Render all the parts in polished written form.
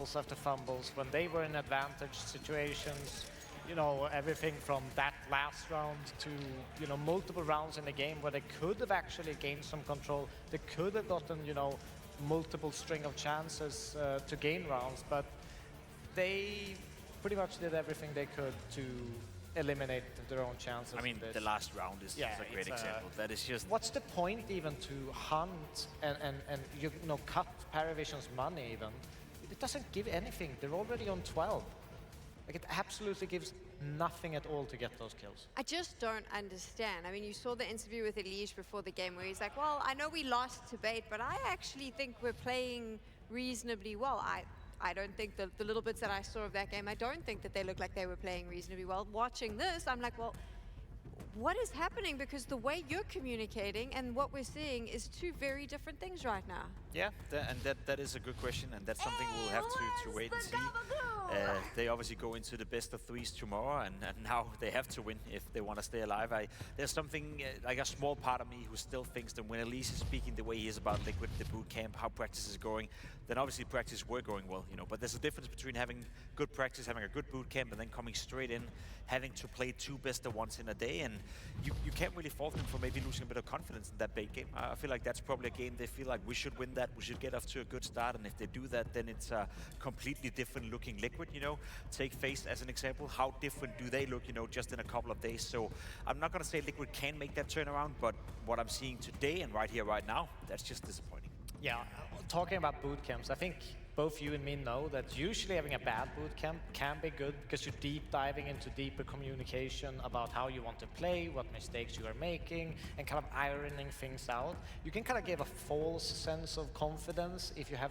after fumbles, when they were in advantage situations, you know, everything from that last round to, you know, multiple rounds in the game where they could have actually gained some control. They could have gotten, you know, multiple string of chances to gain rounds, but they pretty much did everything they could to eliminate their own chances. I mean, the last round is a great example. That is just... What's the point even to hunt and you know, cut Paravision's money even? It doesn't give anything. They're already on 12. Like, it absolutely gives nothing at all to get those kills. I just don't understand. I mean, you saw the interview with Elige before the game where he's like, well, I know we lost to Bait, but I actually think we're playing reasonably well. I don't think the little bits that I saw of that game, I don't think that they looked like they were playing reasonably well. Watching this, I'm like, well, what is happening? Because the way you're communicating and what we're seeing is two very different things right now. Yeah, that is a good question, and that's something we'll have to wait and see. They obviously go into the best of threes tomorrow, and now they have to win if they want to stay alive. There's something, like a small part of me who still thinks that when Elise is speaking the way he is about Liquid, the boot camp, how practice is going, then obviously practice were going well, you know. But there's a difference between having good practice, having a good boot camp, and then coming straight in, having to play two best of ones in a day, and you can't really fault them for maybe losing a bit of confidence in that Bait game. I feel like that's probably a game they feel like we should win that, we should get off to a good start, and if they do that, then it's a completely different looking Liquid, you know. Take FaZe as an example, how different do they look, you know, just in a couple of days. So I'm not going to say Liquid can make that turnaround, but what I'm seeing today and right here, right now, that's just disappointing. Yeah, talking about boot camps, I think both you and me know that usually having a bad boot camp can be good because you're deep diving into deeper communication about how you want to play, what mistakes you are making, and kind of ironing things out. You can kind of give a false sense of confidence if you have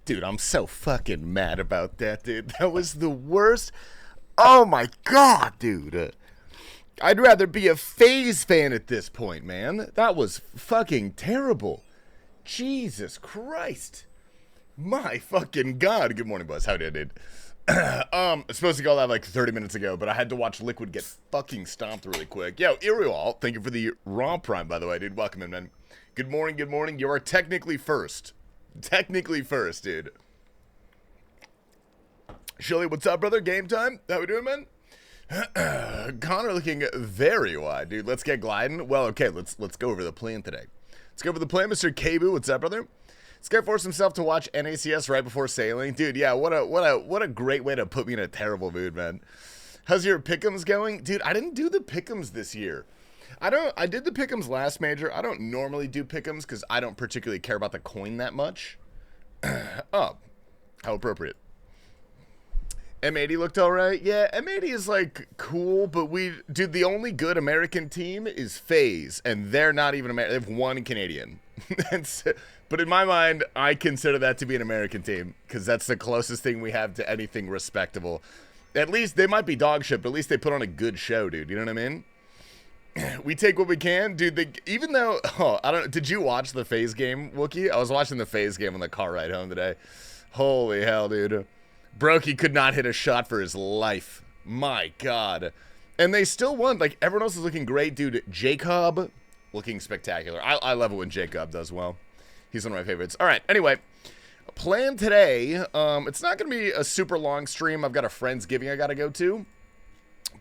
Dude, I'm so fucking mad about that, dude. That was the worst. Oh my god, dude. I'd rather be a FaZe fan at this point, man. That was fucking terrible. Jesus Christ. My fucking god. Good morning, Buzz. How did it? I was supposed to go live like 30 minutes ago, but I had to watch Liquid get fucking stomped really quick. Yo, Irial, thank you for the Raw Prime, by the way, dude. Welcome in, man. Good morning, good morning. You are technically first. Technically first, dude. Shilly, what's up, brother? Game time? How we doing, man? Connor looking very wide, dude. Let's get gliding. Well, okay, let's go over the plan today. Let's go over the plan, Mr. Kabu. What's up, brother? This guy forced himself to watch NACS right before sailing. Dude, yeah, what a great way to put me in a terrible mood, man. How's your pick'ems going? Dude, I didn't do the pick'ems this year. I did the pick'ems last major. I don't normally do pick'ems because I don't particularly care about the coin that much. Oh, how appropriate. M80 looked alright. Yeah, M80 is like cool, but dude, the only good American team is FaZe, and they're not even American. They have one Canadian. But in my mind, I consider that to be an American team because that's the closest thing we have to anything respectable. At least they might be dog shit, but at least they put on a good show, dude. You know what I mean? We take what we can, dude. Even though, I don't. Did you watch the FaZe game, Wookie? I was watching the FaZe game on the car ride home today. Holy hell, dude. Brokey could not hit a shot for his life. My God. And they still won. Like, everyone else is looking great, dude. Jacob looking spectacular. I love it when Jacob does well. He's one of my favorites. All right, anyway. Plan today. It's not going to be a super long stream. I've got a Friendsgiving I got to go to.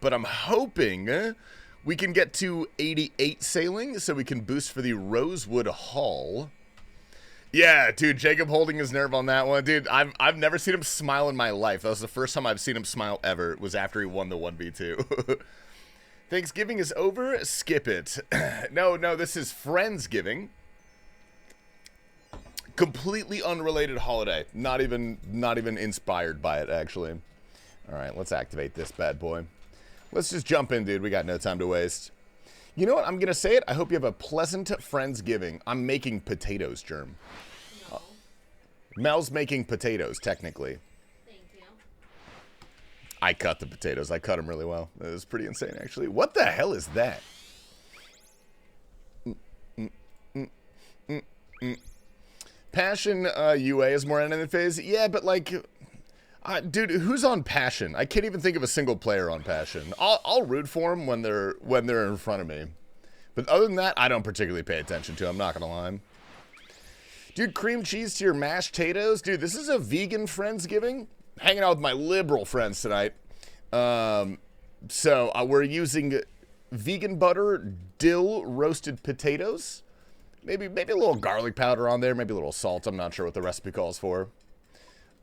But I'm hoping we can get to 88 sailing so we can boost for the Rosewood Hall. Yeah, dude, Jacob holding his nerve on that one. Dude, I've never seen him smile in my life. That was the first time I've seen him smile ever. It was after he won the 1v2. Thanksgiving is over. Skip it. No, this is Friendsgiving. Completely unrelated holiday. Not even inspired by it, actually. All right, let's activate this bad boy. Let's just jump in, dude. We got no time to waste. You know what? I'm going to say it. I hope you have a pleasant Friendsgiving. I'm making potatoes, Germ. No. Mel's making potatoes, technically. Thank you. I cut the potatoes. I cut them really well. It was pretty insane, actually. What the hell is that? Passion UA is more enemy than FaZe. Yeah, but like... dude, who's on Passion? I can't even think of a single player on Passion. I'll root for them when they're in front of me. But other than that, I don't particularly pay attention to. I'm not gonna lie. Dude, cream cheese to your mashed potatoes. Dude, this is a vegan Friendsgiving. Hanging out with my liberal friends tonight. So we're using vegan butter, dill roasted potatoes. Maybe a little garlic powder on there. Maybe a little salt. I'm not sure what the recipe calls for.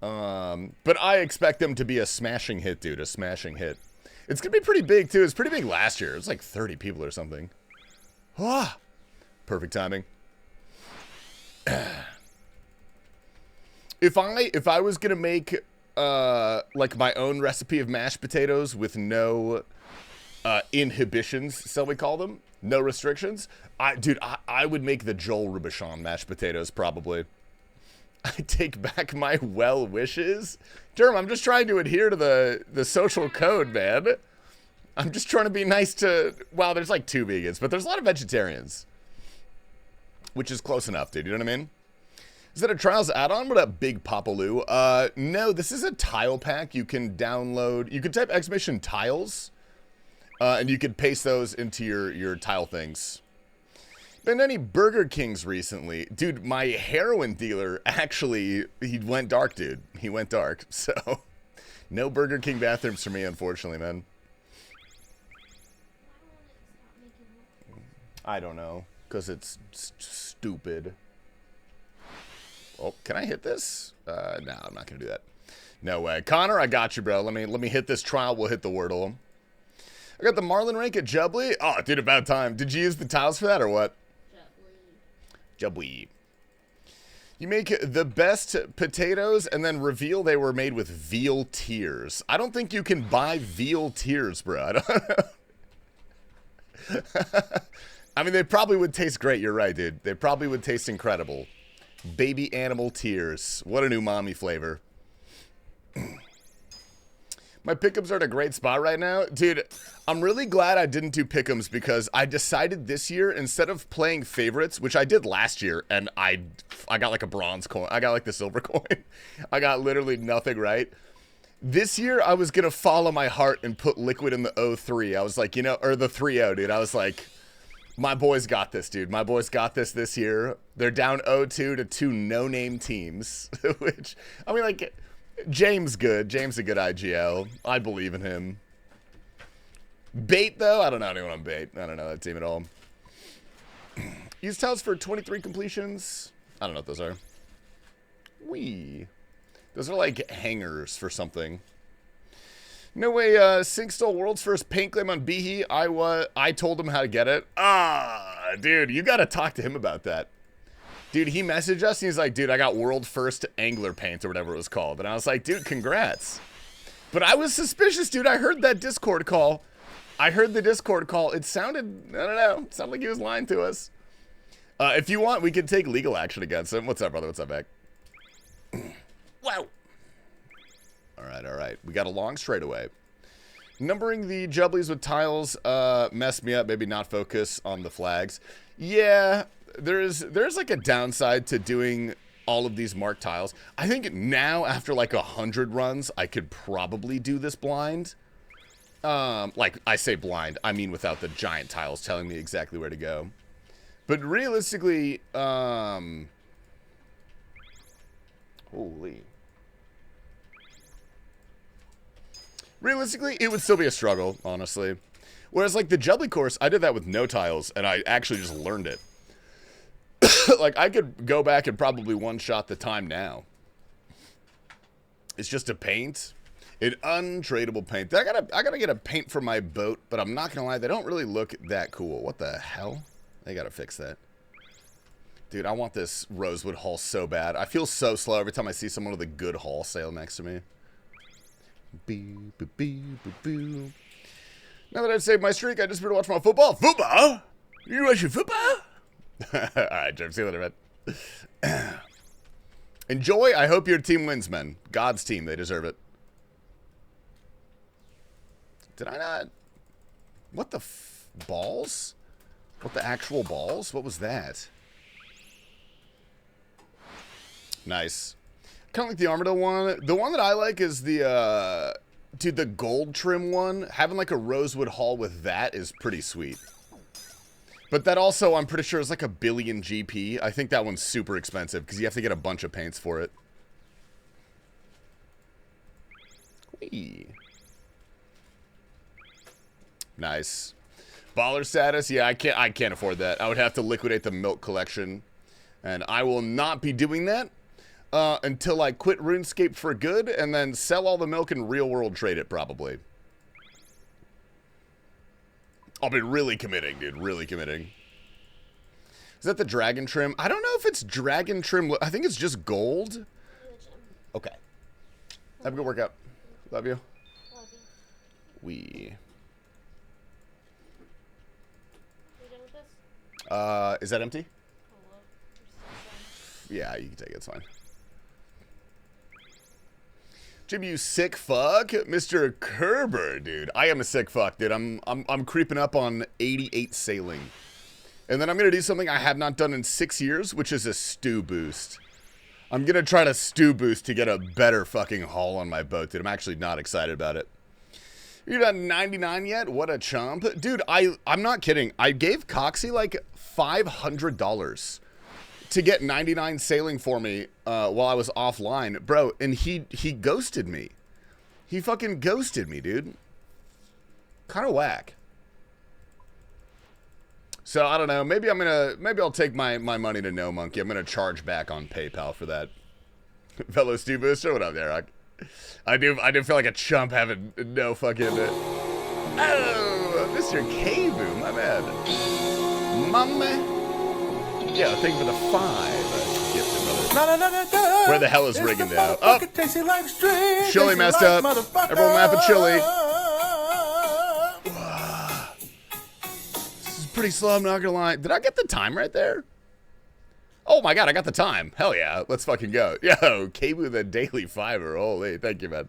But I expect them to be a smashing hit, dude. A smashing hit. It's going to be pretty big, too. It's pretty big last year. It's like 30 people or something. Ah, perfect timing. If I was going to make, like my own recipe of mashed potatoes with no, inhibitions, shall we call them? No restrictions. I would make the Joel Robuchon mashed potatoes, probably. I take back my well wishes. Jerm, I'm just trying to adhere to the social code, man. I'm just trying to be nice to... Well, there's like 2 vegans, but there's a lot of vegetarians. Which is close enough, dude. You know what I mean? Is that a Trials add-on? What up, Big Papaloo? No, this is a tile pack you can download. You can type exclamation tiles, and you can paste those into your tile things. Been any Burger Kings recently? Dude, my heroin dealer, actually, he went dark, dude. He went dark, so... No Burger King bathrooms for me, unfortunately, man. I don't know, because it's stupid. Oh, can I hit this? No, I'm not going to do that. No way. Connor, I got you, bro. Let me hit this trial. We'll hit the Wordle. I got the Marlin rank at Jubbly. Oh, dude, about time. Did you use the tiles for that or what? Jubbly. You make the best potatoes and then reveal they were made with veal tears. I don't think you can buy veal tears, bro. I don't know. I mean, they probably would taste great. You're right, dude. They probably would taste incredible. Baby animal tears. What an umami flavor. My pick'ems are in a great spot right now. Dude, I'm really glad I didn't do pick'ems because I decided this year, instead of playing favorites, which I did last year, and I got like a bronze coin. I got like the silver coin. I got literally nothing right. This year, I was going to follow my heart and put Liquid in the 0-3. I was like, you know, or the 3-0, dude. I was like, my boys got this, dude. My boys got this year. They're down 0-2 to 2 no-name teams, which, I mean, like... James good. James a good IGL. I believe in him. Bait, though? I don't know anyone on Bait. I don't know that team at all. Use tiles for 23 completions. I don't know what those are. Wee. Those are like hangers for something. No way, Sink stole world's first paint claim on Behe. I told him how to get it. Ah, dude, you gotta talk to him about that. Dude, he messaged us and he's like, dude, I got world first angler paint or whatever it was called. And I was like, dude, congrats. But I was suspicious, dude. I heard that Discord call. I heard the Discord call. It sounded, I don't know, it sounded like he was lying to us. If you want, we can take legal action against him. What's up, brother? What's up, Beck? Wow. All right. We got a long straightaway. Numbering the jubblies with tiles messed me up. Maybe not focus on the flags. Yeah, there's like a downside to doing all of these marked tiles. I think now, after like 100 runs, I could probably do this blind. Like, I say blind, I mean without the giant tiles telling me exactly where to go. But realistically, holy. Realistically, it would still be a struggle, honestly. Whereas, like, the Jubbly course, I did that with no tiles, and I actually just learned it. Like, I could go back and probably one-shot the time now. It's just a paint. An untradeable paint. I gotta get a paint for my boat, but I'm not gonna lie, they don't really look that cool. What the hell? They gotta fix that. Dude, I want this rosewood hull so bad. I feel so slow every time I see someone with a good hull sail next to me. Boo, boo, boo, boo, boo. Now that I've saved my streak, I just better watch my football. Football? You watching football? Alright, Jerv, see you later, man. Enjoy. I hope your team wins, men. God's team. They deserve it. Did I not? What the balls? What the actual balls? What was that? Nice. Kind of like the Armadillo one. The one that I like is the, dude, the gold trim one. Having like a rosewood hull with that is pretty sweet. But that also, I'm pretty sure, is like $1 billion GP. I think that one's super expensive because you have to get a bunch of paints for it. Whee. Nice. Baller status? Yeah, I can't afford that. I would have to liquidate the milk collection. And I will not be doing that until I quit RuneScape for good and then sell all the milk and real world trade it, probably. I'll be really committing, dude. Really committing. Is that the dragon trim? I don't know if it's dragon trim. I think it's just gold. Okay. Have a good workout. Love you. Love you. We. You done with this? Is that empty? Oh, well, there's some. Yeah, you can take it. It's fine. Jim, you sick fuck, Mr. Kerber, dude. I am a sick fuck, dude. I'm creeping up on 88 sailing, and then I'm gonna do something I have not done in 6 years, which is a stew boost. I'm gonna try to stew boost to get a better fucking haul on my boat, dude. I'm actually not excited about it. You're not 99 yet? What a chump, dude. I'm not kidding. I gave Coxie like $500 to get 99 sailing for me while I was offline, bro, and he ghosted me. He fucking ghosted me, dude. Kind of whack. So I don't know. Maybe I'll take my money to No Monkey. I'm gonna charge back on PayPal for that. Fellow Steve Booster, what up there? I do feel like a chump having no fucking. Oh, Mr. K-Boo, my man. Mama. Yeah, thank you for the 5 gifted, brother. Where the hell is Riggin now? Oh! Chili messed up. Everyone laugh at Chili. This is pretty slow, I'm not gonna lie. Did I get the time right there? Oh my god, I got the time. Hell yeah, let's fucking go. Yo, K-Boo the daily fiber. Holy, thank you, man.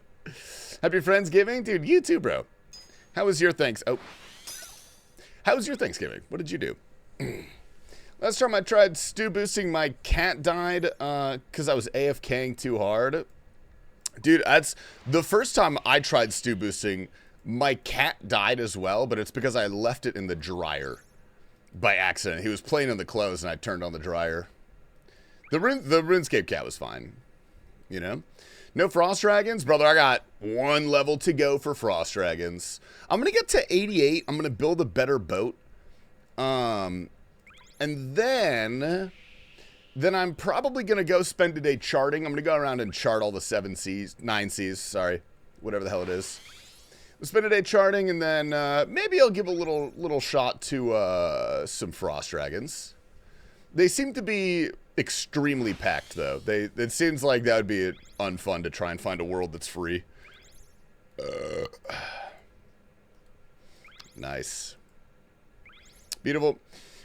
Happy Friendsgiving? Dude, you too, bro. How was your How was your Thanksgiving? What did you do? Last time I tried stew boosting, my cat died because I was AFKing too hard. Dude, that's the first time I tried stew boosting, my cat died as well, but it's because I left it in the dryer by accident. He was playing in the clothes and I turned on the dryer. The RuneScape cat was fine, you know? No Frost Dragons? Brother, I got 1 level to go for Frost Dragons. I'm going to get to 88. I'm going to build a better boat. And then I'm probably going to go spend a day charting. I'm going to go around and chart all the 9 seas, sorry, whatever the hell it is. We'll spend a day charting, and then maybe I'll give a little shot to some Frost Dragons. They seem to be extremely packed, though. It seems like that would be unfun to try and find a world that's free. Nice. Beautiful.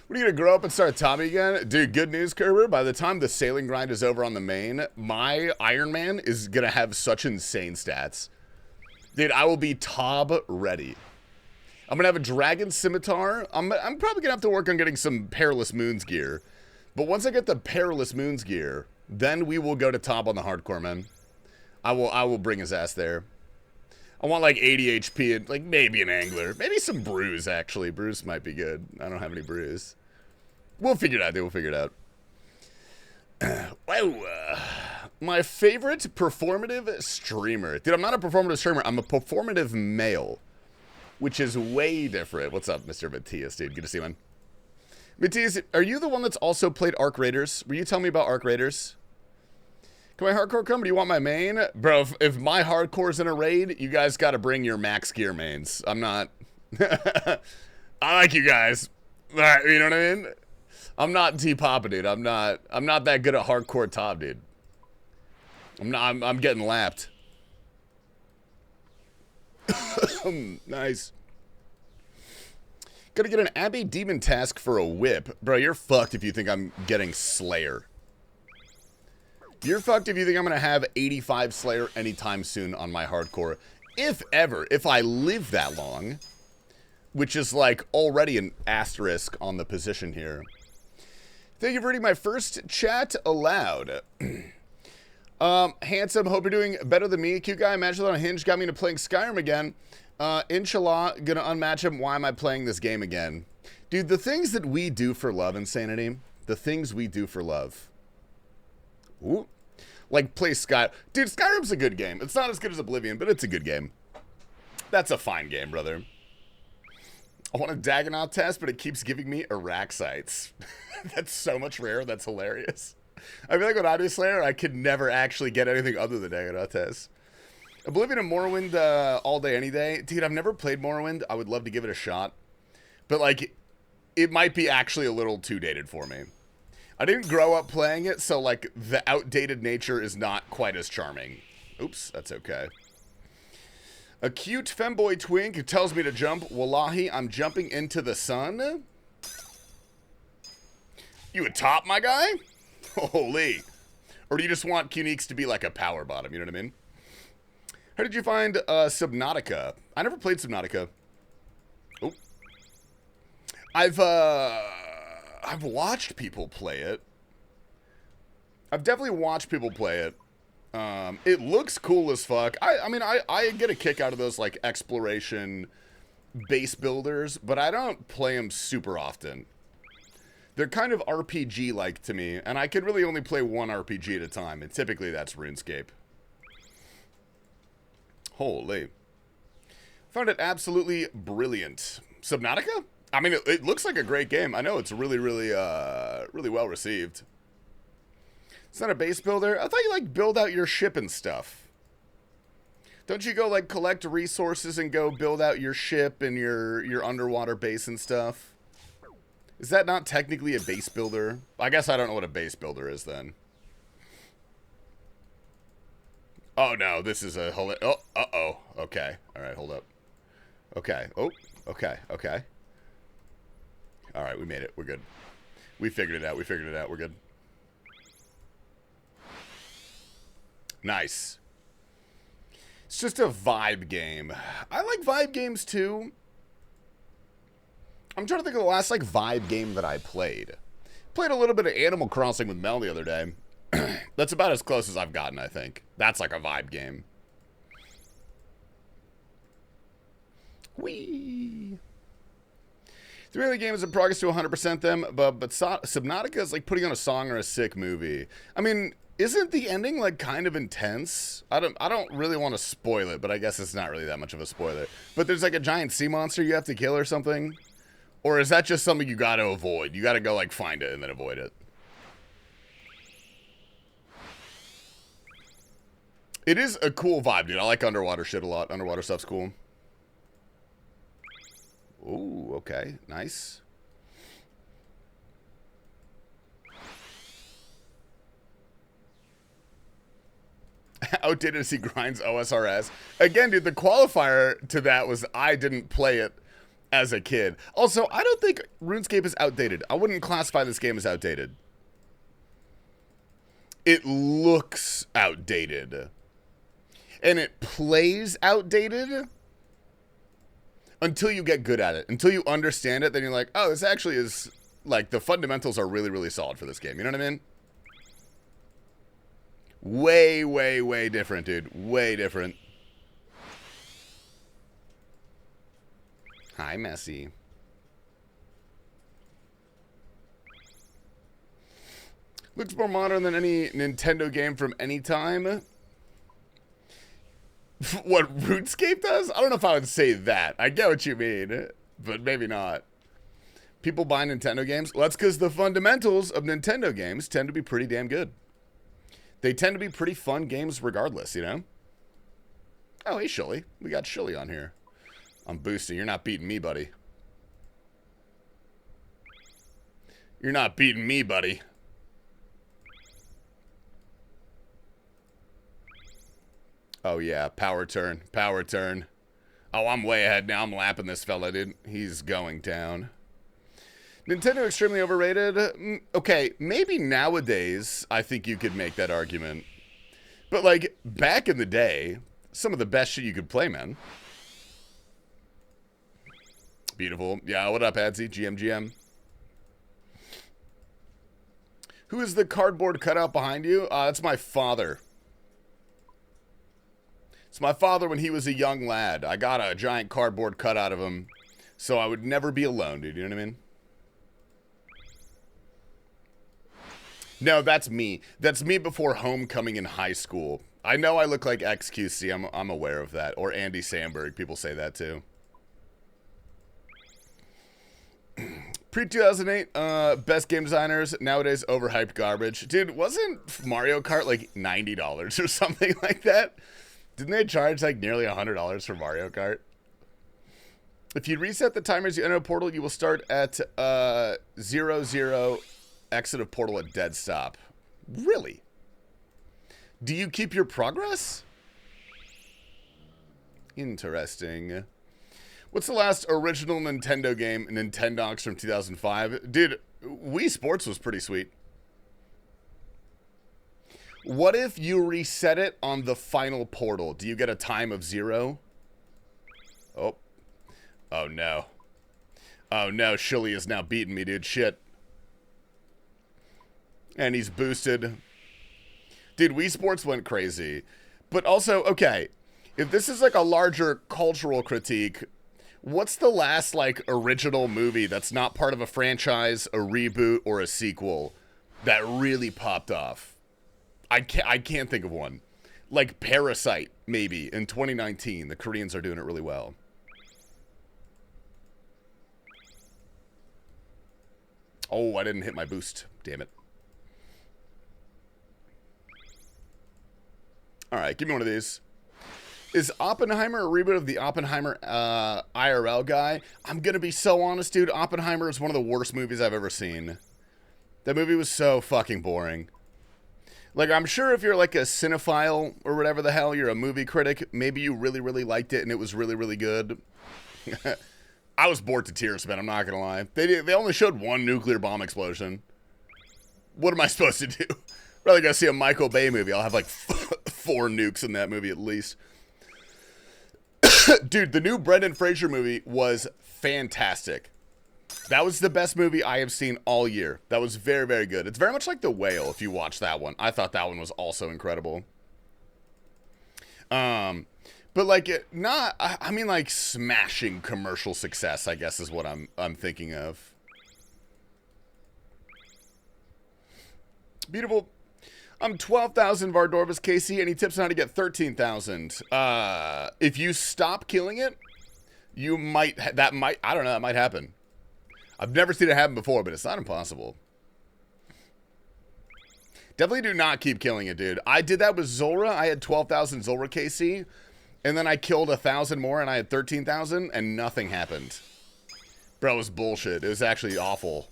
What are you going to grow up and start Tommy again? Dude, good news, Kerber. By the time the sailing grind is over on the main, my Iron Man is going to have such insane stats. Dude, I will be Tob ready. I'm going to have a Dragon Scimitar. I'm probably going to have to work on getting some Perilous Moons gear. But once I get the Perilous Moons gear, then we will go to Tob on the hardcore, man. I will bring his ass there. I want like 80 HP and like maybe an angler. Maybe some brews, actually. Brews might be good. I don't have any brews. We'll figure it out, dude. We'll figure it out. Wow. My favorite performative streamer. Dude, I'm not a performative streamer. I'm a performative male, which is way different. What's up, Mr. Matthias, dude? Good to see you, man. Matthias, are you the one that's also played Arc Raiders? Will you tell me about Arc Raiders? Can my hardcore come? Do you want my main? Bro, if my hardcore's in a raid, you guys got to bring your max gear mains. I'm not... I like you guys. You know what I mean? I'm not T-Papa, dude. I'm not that good at hardcore top, dude. I'm getting lapped. Nice. Gotta get an Abbey Demon task for a whip. Bro, you're fucked if you think I'm getting Slayer. You're fucked if you think I'm gonna have 85 Slayer anytime soon on my hardcore. If ever. If I live that long. Which is like already an asterisk on the position here. Thank you for reading my first chat aloud. Handsome, hope you're doing better than me. Cute guy, Imagine on Hinge got me into playing Skyrim again. Inshallah, gonna unmatch him. Why am I playing this game again? Dude, the things that we do for love, Insanity. The things we do for love. Ooh. Like play Sky. Dude, Skyrim's a good game. It's not as good as Oblivion, but it's a good game. That's a fine game, brother. I want a Dagonaut test, but it keeps giving me Iraq sites. That's so much rare. That's hilarious. I feel like with Audio Slayer, I could never actually get anything other than Dagonaut test. Oblivion and Morrowind all day, any day. Dude, I've never played Morrowind. I would love to give it a shot. But, like, it might be actually a little too dated for me. I didn't grow up playing it, so, like, the outdated nature is not quite as charming. Oops, that's okay. A cute femboy twink who tells me to jump. Wallahi, I'm jumping into the sun. You a top, my guy? Holy. Or do you just want Cuniques to be like a power bottom, you know what I mean? How did you find Subnautica? I never played Subnautica. Oh. I've watched people play it. I've definitely watched people play it. It looks cool as fuck. I mean, I get a kick out of those, like, exploration base builders, but I don't play them super often. They're kind of RPG-like to me, and I can really only play one RPG at a time, and typically that's RuneScape. Holy. Found it absolutely brilliant. Subnautica? I mean, it looks like a great game. I know it's really, really well received. It's not a base builder. I thought you, like, build out your ship and stuff. Don't you go, like, collect resources and go build out your ship and your underwater base and stuff? Is that not technically a base builder? I guess I don't know what a base builder is then. Oh, no, this is a... Oh, uh-oh. Okay. All right, hold up. Okay. Oh, okay, okay. All right, we made it. We're good. We figured it out. We figured it out. We're good. Nice. It's just a vibe game. I like vibe games, too. I'm trying to think of the last, like, vibe game that I played. Played a little bit of Animal Crossing with Mel the other day. That's about as close as I've gotten, I think. That's like a vibe game. Whee! The really game is in progress to 100% them, but Subnautica is like putting on a song or a sick movie. I mean, isn't the ending like kind of intense? I don't really want to spoil it, but I guess it's not really that much of a spoiler. But there's like a giant sea monster you have to kill or something? Or is that just something you got to avoid? You got to go like find it and then avoid it. It is a cool vibe, dude. I like underwater shit a lot. Underwater stuff's cool. Ooh, okay. Nice. outdated as he grinds OSRS. Again, dude, the qualifier to that was I didn't play it as a kid. Also, I don't think RuneScape is outdated. I wouldn't classify this game as outdated. It looks outdated. And it plays outdated until you get good at it. Until you understand it, then you're like, oh, this actually is, like, the fundamentals are really, really solid for this game. You know what I mean? Way, way, way different, dude. Way different. Hi, Messi. Looks more modern than any Nintendo game from any time. What RuneScape does? I don't know if I would say that. I get what you mean, but maybe not. People buy Nintendo games? Well, that's because the fundamentals of Nintendo games tend to be pretty damn good. They tend to be pretty fun games regardless, you know? Oh, hey, Shully. We got Shully on here. I'm boosting. You're not beating me, buddy. You're not beating me, buddy. Oh, yeah. Power turn. Power turn. Oh, I'm way ahead now. I'm lapping this fella, dude. He's going down. Nintendo extremely overrated? Okay, maybe nowadays I think you could make that argument. But, like, back in the day, some of the best shit you could play, man. Beautiful. Yeah, what up, Adsy? GM. Who is the cardboard cutout behind you? That's my father. It's my father when he was a young lad. I got a giant cardboard cutout of him, so I would never be alone, dude. You know what I mean? No, that's me. That's me before homecoming in high school. I know I look like XQC. I'm aware of that. Or Andy Samberg. People say that too. Pre-2008, best game designers. Nowadays, overhyped garbage. Dude, wasn't Mario Kart like $90 or something like that? Didn't they charge like nearly $100 for Mario Kart? If you reset the timers, you enter a portal, you will start at 0, exit of portal at dead stop. Really? Do you keep your progress? Interesting. What's the last original Nintendo game, Nintendox from 2005? Dude, Wii Sports was pretty sweet. What if you reset it on the final portal? Do you get a time of 0? Oh. Oh, no. Oh, no. Shilly is now beating me, dude. Shit. And he's boosted. Dude, Wii Sports went crazy. But also, okay, if this is like a larger cultural critique, what's the last, like, original movie that's not part of a franchise, a reboot, or a sequel that really popped off? I can't think of one. Like Parasite, maybe, in 2019. The Koreans are doing it really well. Oh, I didn't hit my boost. Damn it. Alright, give me one of these. Is Oppenheimer a reboot of the Oppenheimer IRL guy? I'm gonna be so honest, dude. Oppenheimer is one of the worst movies I've ever seen. That movie was so fucking boring. Like, I'm sure if you're like a cinephile or whatever the hell, you're a movie critic, maybe you really, really liked it and it was really, really good. I was bored to tears, man. I'm not gonna lie. They only showed one nuclear bomb explosion. What am I supposed to do? Rather go see a Michael Bay movie. I'll have like 4 nukes in that movie at least. Dude, the new Brendan Fraser movie was fantastic. That was the best movie I have seen all year. That was very, very good. It's very much like The Whale, if you watch that one. I thought that one was also incredible. But like, I mean like smashing commercial success, I guess is what I'm thinking of. Beautiful. I'm 12,000 Vardorvis KC. Any tips on how to get 13,000? If you stop killing it, you might, I don't know, that might happen. I've never seen it happen before, but it's not impossible. Definitely do not keep killing it, dude. I did that with Zulrah. I had 12,000 Zulrah KC, and then I killed 1,000 more, and I had 13,000, and nothing happened. Bro, it was bullshit. It was actually awful.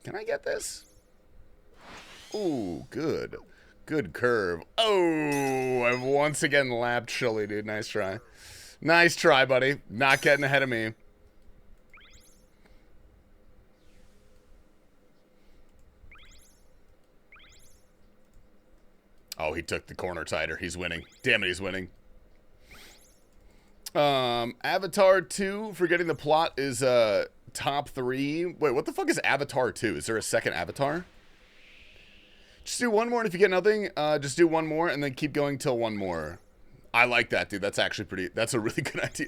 Can I get this? Ooh, good. Good curve. Oh, I've once again lapped Shully, dude. Nice try. Nice try, buddy. Not getting ahead of me. Oh, he took the corner tighter. He's winning. Damn it, he's winning. Avatar 2, forgetting the plot, is top 3. Wait, what the fuck is Avatar 2? Is there a second Avatar? Just do one more, and if you get nothing, just do one more, and then keep going till one more. I like that, dude. That's actually pretty... That's a really good idea.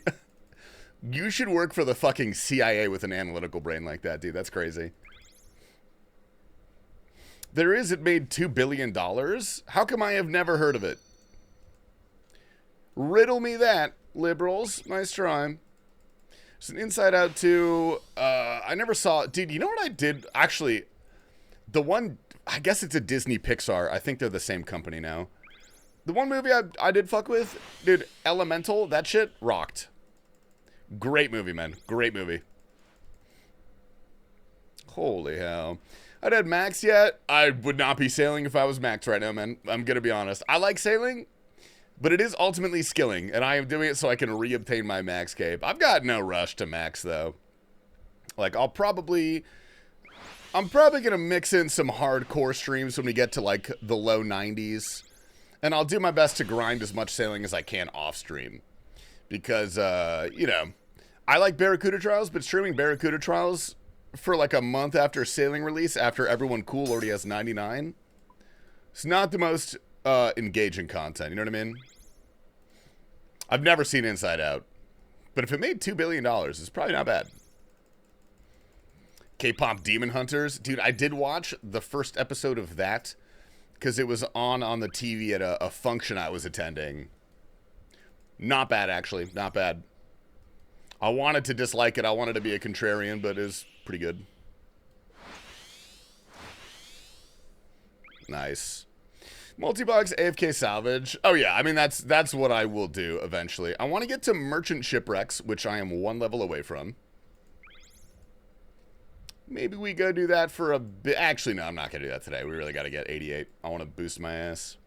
You should work for the fucking CIA with an analytical brain like that, dude. That's crazy. It made $2 billion? How come I have never heard of it? Riddle me that, liberals. Nice try. It's an Inside Out 2. I never saw... Dude, you know what I did? Actually, the one... I guess it's a Disney Pixar. I think they're the same company now. The one movie I did fuck with, dude, Elemental, that shit rocked. Great movie, man. Great movie. Holy hell. I'd had max yet. I would not be sailing if I was max right now, man. I'm going to be honest. I like sailing, but it is ultimately skilling, and I am doing it so I can reobtain my max cape. I've got no rush to max, though. Like, I'm probably going to mix in some hardcore streams when we get to, like, the low 90s. And I'll do my best to grind as much sailing as I can off stream. Because, you know, I like Barracuda Trials, but streaming Barracuda Trials for like a month after sailing release, after everyone cool already has 99, it's not the most engaging content. You know what I mean? I've never seen Inside Out. But if it made $2 billion, it's probably not bad. K-pop Demon Hunters. Dude, I did watch the first episode of that because it was on the TV at a function I was attending. Not bad, actually. Not bad. I wanted to dislike it. I wanted to be a contrarian, but it was pretty good. Nice. Multi-box AFK salvage. Oh, yeah. I mean, that's what I will do eventually. I want to get to Merchant Shipwrecks, which I am 1 level away from. Maybe we go do that for a bit. Actually, no, I'm not going to do that today. We really got to get 88. I want to boost my ass.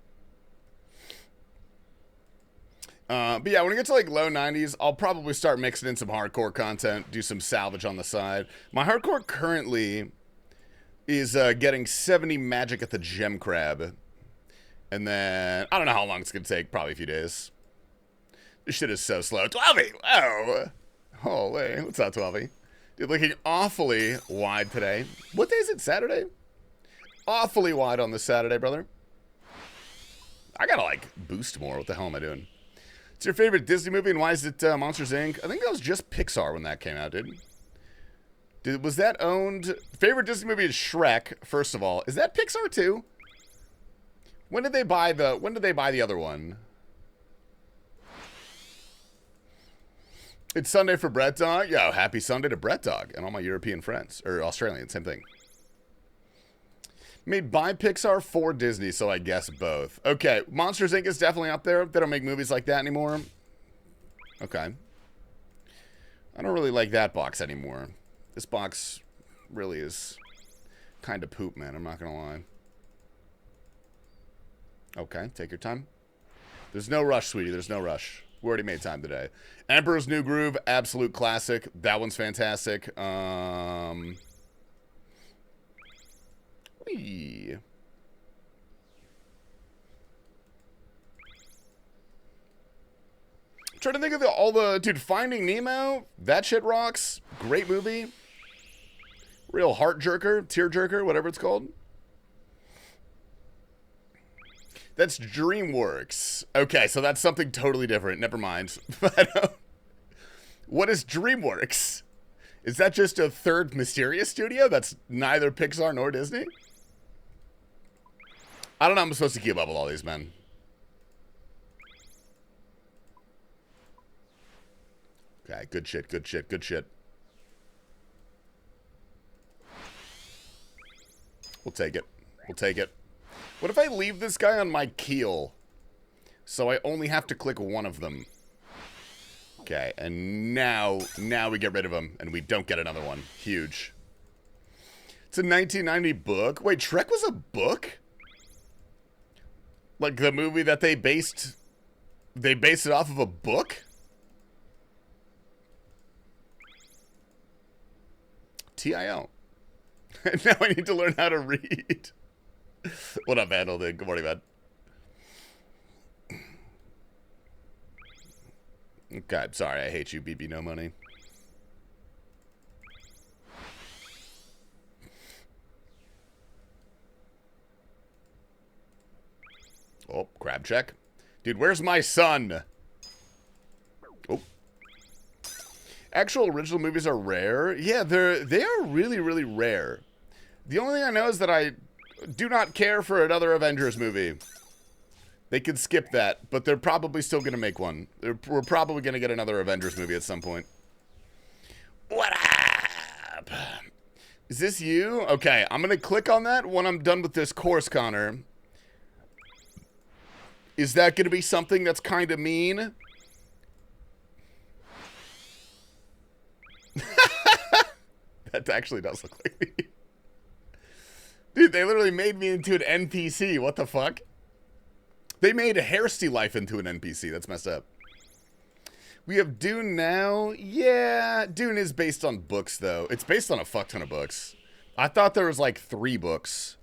But yeah, when we get to like low 90s, I'll probably start mixing in some hardcore content, do some salvage on the side. My hardcore currently is getting 70 magic at the gem crab. And then, I don't know how long it's going to take, probably a few days. This shit is so slow. 12-y! Oh! Holy, what's up, 12-y? Dude, looking awfully wide today. What day is it? Saturday? Awfully wide on this Saturday, brother. I gotta, like, boost more. What the hell am I doing? It's your favorite Disney movie, and why is it Monsters, Inc.? I think that was just Pixar when that came out, dude. Was that owned... Favorite Disney movie is Shrek, first of all. Is that Pixar, too? When did they buy the other one? It's Sunday for Brett Dog. Yo, happy Sunday to Brett Dog and all my European friends. Or Australian, same thing. Made by Pixar for Disney, so I guess both. Okay, Monsters, Inc. is definitely up there. They don't make movies like that anymore. Okay. I don't really like that box anymore. This box really is kind of poop, man. I'm not going to lie. Okay, take your time. There's no rush, sweetie. There's no rush. We already made time today. Emperor's New Groove, absolute classic. That one's fantastic. Whee. I'm trying to think of all the... Dude, Finding Nemo, that shit rocks. Great movie. Real heart jerker, tear jerker, whatever it's called. That's DreamWorks. Okay, so that's something totally different. Never mind. What is DreamWorks? Is that just a third mysterious studio that's neither Pixar nor Disney? I don't know how I'm supposed to keep up with all these, men. Okay, good shit, good shit, good shit. We'll take it. We'll take it. What if I leave this guy on my keel? So I only have to click one of them. Okay, and now we get rid of him, and we don't get another one. Huge. It's a 1990 book. Wait, Shrek was a book? Like the movie that they based it off of a book? TIL. Now I need to learn how to read. What up, Vandal? Good morning, man. Okay, sorry, I hate you, BB No Money. Oh, crab check. Dude, where's my son? Oh. Actual original movies are rare. Yeah, they are really, really rare. The only thing I know is that I do not care for another Avengers movie. They could skip that, but they're probably still going to make one. We're probably going to get another Avengers movie at some point. What up? Is this you? Okay, I'm going to click on that when I'm done with this course, Connor. Is that going to be something that's kind of mean? That actually does look like me. Dude, they literally made me into an NPC. What the fuck? They made TastyLife into an NPC. That's messed up. We have Dune now. Yeah, Dune is based on books, though. It's based on a fuck ton of books. I thought there was like 3 books.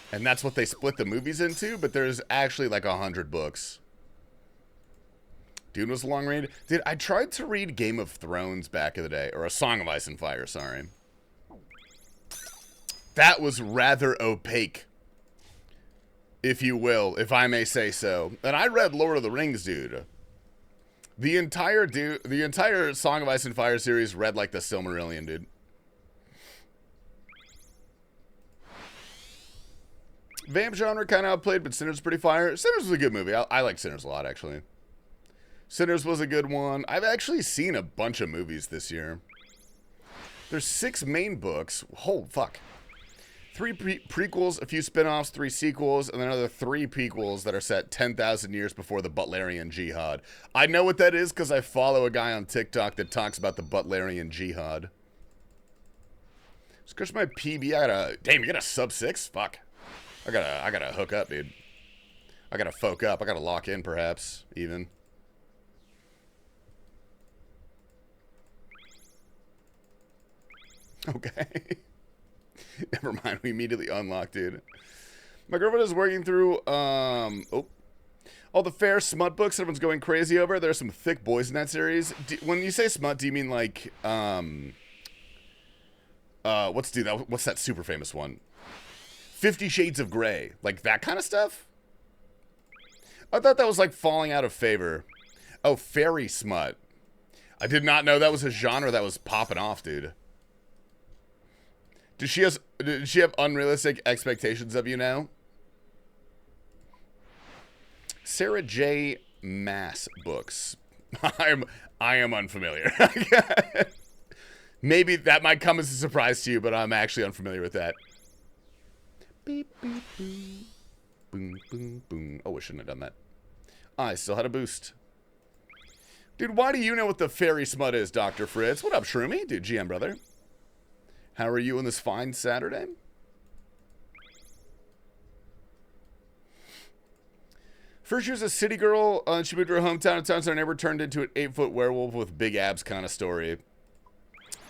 And that's what they split the movies into, but there's actually like 100 books. Dune was a long read. Dude, I tried to read Game of Thrones back in the day. Or A Song of Ice and Fire, sorry. That was rather opaque. If you will, if I may say so. And I read Lord of the Rings, dude. The entire Song of Ice and Fire series read like the Silmarillion, dude. Vamp genre kind of outplayed, but Sinners is pretty fire. Sinners was a good movie. I like Sinners a lot, actually. Sinners was a good one. I've actually seen a bunch of movies this year. There's 6 main books. Oh, fuck. 3 prequels, a few spin-offs, 3 sequels, and then another 3 prequels that are set 10,000 years before the Butlerian Jihad. I know what that is because I follow a guy on TikTok that talks about the Butlerian Jihad. Scratch my PB. Damn, you got a sub 6? Fuck. I gotta hook up, dude. I gotta folk up. I gotta lock in, perhaps, even. Okay. Never mind. We immediately unlocked, dude. My girlfriend is working through, all the fair smut books everyone's going crazy over. There's some thick boys in that series. When you say smut, do you mean like, what's that super famous one? 50 Shades of Grey. Like that kind of stuff? I thought that was like falling out of favor. Oh, fairy smut. I did not know that was a genre that was popping off, dude. Did she have unrealistic expectations of you now? Sarah J. Mass books. I am unfamiliar. Maybe that might come as a surprise to you, but I'm actually unfamiliar with that. Beep, beep, boom. Boom, boom, boom. Oh, I shouldn't have done that. I still had a boost. Dude, why do you know what the fairy smut is, Dr. Fritz? What up, Shroomy? Dude, GM brother. How are you on this fine Saturday? First, she was a city girl, and she moved to her hometown, and turns out never turned into an 8-foot werewolf with big abs kind of story.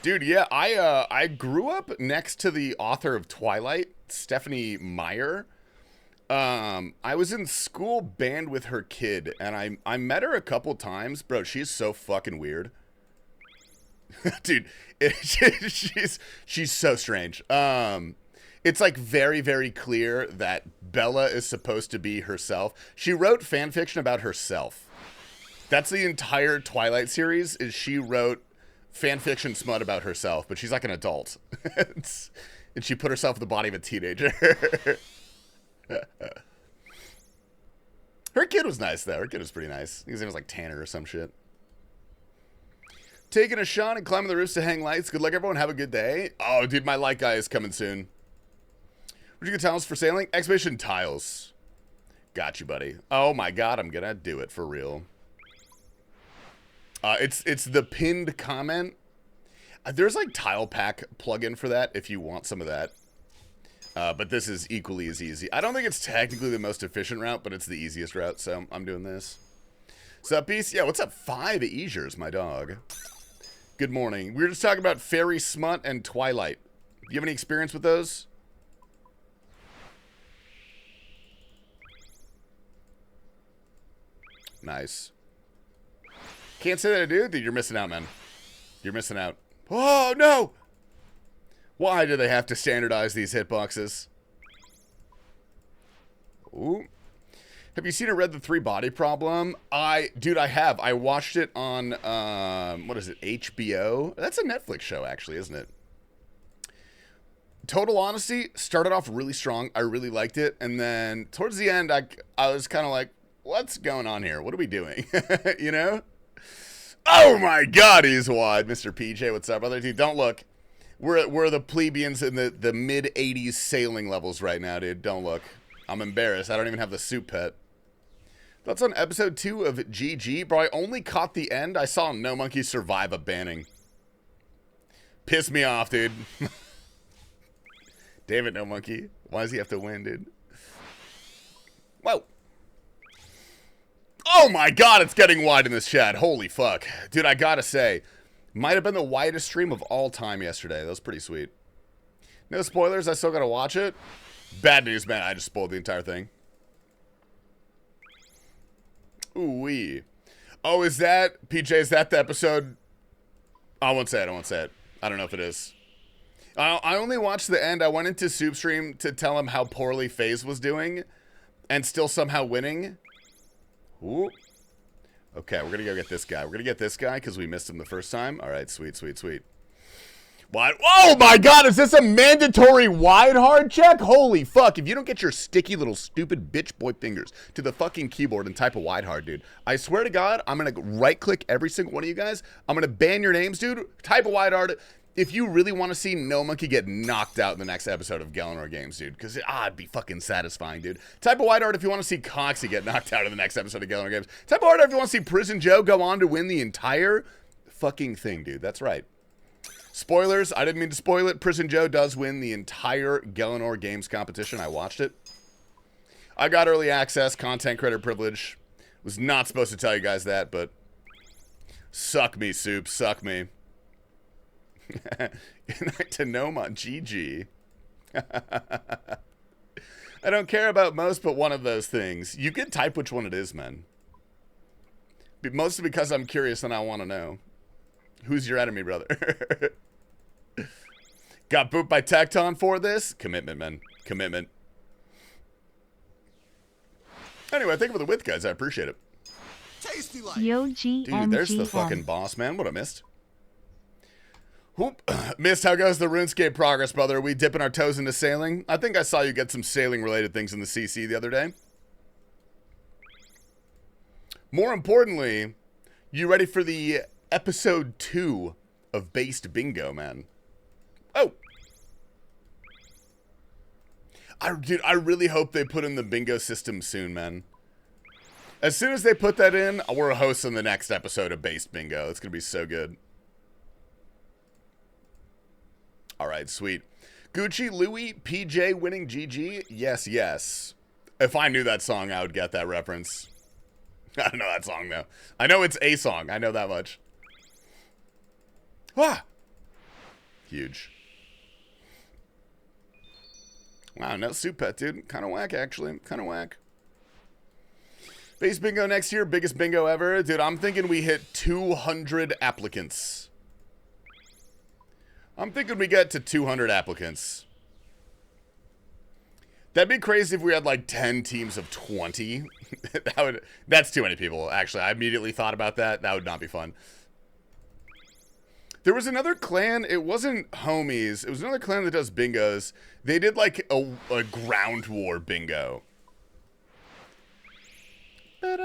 Dude, yeah, I grew up next to the author of Twilight, Stephanie Meyer. I was in school band with her kid, and I met her a couple times. Bro, she's so fucking weird. Dude, she's so strange. It's like very, very clear that Bella is supposed to be herself. She wrote fan fiction about herself. That's the entire Twilight series, is she wrote fan fiction smut about herself, but she's like an adult. And she put herself in the body of a teenager. Her kid was nice, though. Her kid was pretty nice. His name was like Tanner or some shit. Taking a shot and climbing the roofs to hang lights. Good luck, everyone. Have a good day. Oh, dude, my light guy is coming soon. Where'd you get tiles for sailing? Exhibition tiles. Got you, buddy. Oh my god, I'm gonna do it for real. It's the pinned comment. There's like tile pack plugin for that if you want some of that. But this is equally as easy. I don't think it's technically the most efficient route, but it's the easiest route, so I'm doing this. What's up, Beast? Yeah, what's up, 5 Easers, my dog? Good morning. We were just talking about Fairy Smut and Twilight. Do you have any experience with those? Nice. Can't say that I do? Dude, you're missing out, man. You're missing out. Oh, no! Why do they have to standardize these hitboxes? Ooh. Have you seen or read The 3 Body Problem? Dude, I have. I watched it on, what is it, HBO? That's a Netflix show, actually, isn't it? Total honesty, started off really strong. I really liked it. And then towards the end, I was kind of like, what's going on here? What are we doing? You know? Oh my God, he's wide. Mr. PJ, what's up, brother? Dude, don't look. We're the plebeians in the mid-80s sailing levels right now, dude. Don't look. I'm embarrassed. I don't even have the soup pet. That's on episode 2 of GG. Bro, I only caught the end. I saw No Monkey survive a banning. Pissed me off, dude. Damn it, No Monkey. Why does he have to win, dude? Whoa. Oh my God, it's getting wide in this chat. Holy fuck. Dude, I gotta say, might have been the widest stream of all time yesterday. That was pretty sweet. No spoilers, I still gotta watch it. Bad news, man. I just spoiled the entire thing. Ooh-wee. Oh, is that, PJ, is that the episode? I won't say it, I won't say it. I don't know if it is. I only watched the end. I went into Soup Stream to tell him how poorly FaZe was doing and still somehow winning. Ooh. Okay, we're going to go get this guy. We're going to get this guy because we missed him the first time. All right, sweet, sweet, sweet. What? Oh my God, is this a mandatory wide hard check? Holy fuck. If you don't get your sticky little stupid bitch boy fingers to the fucking keyboard and type a wide hard, dude, I swear to God, I'm going to right click every single one of you guys. I'm going to ban your names, dude. Type a wide hard. If you really want to see No Monkey get knocked out in the next episode of Gallinor Games, dude, because it'd be fucking satisfying, dude. Type a wide art if you want to see Coxie get knocked out in the next episode of Gallinor Games. Type a wide art if you want to see Prison Joe go on to win the entire fucking thing, dude. That's right. Spoilers, I didn't mean to spoil it. Prison Joe does win the entire Gallinor Games competition. I watched it. I got early access, content creator privilege. Was not supposed to tell you guys that, but suck me, Soup, suck me. Good night to Noma, GG. I don't care about most but one of those things. You can type which one it is, man. Mostly because I'm curious and I want to know. Who's your enemy, brother? Got booped by Tecton for this? Commitment, man. Commitment. Anyway, thank you for the width, guys. I appreciate it. TastyLife. Yo, Dude, there's the fucking boss, man. What I missed. Whoop. Missed how goes the RuneScape progress, brother. Are we dipping our toes into sailing? I think I saw you get some sailing-related things in the CC the other day. More importantly, you ready for the episode 2 of Based Bingo, man? Oh! Dude, I really hope they put in the bingo system soon, man. As soon as they put that in, we're hosting the next episode of Based Bingo. It's going to be so good. All right, sweet. Gucci, Louis, PJ winning GG? Yes, yes. If I knew that song, I would get that reference. I don't know that song, though. I know it's a song. I know that much. Ah! Huge. Wow, no soup pet, dude. Kind of whack, actually. Kind of whack. Base bingo next year. Biggest bingo ever. Dude, I'm thinking we hit 200 applicants. I'm thinking we get to 200 applicants. That'd be crazy if we had like 10 teams of 20. That's too many people, actually. I immediately thought about that. That would not be fun. There was another clan. It wasn't Homies. It was another clan that does bingos. They did like a ground war bingo. It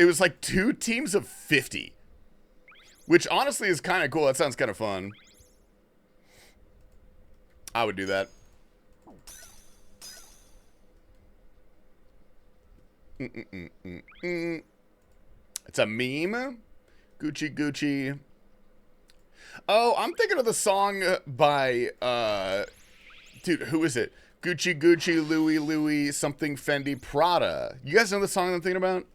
was like 2 teams of 50. Which honestly is kind of cool. That sounds kind of fun. I would do that. It's a meme. Gucci Gucci. Oh, I'm thinking of the song by Dude, who is it? Gucci, Gucci, Louis, Louis, something Fendi, Prada. You guys know the song I'm thinking about?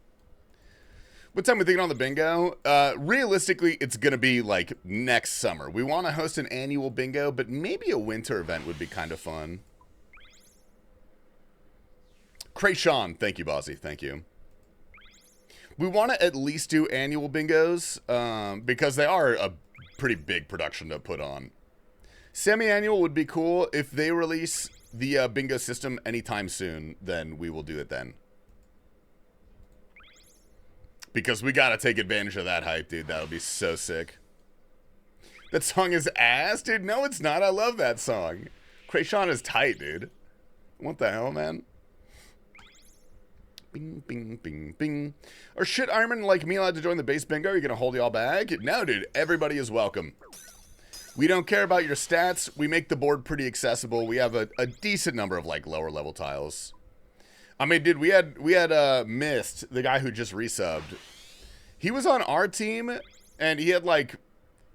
What time are we thinking on the bingo? Realistically, it's going to be like next summer. We want to host an annual bingo, but maybe a winter event would be kind of fun. Krayshawn, thank you, Bossy. Thank you. We want to at least do annual bingos because they are a pretty big production to put on. Semi-annual would be cool. If they release the bingo system anytime soon, then we will do it then. Because we gotta take advantage of that hype, dude. That'll be so sick. That song is ass, dude. No, it's not. I love that song. Krayshawn is tight, dude. What the hell, man? Bing, bing, bing, bing. Are shit Ironman like me allowed to join the base bingo? Are you gonna hold y'all back? No, dude. Everybody is welcome. We don't care about your stats. We make the board pretty accessible. We have a decent number of like lower level tiles. I mean, dude, we had Mist, the guy who just resubbed. He was on our team, and he had like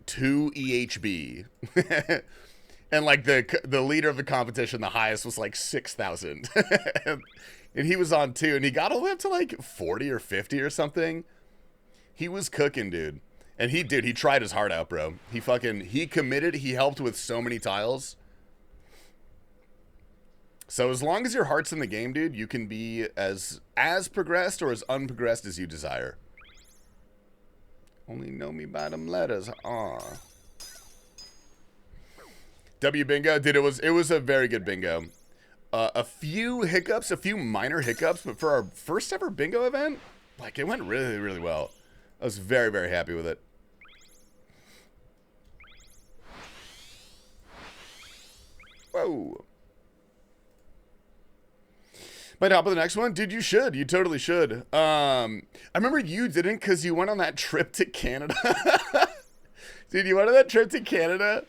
2 EHB, and like the leader of the competition, the highest was like 6,000, and he was on 2, and he got all the way up to like 40 or 50 or something. He was cooking, dude, and he tried his heart out, bro. He committed. He helped with so many tiles. So as long as your heart's in the game, dude, you can be as progressed or as unprogressed as you desire. Only know me by them letters. W bingo, dude, it was a very good bingo. A few hiccups, a few minor hiccups, but for our first ever bingo event, like it went really, really well. I was very, very happy with it. Whoa. Might hop on the next one? Dude, you should. You totally should. I remember you didn't because you went on that trip to Canada. Dude, you went on that trip to Canada.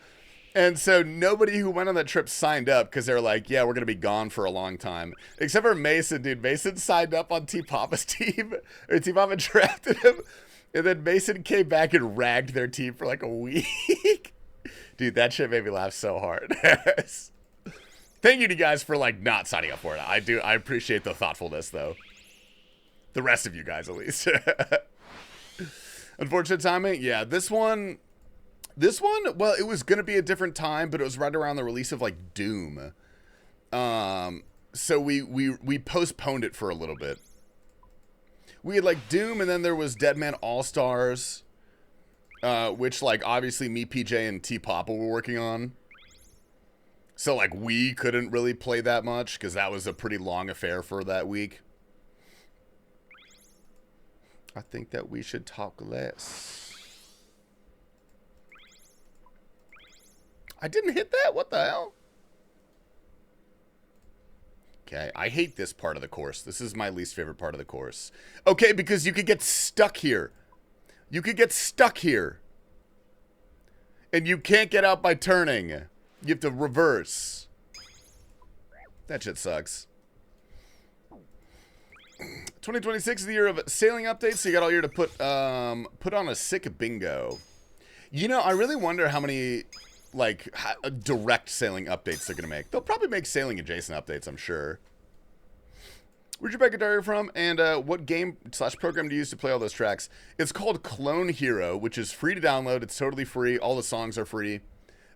And so nobody who went on that trip signed up because they were like, yeah, we're going to be gone for a long time. Except for Mason, dude. Mason signed up on T-Papa's team. Or T-Papa drafted him. And then Mason came back and ragged their team for like a week. Dude, that shit made me laugh so hard. Thank you to you guys for like not signing up for it. I appreciate the thoughtfulness though. The rest of you guys at least. Unfortunate timing. Yeah, this one, well, it was gonna be a different time, but it was right around the release of like Doom. So we postponed it for a little bit. We had like Doom, and then there was Deadman All-Stars, which like obviously me, PJ, and T-Papa were working on. So, like, we couldn't really play that much because that was a pretty long affair for that week. I think that we should talk less. I didn't hit that? What the hell? Okay, I hate this part of the course. This is my least favorite part of the course. Okay, because you could get stuck here. You could get stuck here. And you can't get out by turning. You have to reverse. That shit sucks. 2026 is the year of sailing updates, so you got all year to put on a sick bingo. You know, I really wonder how many, like, direct sailing updates they're going to make. They'll probably make sailing adjacent updates, I'm sure. Where'd you buy guitar from? And what game/program do you use to play all those tracks? It's called Clone Hero, which is free to download. It's totally free. All the songs are free.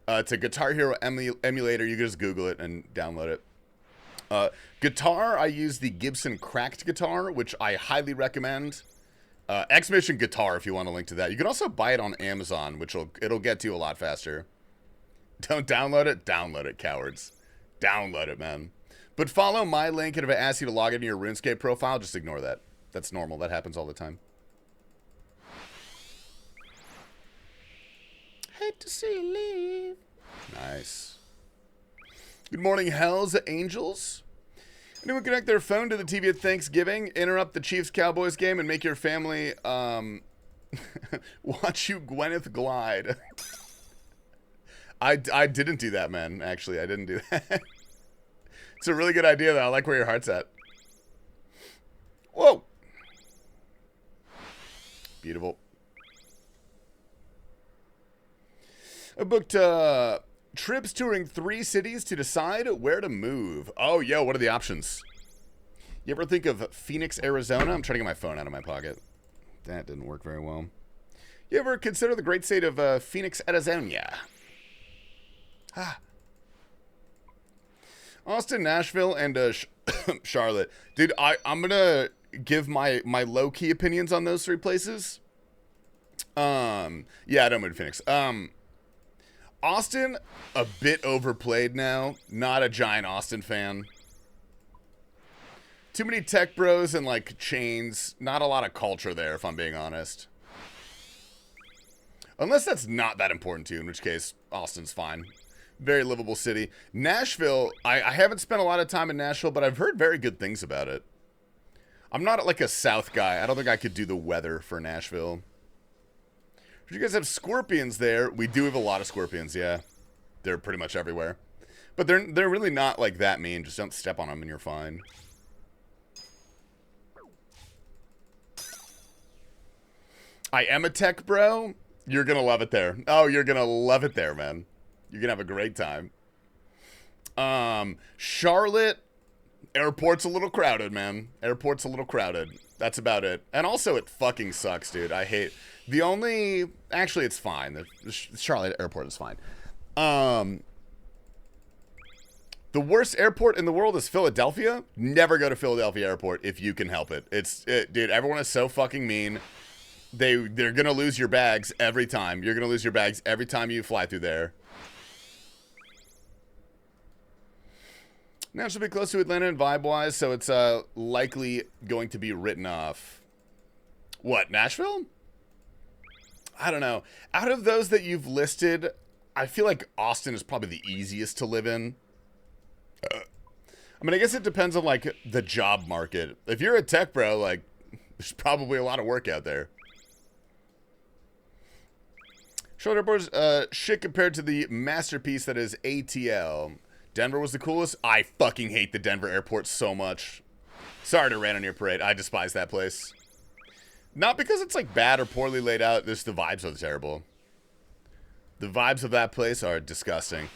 It's a Guitar Hero emulator. You can just Google it and download it. Guitar, I use the Gibson Cracked guitar, which I highly recommend. X-Mission Guitar, if you want a link to that. You can also buy it on Amazon, which it'll get to you a lot faster. Don't download it? Download it, cowards. Download it, man. But follow my link, and if it asks you to log into your RuneScape profile, just ignore that. That's normal. That happens all the time. Hate to see you leave. Nice. Good morning, Hells Angels. Anyone connect their phone to the TV at Thanksgiving, interrupt the Chiefs-Cowboys game, and make your family watch you Gwenith Glide? I didn't do that, man. Actually, I didn't do that. It's a really good idea, though. I like where your heart's at. Whoa. Beautiful. I booked trips touring 3 cities to decide where to move. Oh, yo, what are the options? You ever think of Phoenix, Arizona? I'm trying to get my phone out of my pocket. That didn't work very well. You ever consider the great state of Phoenix, Arizona? Ah. Austin, Nashville, and Charlotte. Dude, I'm going to give my low-key opinions on those 3 places. Yeah, I don't move to Phoenix. Austin, a bit overplayed now. Not a giant Austin fan. Too many tech bros and, like, chains. Not a lot of culture there, if I'm being honest. Unless that's not that important to you, in which case, Austin's fine. Very livable city. Nashville, I haven't spent a lot of time in Nashville, but I've heard very good things about it. I'm not, like, a South guy. I don't think I could do the weather for Nashville. Do you guys have scorpions there? We do have a lot of scorpions, yeah. They're pretty much everywhere. But they're really not, like, that mean. Just don't step on them and you're fine. I am a tech bro. You're going to love it there. Oh, you're going to love it there, man. You're going to have a great time. Charlotte, airport's a little crowded, man. Airport's a little crowded. That's about it. And also, it fucking sucks, dude. I hate... The only... Actually, it's fine. The Charlotte airport is fine. The worst airport in the world is Philadelphia. Never go to Philadelphia airport if you can help it. Dude, everyone is so fucking mean. They're gonna lose your bags every time. You're gonna lose your bags every time you fly through there. Now it should be close to Atlanta and vibe-wise, so it's likely going to be written off. What, Nashville? I don't know. Out of those that you've listed, I feel like Austin is probably the easiest to live in. I mean, I guess it depends on, like, the job market. If you're a tech bro, like, there's probably a lot of work out there. Short airport's shit compared to the masterpiece that is ATL. Denver was the coolest. I fucking hate the Denver airport so much. Sorry to rain on your parade. I despise that place. Not because it's, like, bad or poorly laid out. Just the vibes are terrible. The vibes of that place are disgusting.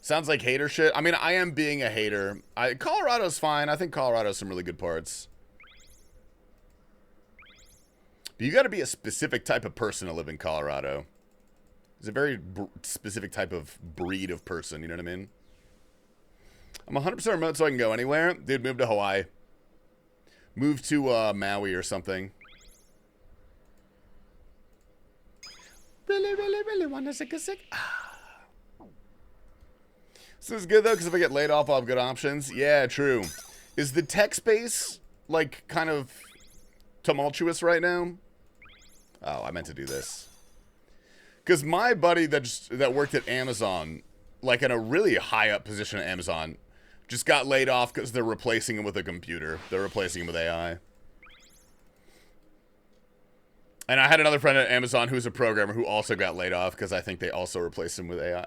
Sounds like hater shit. I mean, I am being a hater. Colorado's fine. I think Colorado's some really good parts. But you got to be a specific type of person to live in Colorado. It's a very specific type of breed of person, you know what I mean? I'm 100% remote so I can go anywhere. Dude, move to Hawaii. Move to Maui or something. Really want to sick a sick. This is good, though, because if I get laid off, I'll have good options. Yeah, true. Is the tech space, like, kind of tumultuous right now? Oh, I meant to do this. Because my buddy that worked at Amazon, like in a really high up position at Amazon, just got laid off because they're replacing him with a computer. They're replacing him with AI. And I had another friend at Amazon who's a programmer who also got laid off because I think they also replaced him with AI.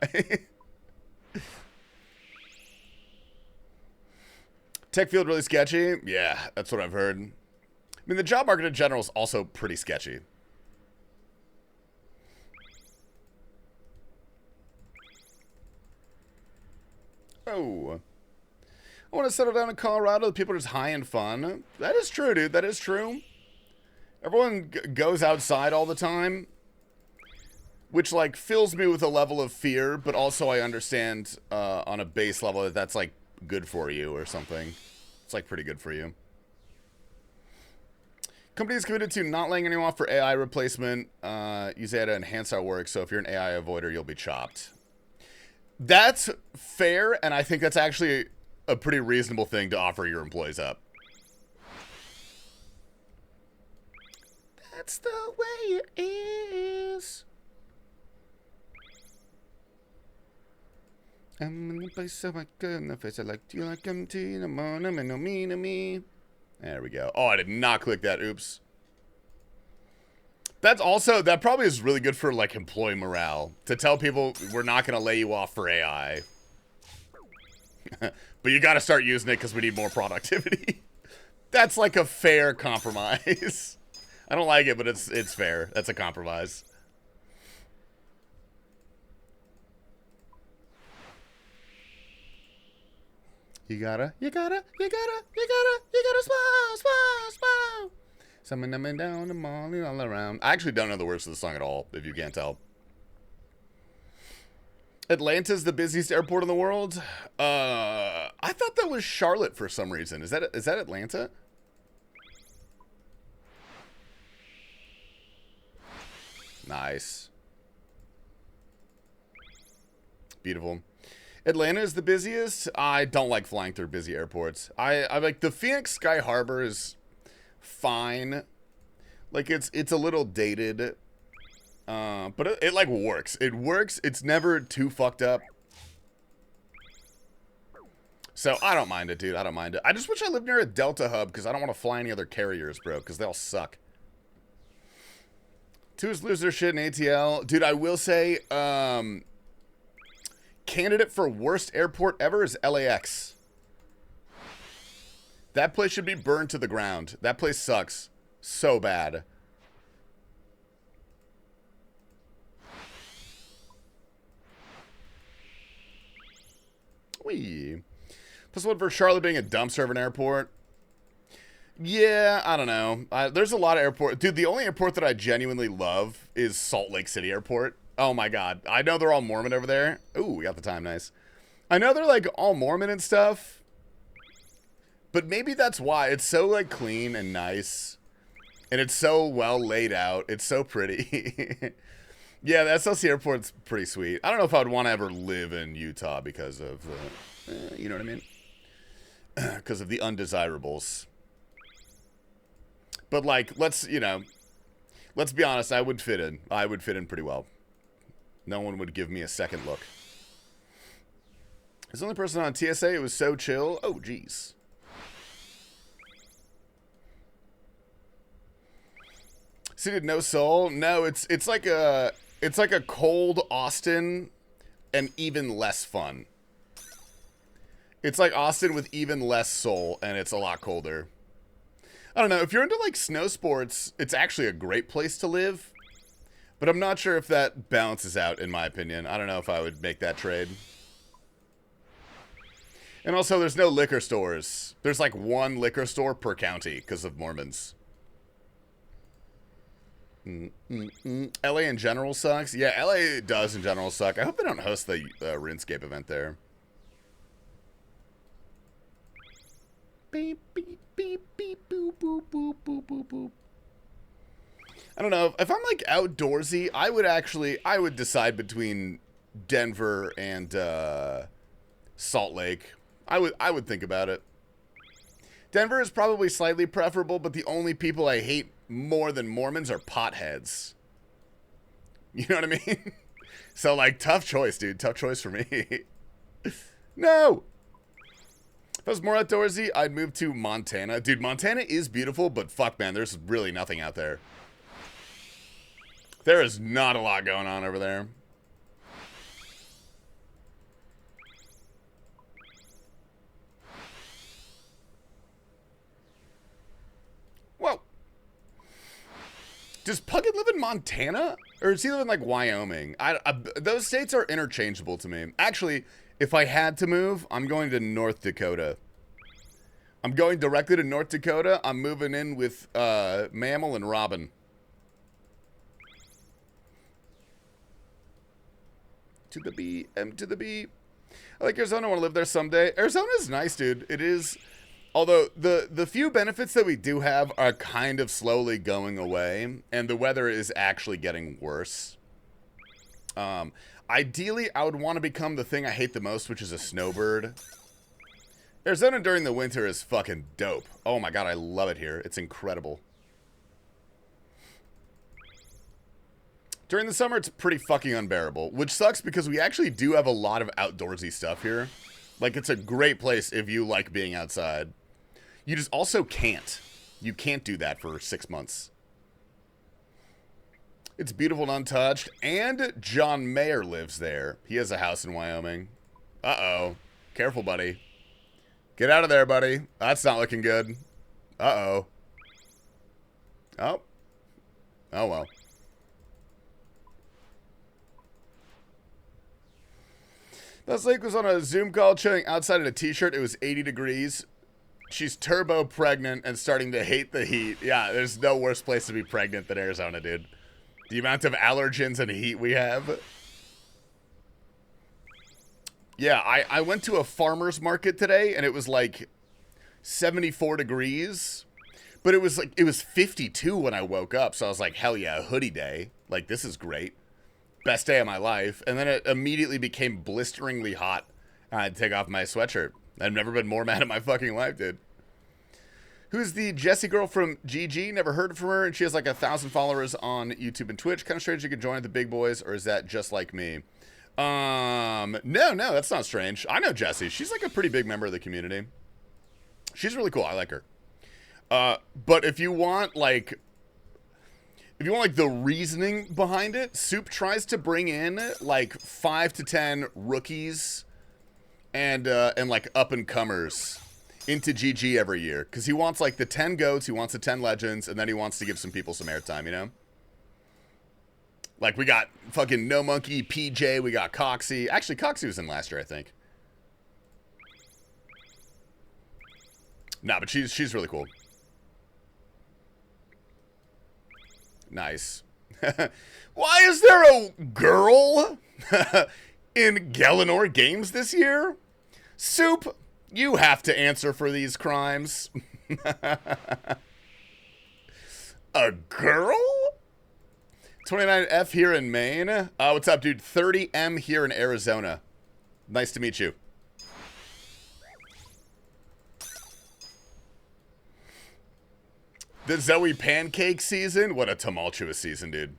Tech field really sketchy? Yeah, that's what I've heard. I mean, the job market in general is also pretty sketchy. Oh. I want to settle down in Colorado. The people are just high and fun. That is true, dude. That is true. Everyone goes outside all the time, which, like, fills me with a level of fear, but also I understand on a base level that that's, like, good for you or something. It's, like, pretty good for you. Company is committed to not laying anyone off for AI replacement. Use AI to enhance our work, so if you're an AI avoider, you'll be chopped. That's fair, and I think that's actually a pretty reasonable thing to offer your employees up. That's the way it is. I'm in the place so I go in the face. I like you like I'm tea in the morning and no mean to me. There we go. Oh, I did not click that. Oops. That's also, that probably is really good for, like, employee morale. To tell people we're not going to lay you off for AI. But you got to start using it because we need more productivity. That's like a fair compromise. I don't like it, but it's fair. That's a compromise. You gotta smile. Someone coming down the mall all around. I actually don't know the words to the song at all, if you can't tell. Atlanta's the busiest airport in the world? I thought that was Charlotte for some reason. Is that Atlanta? Nice. Beautiful. Atlanta is the busiest. I don't like flying through busy airports. I like the Phoenix Sky Harbor is fine. Like it's a little dated. But it like works. It works. It's never too fucked up. So I don't mind it, dude. I don't mind it. I just wish I lived near a Delta hub because I don't want to fly any other carriers, bro, because they all suck. Twos lose their shit in ATL. Dude, I will say, candidate for worst airport ever is LAX. That place should be burned to the ground. That place sucks so bad. Wee. Plus one for Charlotte being a dumpster of an airport. Yeah, I don't know. There's a lot of airports. Dude, the only airport that I genuinely love is Salt Lake City Airport. Oh my god. I know they're all Mormon over there. Ooh, we got the time, nice. I know they're like all Mormon and stuff. But maybe that's why. It's so like clean and nice. And it's so well laid out. It's so pretty. Yeah, the SLC Airport's pretty sweet. I don't know if I'd want to ever live in Utah because of, you know what I mean? Because of the undesirables. But, like, let's be honest, I would fit in. I would fit in pretty well. No one would give me a second look. As the only person on TSA, it was so chill. Oh, jeez. Seated no soul? No, it's like a cold Austin and even less fun. It's like Austin with even less soul, and it's a lot colder. I don't know. If you're into, like, snow sports, it's actually a great place to live. But I'm not sure if that balances out, in my opinion. I don't know if I would make that trade. And also, there's no liquor stores. There's, like, one liquor store per county because of Mormons. LA in general sucks. Yeah, LA does in general suck. I hope they don't host the RuneScape event there. Beep, beep, beep, beep, boop, boop, boop, boop, boop, boop. I don't know. If I'm like outdoorsy, I would decide between Denver and Salt Lake. I would think about it. Denver is probably slightly preferable, but the only people I hate more than Mormons are potheads. You know what I mean? So, like, tough choice, dude. Tough choice for me. No! If I was more outdoorsy, I'd move to Montana. Dude, Montana is beautiful, but fuck, man, there's really nothing out there. There is not a lot going on over there. Whoa. Does Puckett live in Montana? Or does he live in, like, Wyoming? Those states are interchangeable to me. Actually, if I had to move, I'm going to North Dakota. I'm going directly to North Dakota. I'm moving in with Mammal and Robin. To the B, M to the B. I like Arizona. I want to live there someday. Arizona's nice, dude. It is. Although the few benefits that we do have are kind of slowly going away, and the weather is actually getting worse. Ideally, I would want to become the thing I hate the most, which is a snowbird. Arizona during the winter is fucking dope. Oh my god, I love it here. It's incredible. During the summer, it's pretty fucking unbearable, which sucks because we actually do have a lot of outdoorsy stuff here. Like, it's a great place if you like being outside. You just also can't. You can't do that for 6 months. It's beautiful and untouched, and John Mayer lives there. He has a house in Wyoming. Uh-oh. Careful, buddy. Get out of there, buddy. That's not looking good. Uh-oh. Oh. Oh, well. This lake was on a Zoom call chilling outside in a t-shirt. It was 80 degrees. She's turbo pregnant and starting to hate the heat. Yeah, there's no worse place to be pregnant than Arizona, dude. The amount of allergens and heat we have. Yeah, I went to a farmer's market today, and it was like 74 degrees. But it was 52 when I woke up, so I was like, hell yeah, hoodie day. Like, this is great. Best day of my life. And then it immediately became blisteringly hot. I had to take off my sweatshirt. I've never been more mad at my fucking life, dude. Who's the Jessie girl from GG? Never heard from her, and she has like 1,000 followers on YouTube and Twitch. Kind of strange you could join the big boys, or is that just like me? No, that's not strange. I know Jessie. She's like a pretty big member of the community. She's really cool. I like her. But if you want like the reasoning behind it, Soup tries to bring in like 5 to 10 rookies and like up and comers into GG every year, because he wants like the 10 goats, he wants the 10 legends, and then he wants to give some people some airtime, you know? Like, we got fucking No Monkey, PJ, we got Coxie. Actually, Coxie was in last year, I think. Nah, but she's really cool. Nice. Why is there a girl in Galenor games this year? Soup, you have to answer for these crimes. A girl? 29F here in Maine. What's up, dude? 30M here in Arizona. Nice to meet you. The Zoe pancake season? What a tumultuous season, dude.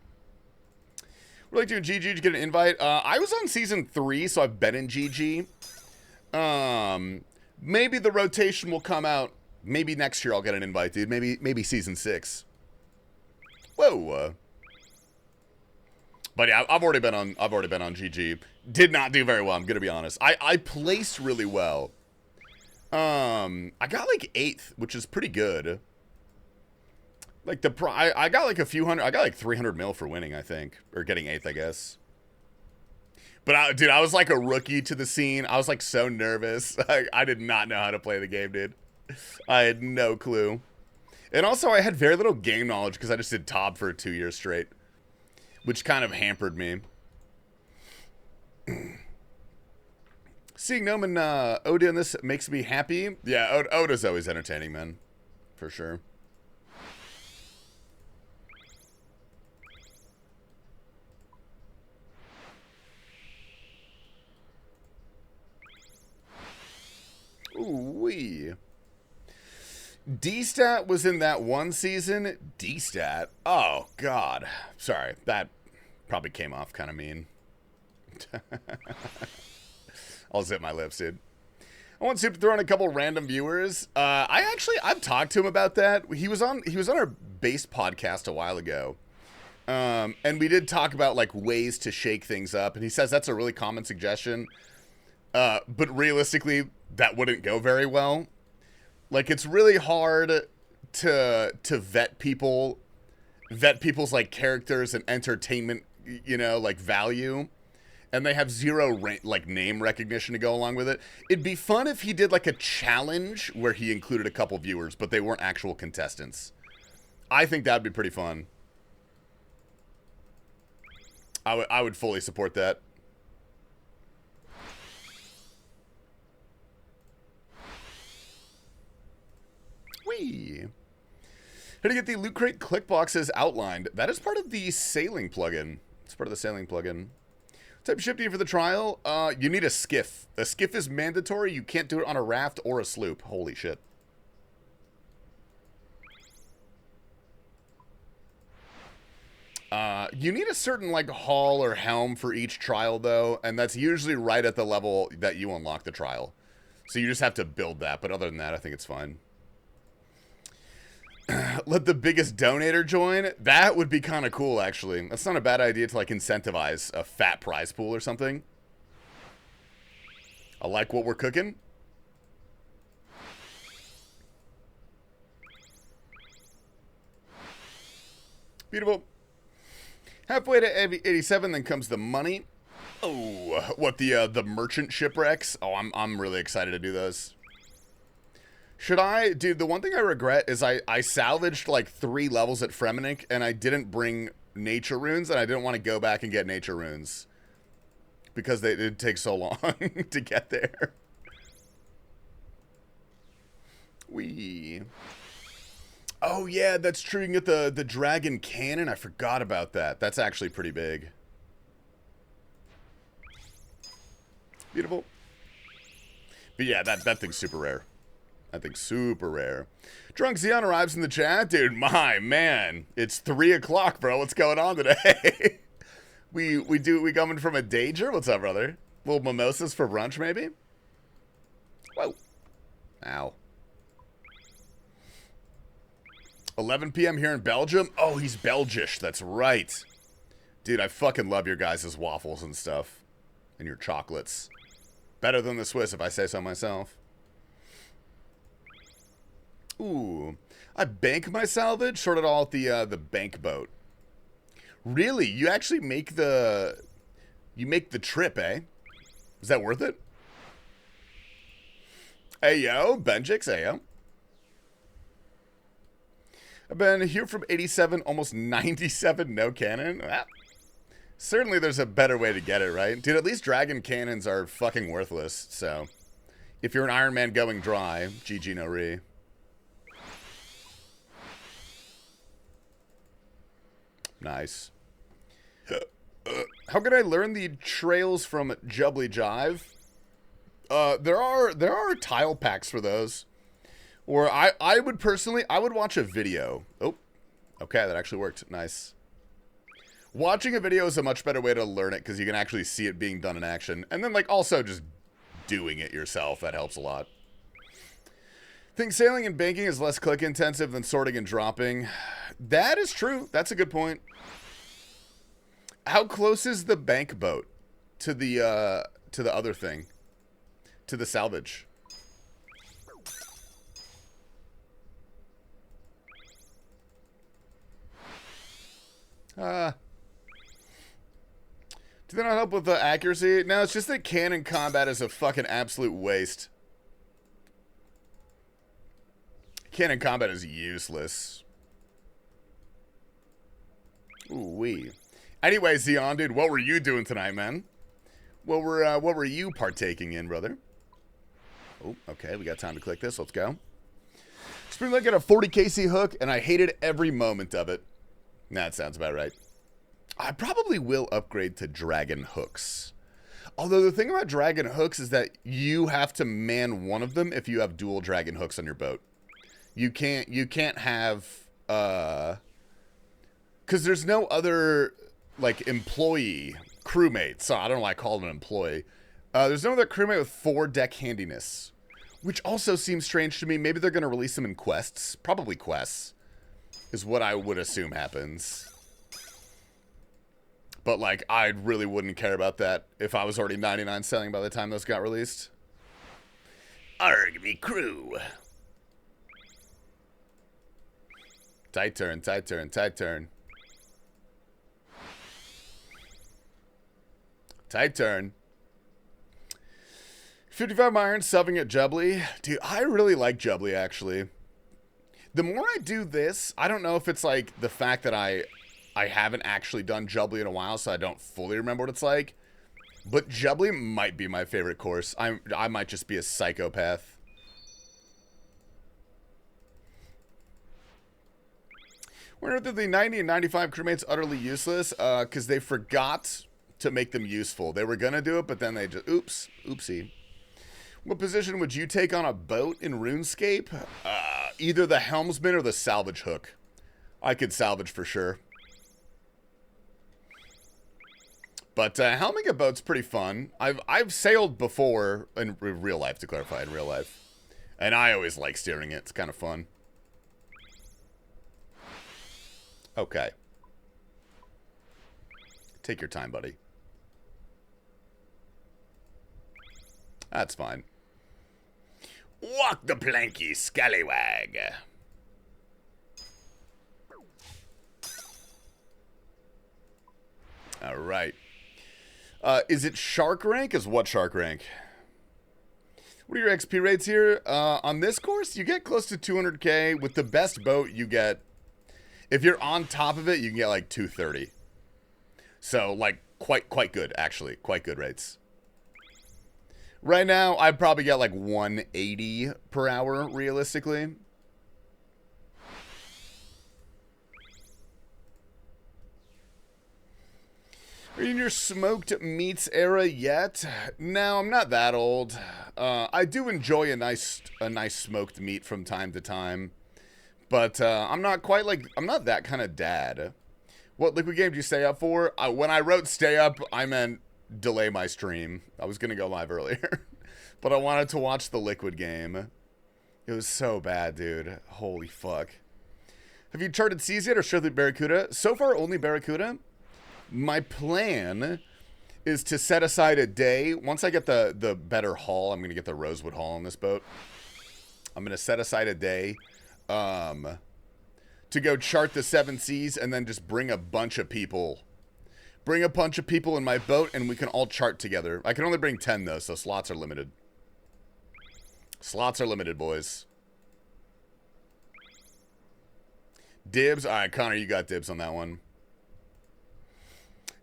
We're like doing GG to get an invite. I was on season 3, so I've been in GG. Maybe the rotation will come out. Maybe next year I'll get an invite, dude. Maybe season 6. Whoa. But yeah, I've already been on GG. Did not do very well, I'm gonna be honest. I placed really well. I got like 8th, which is pretty good. Like I got like a few hundred. I got like 300 mil for winning, I think, or getting 8th, I guess. But dude, I was like a rookie to the scene. I was like so nervous. I did not know how to play the game, dude. I had no clue. And also, I had very little game knowledge because I just did top for 2 years straight, which kind of hampered me. Seeing Gnome and Oda in this makes me happy. Yeah, Oda's always entertaining, man, for sure. Ooh-wee. D-Stat was in that one season. D-Stat? Oh, God. Sorry, that probably came off kind of mean. I'll zip my lips, dude. I want Soup to throw in a couple random viewers. I've talked to him about that. He was on our base podcast a while ago. And we did talk about like ways to shake things up. And he says that's a really common suggestion. But realistically, that wouldn't go very well. Like, it's really hard to vet people's like characters and entertainment, you know, like value, and they have zero like name recognition to go along with it. It'd be fun if he did like a challenge where he included a couple viewers, but they weren't actual contestants. I think that'd be pretty fun. I would fully support that. Whee! How to get the Loot Crate click boxes outlined. That is part of the sailing plugin. It's part of the sailing plugin. What type of ship do you need for the trial? You need a skiff. A skiff is mandatory. You can't do it on a raft or a sloop. Holy shit. You need a certain like hull or helm for each trial though, and that's usually right at the level that you unlock the trial. So you just have to build that, but other than that, I think it's fine. Let the biggest donator join. That would be kind of cool, actually. That's not a bad idea to like incentivize a fat prize pool or something. I like what we're cooking. Beautiful. Halfway to 87, then comes the money. Oh, what the merchant shipwrecks? Oh, I'm really excited to do those. Should I? Dude, the one thing I regret is I salvaged like 3 levels at Fremennik and I didn't bring nature runes and I didn't want to go back and get nature runes. Because it take so long to get there. Wee. Oh yeah, that's true. You can get the dragon cannon. I forgot about that. That's actually pretty big. Beautiful. But yeah, that thing's super rare. That thing's super rare. Drunk Xeon arrives in the chat. Dude, my man. It's 3 o'clock, bro. What's going on today? we coming from a danger? What's up, brother? Little mimosas for brunch, maybe? Whoa. Ow. 11 p.m. here in Belgium? Oh, he's Belgish. That's right. Dude, I fucking love your guys' waffles and stuff. And your chocolates. Better than the Swiss, if I say so myself. Ooh. I bank my salvage? Sorted all at the bank boat. Really? You actually make the... You make the trip, eh? Is that worth it? Hey, yo. Benjix, hey, yo. I've been here from 87, almost 97, no cannon. Ah. Certainly there's a better way to get it, right? Dude, at least dragon cannons are fucking worthless, so... If you're an Iron Man going dry, GG no re. Nice. How can I learn the trails from Jubbly Jive? There are tile packs for those. Or I would personally, I would watch a video. Oh, okay, that actually worked. Nice. Watching a video is a much better way to learn it because you can actually see it being done in action. And then, like, also just doing it yourself. That helps a lot. Think sailing and banking is less click intensive than sorting and dropping. That is true. That's a good point. How close is the bank boat to the other thing? To the salvage? Do they not help with the accuracy? No, it's just that cannon combat is a fucking absolute waste. Cannon combat is useless. Ooh-wee. Anyway, Xeon, dude, what were you doing tonight, man? What were you partaking in, brother? Oh, okay, we got time to click this. Let's go. Spring Link at a 40 KC hook, and I hated every moment of it. Nah, that sounds about right. I probably will upgrade to dragon hooks. Although the thing about dragon hooks is that you have to man one of them if you have dual dragon hooks on your boat. You can't have because there's no other like employee crewmate. So I don't know why I call him an employee. There's no other crewmate with 4 deck handiness, which also seems strange to me. Maybe they're going to release them in quests. Probably quests is what I would assume happens. But, like, I really wouldn't care about that if I was already 99 selling by the time those got released. Arg me crew. Tight turn, tight turn, tight turn. Tight turn. 55 iron, subbing at Jubbly. Dude, I really like Jubbly, actually. The more I do this, I don't know if it's, like, the fact that I haven't actually done Jubbly in a while, so I don't fully remember what it's like. But Jubbly might be my favorite course. I might just be a psychopath. Wonder that the 90 and 95 crewmates utterly useless, because they forgot to make them useful. They were gonna do it, but then they just oopsie. What position would you take on a boat in RuneScape? Either the helmsman or the salvage hook. I could salvage for sure. But helming a boat's pretty fun. I've sailed before in real life, to clarify, in real life. And I always like steering it. It's kind of fun. Okay. Take your time, buddy. That's fine. Walk the planky, scallywag. All right. Is it shark rank? Is what shark rank? What are your XP rates here? On this course, you get close to 200k. With the best boat, you get... If you're on top of it, you can get like 230. So, like, quite good, actually. Quite good rates. Right now, I'd probably get like 180 per hour, realistically. Are you in your smoked meats era yet? No, I'm not that old. I do enjoy a nice smoked meat from time to time. But I'm not quite like... I'm not that kind of dad. What liquid game do you stay up for? When I wrote stay up, I meant delay my stream. I was going to go live earlier. But I wanted to watch the liquid game. It was so bad, dude. Holy fuck. Have you charted seas yet or strictly Barracuda? So far, only Barracuda. My plan is to set aside a day. Once I get the better haul, I'm going to get the Rosewood haul on this boat. I'm going to set aside a day to go chart the 7 seas and then just bring a bunch of people. Bring a bunch of people in my boat and we can all chart together. I can only bring 10 though, so slots are limited. Slots are limited, boys. Dibs? Alright, Connor, you got dibs on that one.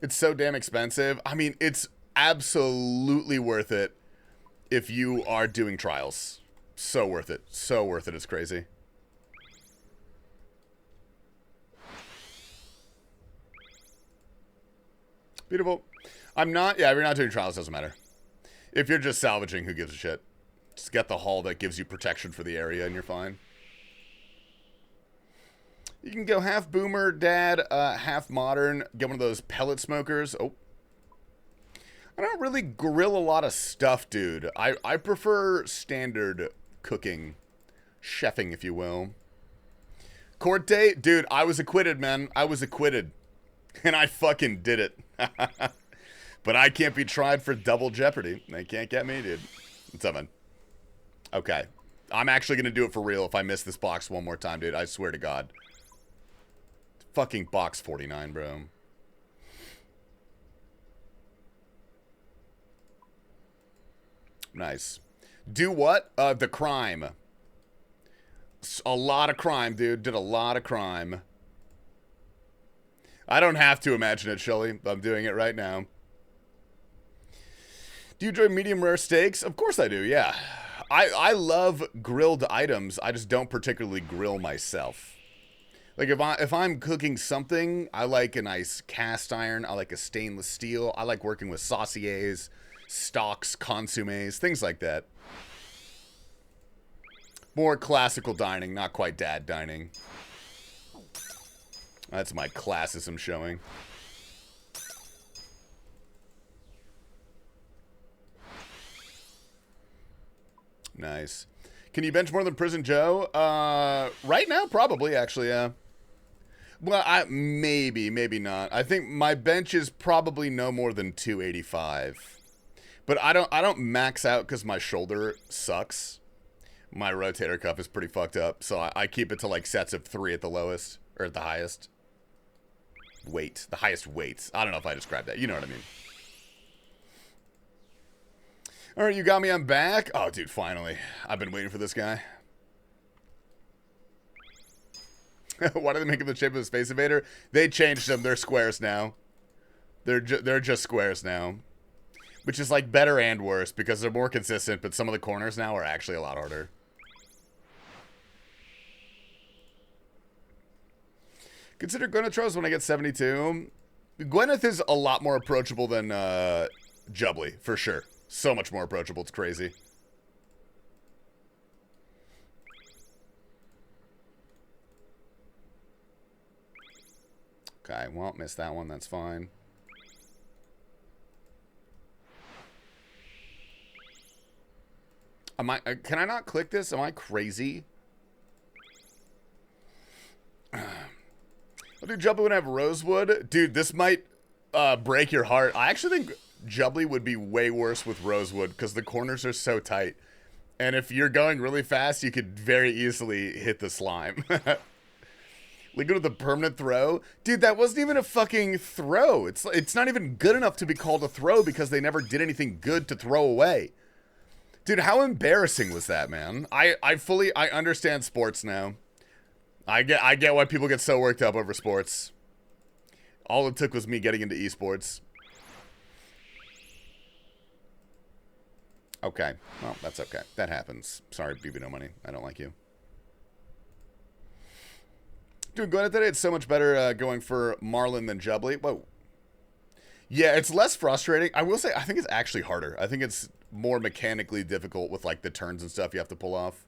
It's so damn expensive. I mean, it's absolutely worth it if you are doing trials. So worth it. So worth it. It's crazy. Beautiful. I'm not... Yeah, if you're not doing trials, doesn't matter. If you're just salvaging, who gives a shit? Just get the hull that gives you protection for the area and you're fine. You can go half boomer, dad, half modern. Get one of those pellet smokers. Oh. I don't really grill a lot of stuff, dude. I prefer standard cooking. Chefing, if you will. Court date? Dude, I was acquitted, man. I was acquitted. And I fucking did it. But I can't be tried for double jeopardy. They can't get me, dude. What's up, man? Okay. I'm actually going to do it for real if I miss this box one more time, dude. I swear to God. Fucking box 49, bro. Nice. Do what? The crime. A lot of crime, dude. Did a lot of crime. I don't have to imagine it, Shelly. I'm doing it right now. Do you enjoy medium rare steaks? Of course I do, yeah. I love grilled items. I just don't particularly grill myself. Like, if I'm cooking something, I like a nice cast iron. I like a stainless steel. I like working with sauciers, stocks, consommes, things like that. More classical dining, not quite dad dining. That's my classism showing. Nice. Can you bench more than Prison Joe? Right now, probably, actually, yeah. Well, maybe not. I think my bench is probably no more than 285. But I don't max out because my shoulder sucks. My rotator cuff is pretty fucked up, so I keep it to like sets of 3 at the lowest, or at the highest. Weight. The highest weights. I don't know if I described that. You know what I mean. Alright, you got me. I'm back. Oh, dude, finally. I've been waiting for this guy. Why do they make him the shape of a Space Invader? They changed them. They're squares now. They're just squares now. Which is like better and worse because they're more consistent, but some of the corners now are actually a lot harder. Consider Gwenith when I get 72. Gwenith is a lot more approachable than Jubbly, for sure. So much more approachable, it's crazy. Okay, well, missed that one, that's fine. Can I not click this? Am I crazy? I'll do Jubbly when I have Rosewood. Dude, this might break your heart. I actually think Jubbly would be way worse with Rosewood because the corners are so tight. And if you're going really fast, you could very easily hit the slime. Liquid with a permanent throw? Dude, that wasn't even a fucking throw. It's not even good enough to be called a throw because they never did anything good to throw away. Dude, how embarrassing was that, man? I understand sports now. I get why people get so worked up over sports. All it took was me getting into esports. Okay. Well, that's okay. That happens. Sorry, BB No Money. I don't like you. Dude, going at today, it's so much better going for Marlin than Jubbly. Whoa. Yeah, it's less frustrating. I will say, I think it's actually harder. I think it's more mechanically difficult with, like, the turns and stuff you have to pull off.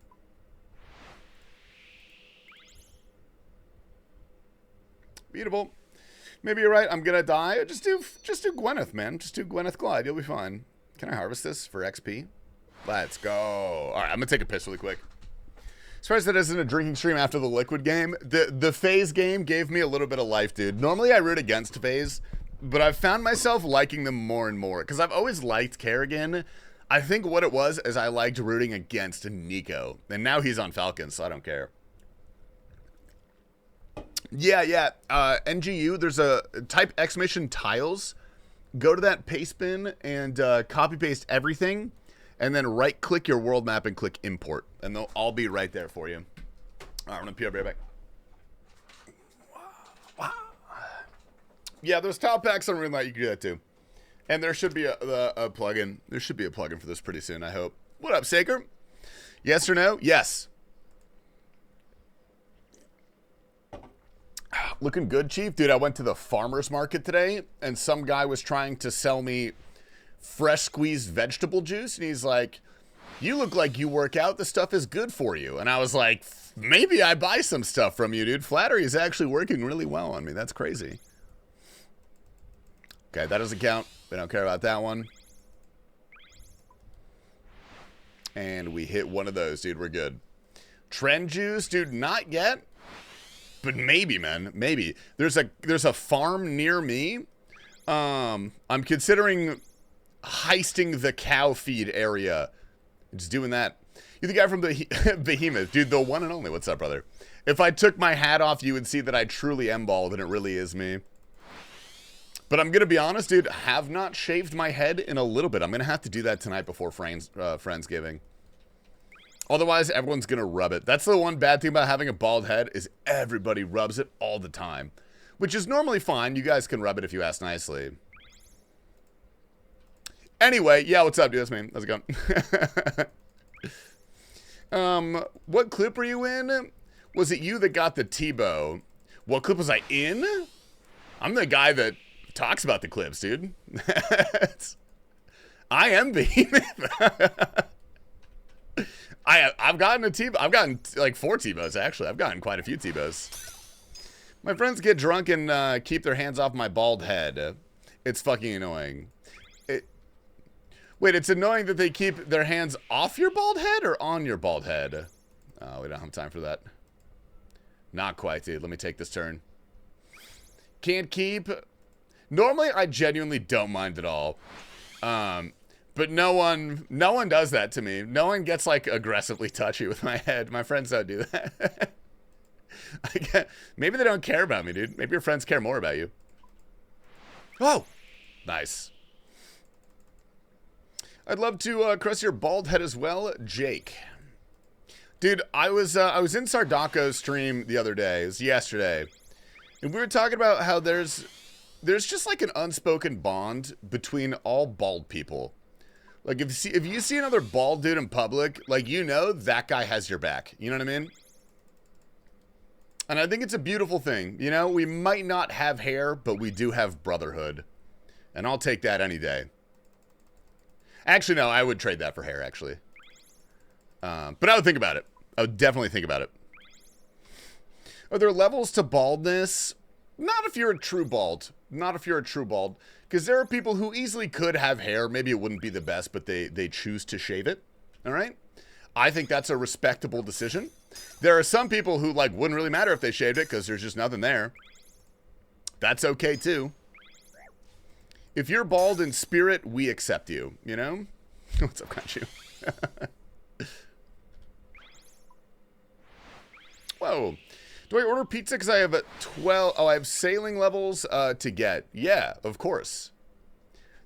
Beautiful. Maybe you're right. I'm gonna die. Just do Gwenith, man. Just do Gwenith Glide. You'll be fine. Can I harvest this for XP? Let's go. All right, I'm gonna take a piss really quick. Surprised that isn't a drinking stream after the Liquid game. The FaZe game gave me a little bit of life, dude. Normally I root against FaZe, but I've found myself liking them more and more because I've always liked Kerrigan. I think what it was is I liked rooting against Nico, and now he's on Falcons, so I don't care. Yeah. NGU, there's a type exclamation tiles. Go to that paste bin and copy paste everything, and then right click your world map and click import, and they'll all be right there for you. All right, I'm gonna pee. I'll be right back. Wow. Yeah, those tile packs on Runelight, you can do that too. And there should be a plugin. There should be a plugin for this pretty soon, I hope. What up, Saker? Yes or no? Yes. Looking good, Chief. Dude, I went to the farmer's market today, and some guy was trying to sell me fresh squeezed vegetable juice, and he's like, you look like you work out. This stuff is good for you. And I was like, maybe I buy some stuff from you, dude. Flattery is actually working really well on me. That's crazy. Okay, that doesn't count. We don't care about that one. And we hit one of those, dude. We're good. Trend juice, dude, not yet. But maybe, man, maybe. There's a farm near me. I'm considering heisting the cow feed area. Just doing that. You're the guy from the Behemoth. Dude, the one and only. What's up, brother? If I took my hat off, you would see that I truly am bald, and it really is me. But I'm going to be honest, dude. Have not shaved my head in a little bit. I'm going to have to do that tonight before Friendsgiving. Otherwise, everyone's going to rub it. That's the one bad thing about having a bald head is everybody rubs it all the time. Which is normally fine. You guys can rub it if you ask nicely. Anyway, yeah, what's up, dude? That's me. How's it going? What clip were you in? Was it you that got the Tebow? What clip was I in? I'm the guy that talks about the clips, dude. I am Behemoth. I've gotten a Tebow. I've gotten like 4 Tebows, actually. I've gotten quite a few Tebows. My friends get drunk and keep their hands off my bald head. It's fucking annoying. Wait, it's annoying that they keep their hands off your bald head or on your bald head? Oh, we don't have time for that. Not quite, dude. Let me take this turn. Can't keep. Normally, I genuinely don't mind at all. But no one does that to me. No one gets, like, aggressively touchy with my head. My friends don't do that. Maybe they don't care about me, dude. Maybe your friends care more about you. Oh, nice. I'd love to caress your bald head as well, Jake. Dude, I was in Sardako's stream the other day. It was yesterday. And we were talking about how there's just like an unspoken bond between all bald people. Like if you see another bald dude in public, like you know that guy has your back. You know what I mean? And I think it's a beautiful thing. You know, we might not have hair, but we do have brotherhood. And I'll take that any day. Actually, no, I would trade that for hair, actually. But I would think about it. I would definitely think about it. Are there levels to baldness? Not if you're a true bald. Not if you're a true bald. Because there are people who easily could have hair. Maybe it wouldn't be the best, but they choose to shave it. All right? I think that's a respectable decision. There are some people who, like, wouldn't really matter if they shaved it because there's just nothing there. That's okay, too. If you're bald in spirit, we accept you, you know? What's up, Kanchu? Whoa. Do I order pizza because I have a 12? Oh, I have sailing levels to get. Yeah, of course.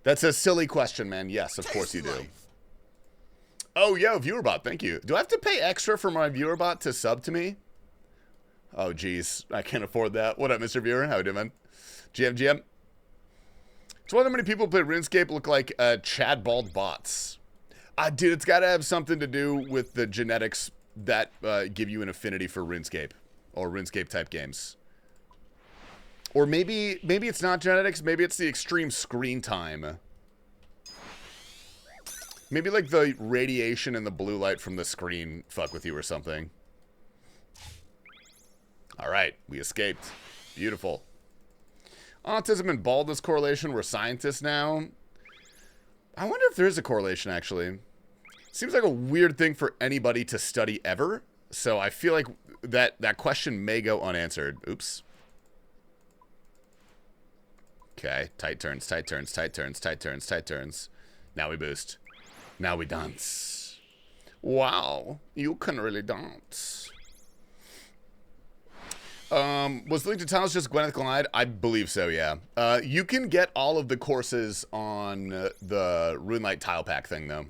That's a silly question, man. Yes, of course you do. Oh, yo, viewerbot, thank you. Do I have to pay extra for my viewerbot to sub to me? Oh, geez, I can't afford that. What up, Mr. Viewer? How you doing, man? GM. It's why many people play RuneScape look like Chad Bald bots. Dude, it's got to have something to do with the genetics that give you an affinity for RuneScape or RuneScape type games. Or maybe it's not genetics. Maybe it's the extreme screen time. Maybe like the radiation and the blue light from the screen fuck with you or something. All right, we escaped. Beautiful. Autism and baldness correlation. We're scientists now. I wonder if there is a correlation, actually. Seems like a weird thing for anybody to study ever. So I feel like that question may go unanswered. Oops. Okay, tight turns, tight turns, tight turns, tight turns, tight turns. Now we boost. Now we dance. Wow, you can really dance. Was Link to Tiles just Gwenith Glide? I believe so, yeah. You can get all of the courses on the Runelite Tile Pack thing, though.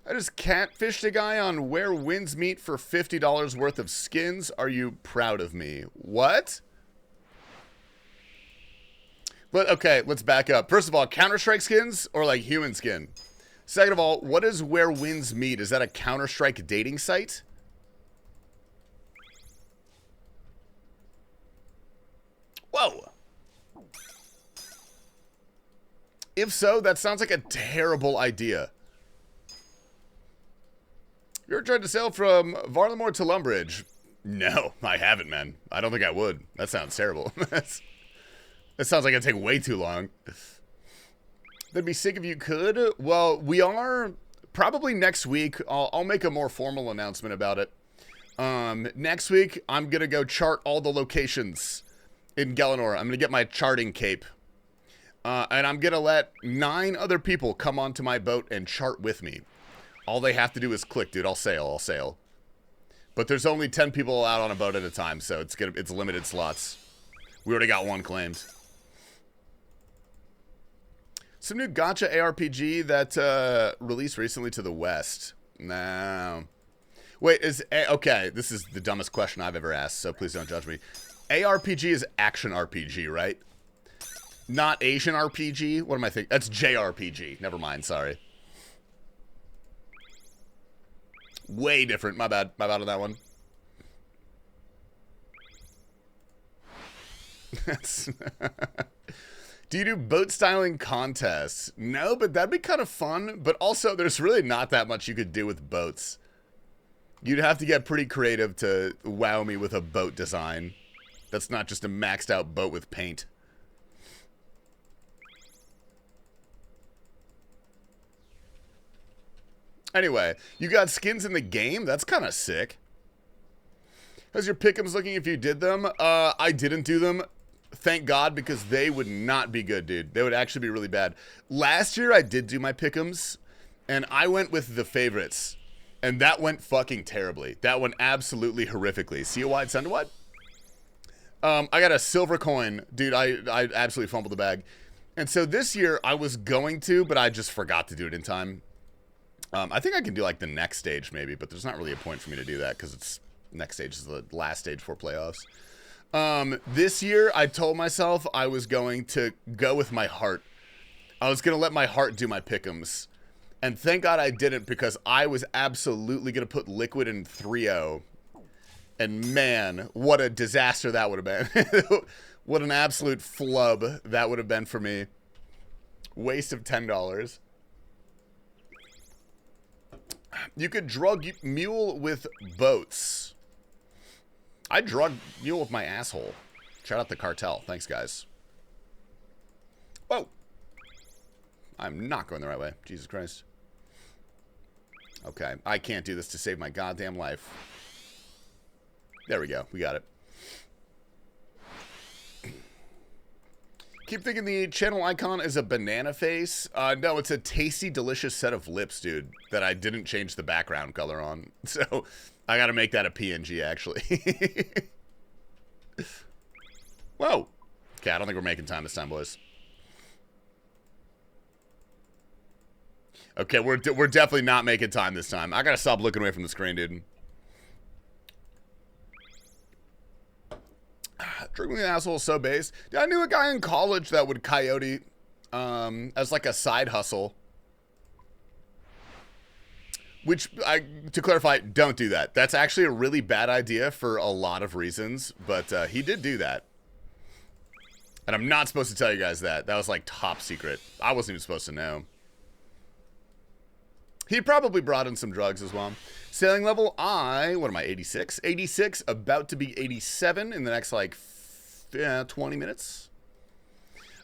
I just catfished a guy on Where Winds Meet for $50 worth of skins. Are you proud of me? What? But, okay, let's back up. First of all, Counter-Strike skins or, like, human skin? Second of all, what is Where Winds Meet? Is that a Counter-Strike dating site? Whoa. If so, that sounds like a terrible idea. You ever tried to sail from Varlamore to Lumbridge? No, I haven't, man. I don't think I would. That sounds terrible. That sounds like it'd take way too long. That'd be sick if you could. Well, we are probably next week. I'll make a more formal announcement about it. Next week, I'm going to go chart all the locations in Galanor. I'm going to get my charting cape. And I'm going to let 9 other people come onto my boat and chart with me. All they have to do is click, dude. I'll sail. But there's only 10 people allowed on a boat at a time, so it's limited slots. We already got 1 claimed. Some new gacha ARPG that released recently to the West. No. Wait, okay, this is the dumbest question I've ever asked, so please don't judge me. ARPG is action RPG, right? Not Asian RPG? What am I thinking? That's JRPG. Never mind, sorry. Way different. My bad. My bad on that one. Do you do boat styling contests? No, but that'd be kind of fun. But also, there's really not that much you could do with boats. You'd have to get pretty creative to wow me with a boat design. That's not just a maxed out boat with paint. Anyway, you got skins in the game? That's kind of sick. How's your pick'ems looking if you did them? I didn't do them. Thank God, because they would not be good, dude. They would actually be really bad. Last year, I did do my pick'ems, and I went with the favorites. And that went fucking terribly. That went absolutely horrifically. See a wide Sunderwide? I got a silver coin. Dude, I absolutely fumbled the bag. And so this year, I was going to, but I just forgot to do it in time. I think I can do, like, the next stage, maybe, but there's not really a point for me to do that, because it's next stage is the last stage for playoffs. This year, I told myself I was going to go with my heart. I was going to let my heart do my pick'ems. And thank God I didn't, because I was absolutely going to put Liquid in 3-0. And man, what a disaster that would have been. What an absolute flub that would have been for me. Waste of $10. You could drug mule with boats. I drug mule with my asshole. Shout out the cartel. Thanks, guys. Whoa. I'm not going the right way. Jesus Christ. Okay. I can't do this to save my goddamn life. There we go. We got it. Keep thinking the channel icon is a banana face. No, it's a tasty, delicious set of lips, dude, that I didn't change the background color on. So, I gotta make that a PNG, actually. Whoa. Okay, I don't think we're making time this time, boys. Okay, we're definitely not making time this time. I gotta stop looking away from the screen, dude. Drinking the asshole is so base. Dude, I knew a guy in college that would coyote as like a side hustle. Which, to clarify, don't do that. That's actually a really bad idea for a lot of reasons, but he did do that. And I'm not supposed to tell you guys that. That was like top secret. I wasn't even supposed to know. He probably brought in some drugs as well. Sailing level, what am I, 86? 86, about to be 87 in the next, like, 20 minutes.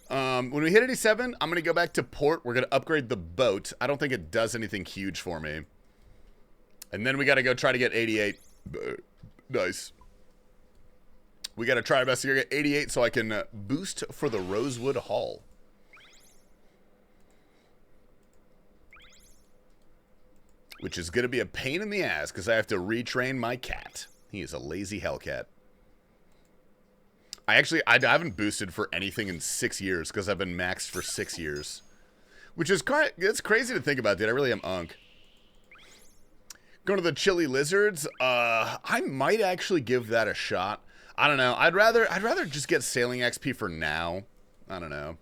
When we hit 87, I'm going to go back to port. We're going to upgrade the boat. I don't think it does anything huge for me. And then we got to go try to get 88. Nice. We got to try our best to get 88 so I can boost for the Rosewood Hall. Which is going to be a pain in the ass because I have to retrain my cat. He is a lazy hellcat. I haven't boosted for anything in 6 years because I've been maxed for 6 years. Which is it's crazy to think about, dude. I really am unk. Going to the Chili Lizards. I might actually give that a shot. I don't know. I'd rather just get sailing XP for now. I don't know.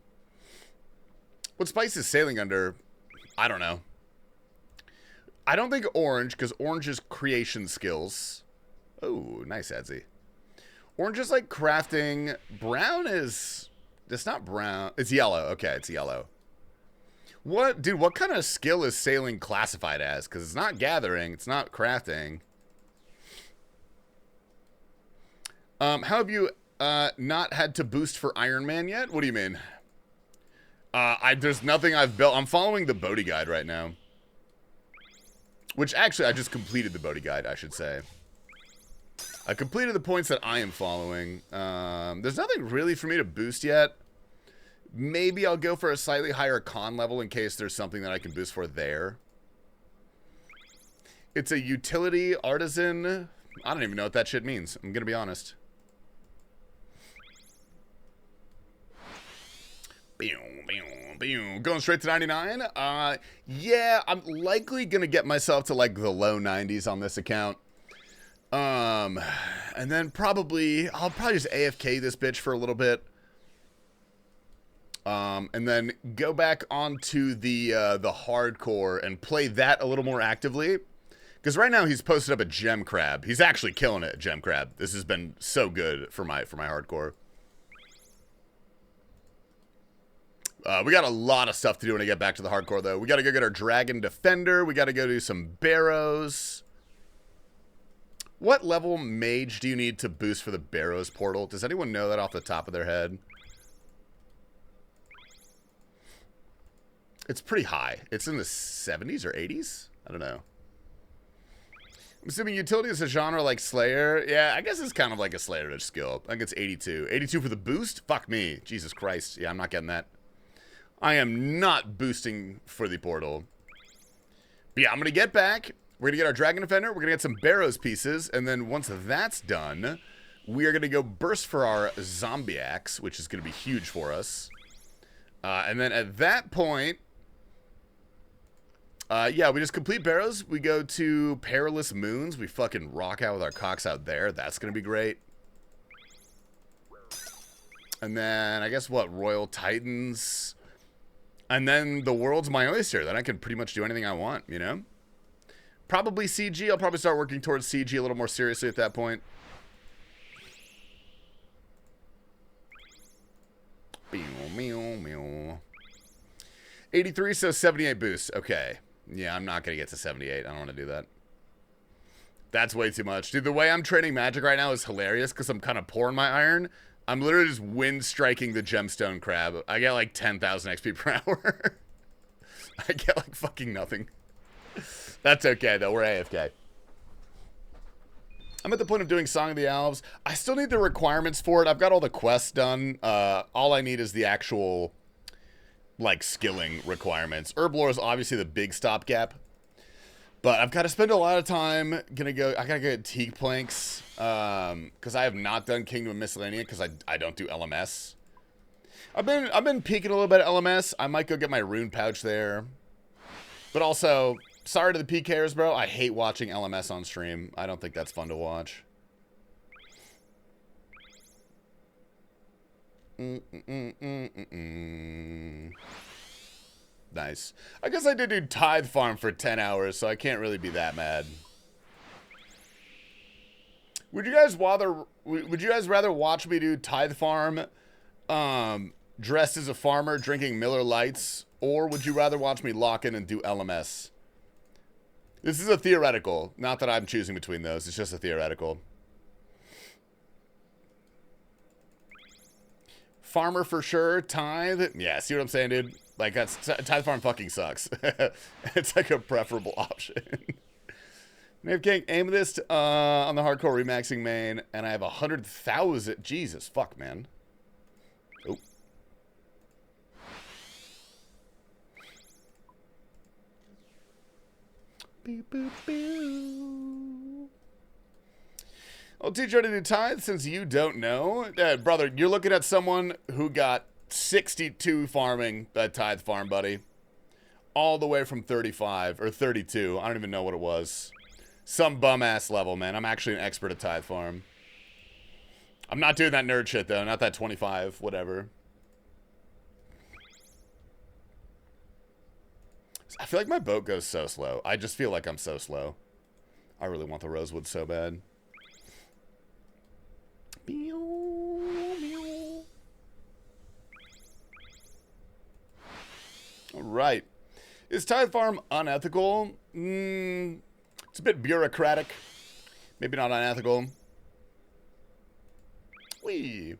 What spice is sailing under? I don't know. I don't think orange, because orange is creation skills. Oh, nice, Adzi. Orange is like crafting. Brown is... It's not brown. It's yellow. Okay, it's yellow. What? Dude, what kind of skill is sailing classified as? Because it's not gathering. It's not crafting. How have you not had to boost for Iron Man yet? What do you mean? There's nothing I've built. I'm following the Bodhi Guide right now. Which, actually, I just completed the Bodhi Guide, I should say. I completed the points that I am following. There's nothing really for me to boost yet. Maybe I'll go for a slightly higher con level in case there's something that I can boost for there. It's a utility artisan. I don't even know what that shit means. I'm going to be honest. Going straight to 99. Yeah, I'm likely gonna get myself to like the low 90s on this account. And then I'll probably just AFK this bitch for a little bit. And then go back onto the hardcore and play that a little more actively. Because right now he's posted up a gem crab. He's actually killing it at gem crab. This has been so good for my hardcore. We got a lot of stuff to do when I get back to the hardcore, though. We got to go get our Dragon Defender. We got to go do some Barrows. What level mage do you need to boost for the Barrows portal? Does anyone know that off the top of their head? It's pretty high. It's in the 70s or 80s? I don't know. I'm assuming utility is a genre like Slayer. Yeah, I guess it's kind of like a Slayer-ish skill. I think it's 82. 82 for the boost? Fuck me. Jesus Christ. Yeah, I'm not getting that. I am not boosting for the portal. But yeah, I'm going to get back. We're going to get our Dragon Defender. We're going to get some Barrows pieces. And then once that's done, we are going to go burst for our Zombie Axe, which is going to be huge for us. And then at that point, yeah, we just complete Barrows. We go to Perilous Moons. We fucking rock out with our cocks out there. That's going to be great. And then, I guess, what? Royal Titans. And then the world's my oyster. Then I can pretty much do anything I want, you know? Probably CG. I'll probably start working towards CG a little more seriously at that point. 83, so 78 boosts. Okay. Yeah, I'm not going to get to 78. I don't want to do that. That's way too much. Dude, the way I'm training Magic right now is hilarious because I'm kind of pouring my iron. I'm literally just wind striking the gemstone crab. I get like 10,000 XP per hour. I get like fucking nothing. That's okay though. We're AFK. I'm at the point of doing Song of the Elves. I still need the requirements for it. I've got all the quests done. All I need is the actual like skilling requirements. Herblore is obviously the big stopgap. But I've got to spend a lot of time. I gotta go get teak planks. Because I have not done Kingdom of Miscellanea because I don't do LMS. I've been peeking a little bit at LMS. I might go get my rune pouch there. But also, sorry to the PKers, bro. I hate watching LMS on stream. I don't think that's fun to watch. Nice. I guess I did do Tithe Farm for 10 hours, so I can't really be that mad. Would you guys rather watch me do Tithe Farm dressed as a farmer drinking Miller Lights, or would you rather watch me lock in and do LMS? This is a theoretical. Not that I'm choosing between those. It's just a theoretical. Farmer for sure. Tithe. Yeah, see what I'm saying, dude? Like, Tithe Farm fucking sucks. It's like a preferable option. Knave King, aim this on the hardcore remaxing main, and I have 100,000. Jesus, fuck, man. Oh. Beep, boop, boo. I'll teach you how to do tithe since you don't know. Brother, you're looking at someone who got 62 farming that tithe farm, buddy. All the way from 35 or 32. I don't even know what it was. Some bum-ass level, man. I'm actually an expert at tithe farm. I'm not doing that nerd shit, though. Not that 25, whatever. I feel like my boat goes so slow. I just feel like I'm so slow. I really want the rosewood so bad. All right. Is Tithe Farm unethical? It's a bit bureaucratic. Maybe not unethical. Whee.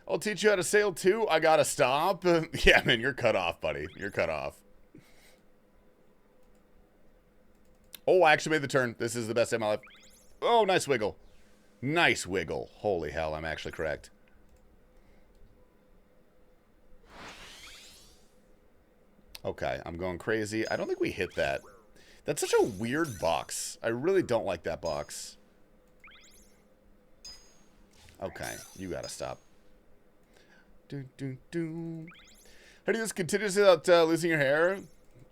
I'll teach you how to sail too. I gotta stop. Yeah, man, you're cut off, buddy. You're cut off. Oh, I actually made the turn. This is the best day of my life. Oh, nice wiggle. Nice wiggle. Holy hell, I'm actually correct. Okay, I'm going crazy. I don't think we hit that. That's such a weird box. I really don't like that box. Okay, you gotta stop. How do you just continue without losing your hair?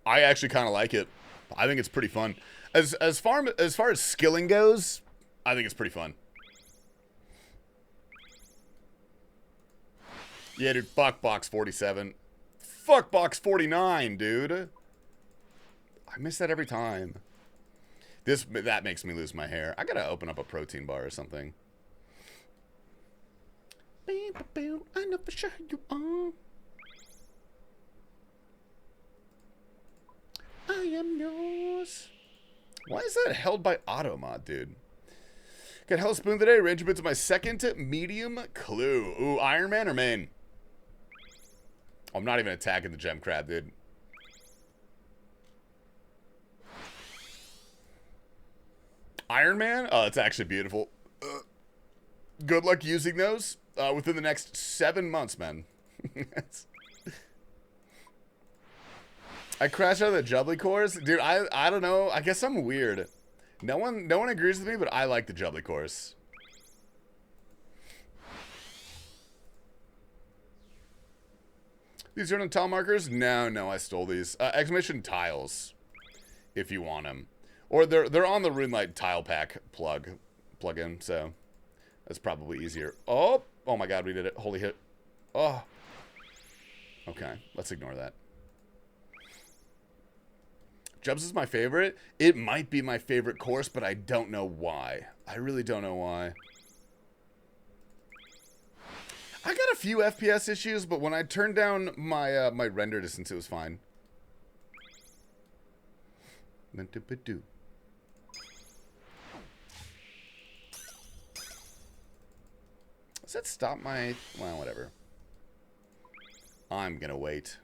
I actually kind of like it. I think it's pretty fun. As far as skilling goes, I think it's pretty fun. Yeah, dude, fuck box 47. Fuck box 49, dude. I miss that every time. That makes me lose my hair. I gotta open up a protein bar or something. I know for sure you are. I am yours. Why is that held by Automod, dude? Got Hell Spoon today. Ranger bits my second medium clue. Ooh, Iron Man or main? I'm not even attacking the gem crab, dude. Iron Man? Oh, it's actually beautiful. Good luck using those within the next 7 months, man. I crashed out of the Jubbly course. Dude, I don't know. I guess I'm weird. No one agrees with me, but I like the Jubbly course. These are on tile markers? No, I stole these. Exclamation tiles, if you want them. Or they're on the RuneLight tile pack plug-in, so that's probably easier. Oh my god, we did it. Holy hit. Oh. Okay, let's ignore that. Jubs is my favorite. It might be my favorite course, but I don't know why. I really don't know why. I got a few FPS issues, but when I turned down my my render distance, it was fine. Does that stop my... Well, whatever. I'm gonna wait.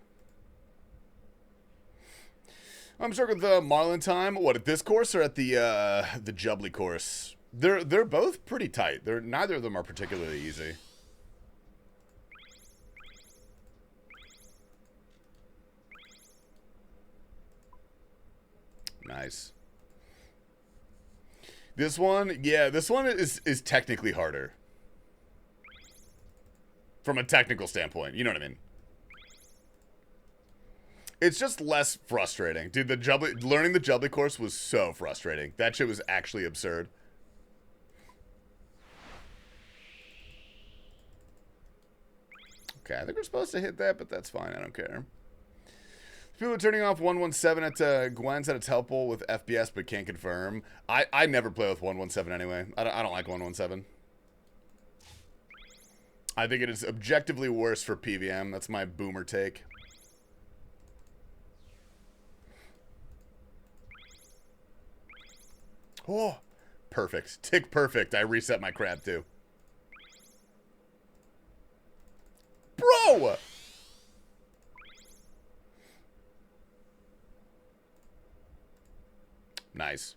I'm stuck with the Marlin time. What, at this course or at the Jubbly course? They're both pretty tight. Neither of them are particularly easy. Nice. This one, yeah, this one is technically harder. From a technical standpoint, you know what I mean? It's just less frustrating. Dude, learning the Jubbly course was so frustrating. That shit was actually absurd. Okay, I think we're supposed to hit that, but that's fine. I don't care. People are turning off 117 at Gwen said it's helpful with FPS, but can't confirm. I never play with 117 anyway. I don't like 117. I think it is objectively worse for PVM. That's my boomer take. Oh, perfect. Tick perfect. I reset my crab too. Bro! Nice.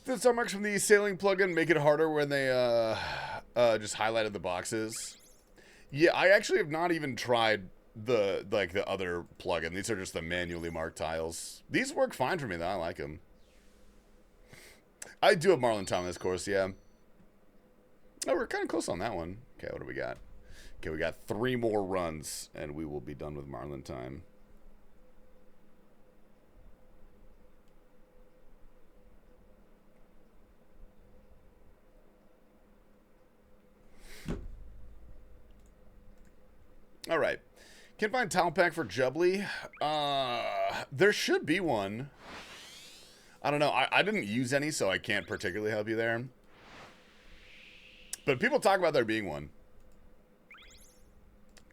The star marks from the sailing plugin make it harder when they just highlighted the boxes. Yeah, I actually have not even tried the other plugin. These are just the manually marked tiles. These work fine for me though. I like them. I do have Marlin time in this course, yeah. Oh, we're kind of close on that one. Okay, what do we got? Okay, we got 3 more runs, and we will be done with Marlin time. All right. Can't find tile pack for Jubbly. There should be one. I don't know. I didn't use any, so I can't particularly help you there. But people talk about there being one.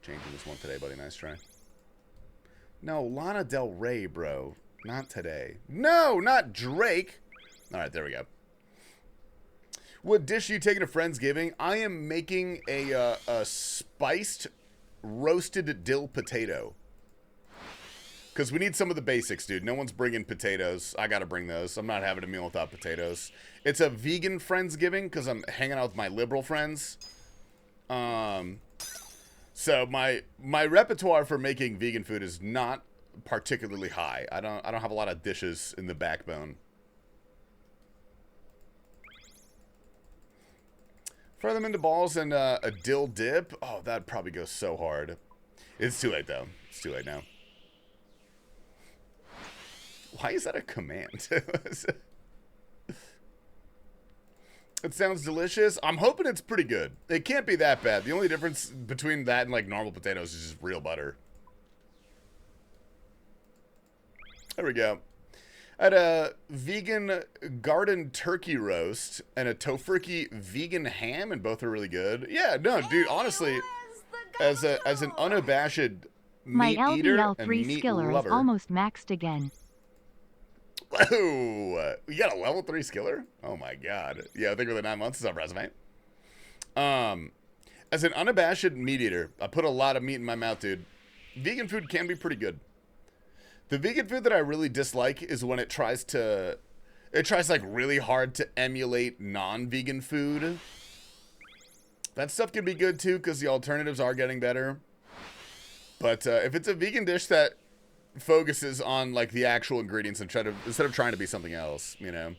Changing this one today, buddy. Nice try. No, Lana Del Rey, bro. Not today. No, not Drake. All right, there we go. What dish are you taking to Friendsgiving? I am making a spiced roasted dill potato. Because we need some of the basics, dude. No one's bringing potatoes. I got to bring those. I'm not having a meal without potatoes. It's a vegan Friendsgiving because I'm hanging out with my liberal friends. So my repertoire for making vegan food is not particularly high. I don't have a lot of dishes in the backbone. Fry them into balls and a dill dip. Oh, that'd probably go so hard. It's too late though. It's too late now. Why is that a command? It sounds delicious. I'm hoping it's pretty good. It can't be that bad. The only difference between that and like normal potatoes is just real butter. There we go. I had a vegan garden turkey roast and a tofurkey vegan ham, and both are really good. Yeah, no, dude, honestly, as an unabashed My meat eater and LDL3 meat skiller lover. is almost maxed again. Whoa! You got a level 3 skiller? Oh my god. Yeah, I think within 9 months is our resume. As an unabashed meat eater, I put a lot of meat in my mouth, dude. Vegan food can be pretty good. The vegan food that I really dislike is when it tries like really hard to emulate non-vegan food. That stuff can be good too because the alternatives are getting better. But if it's a vegan dish that focuses on like the actual ingredients and instead of trying to be something else, you know,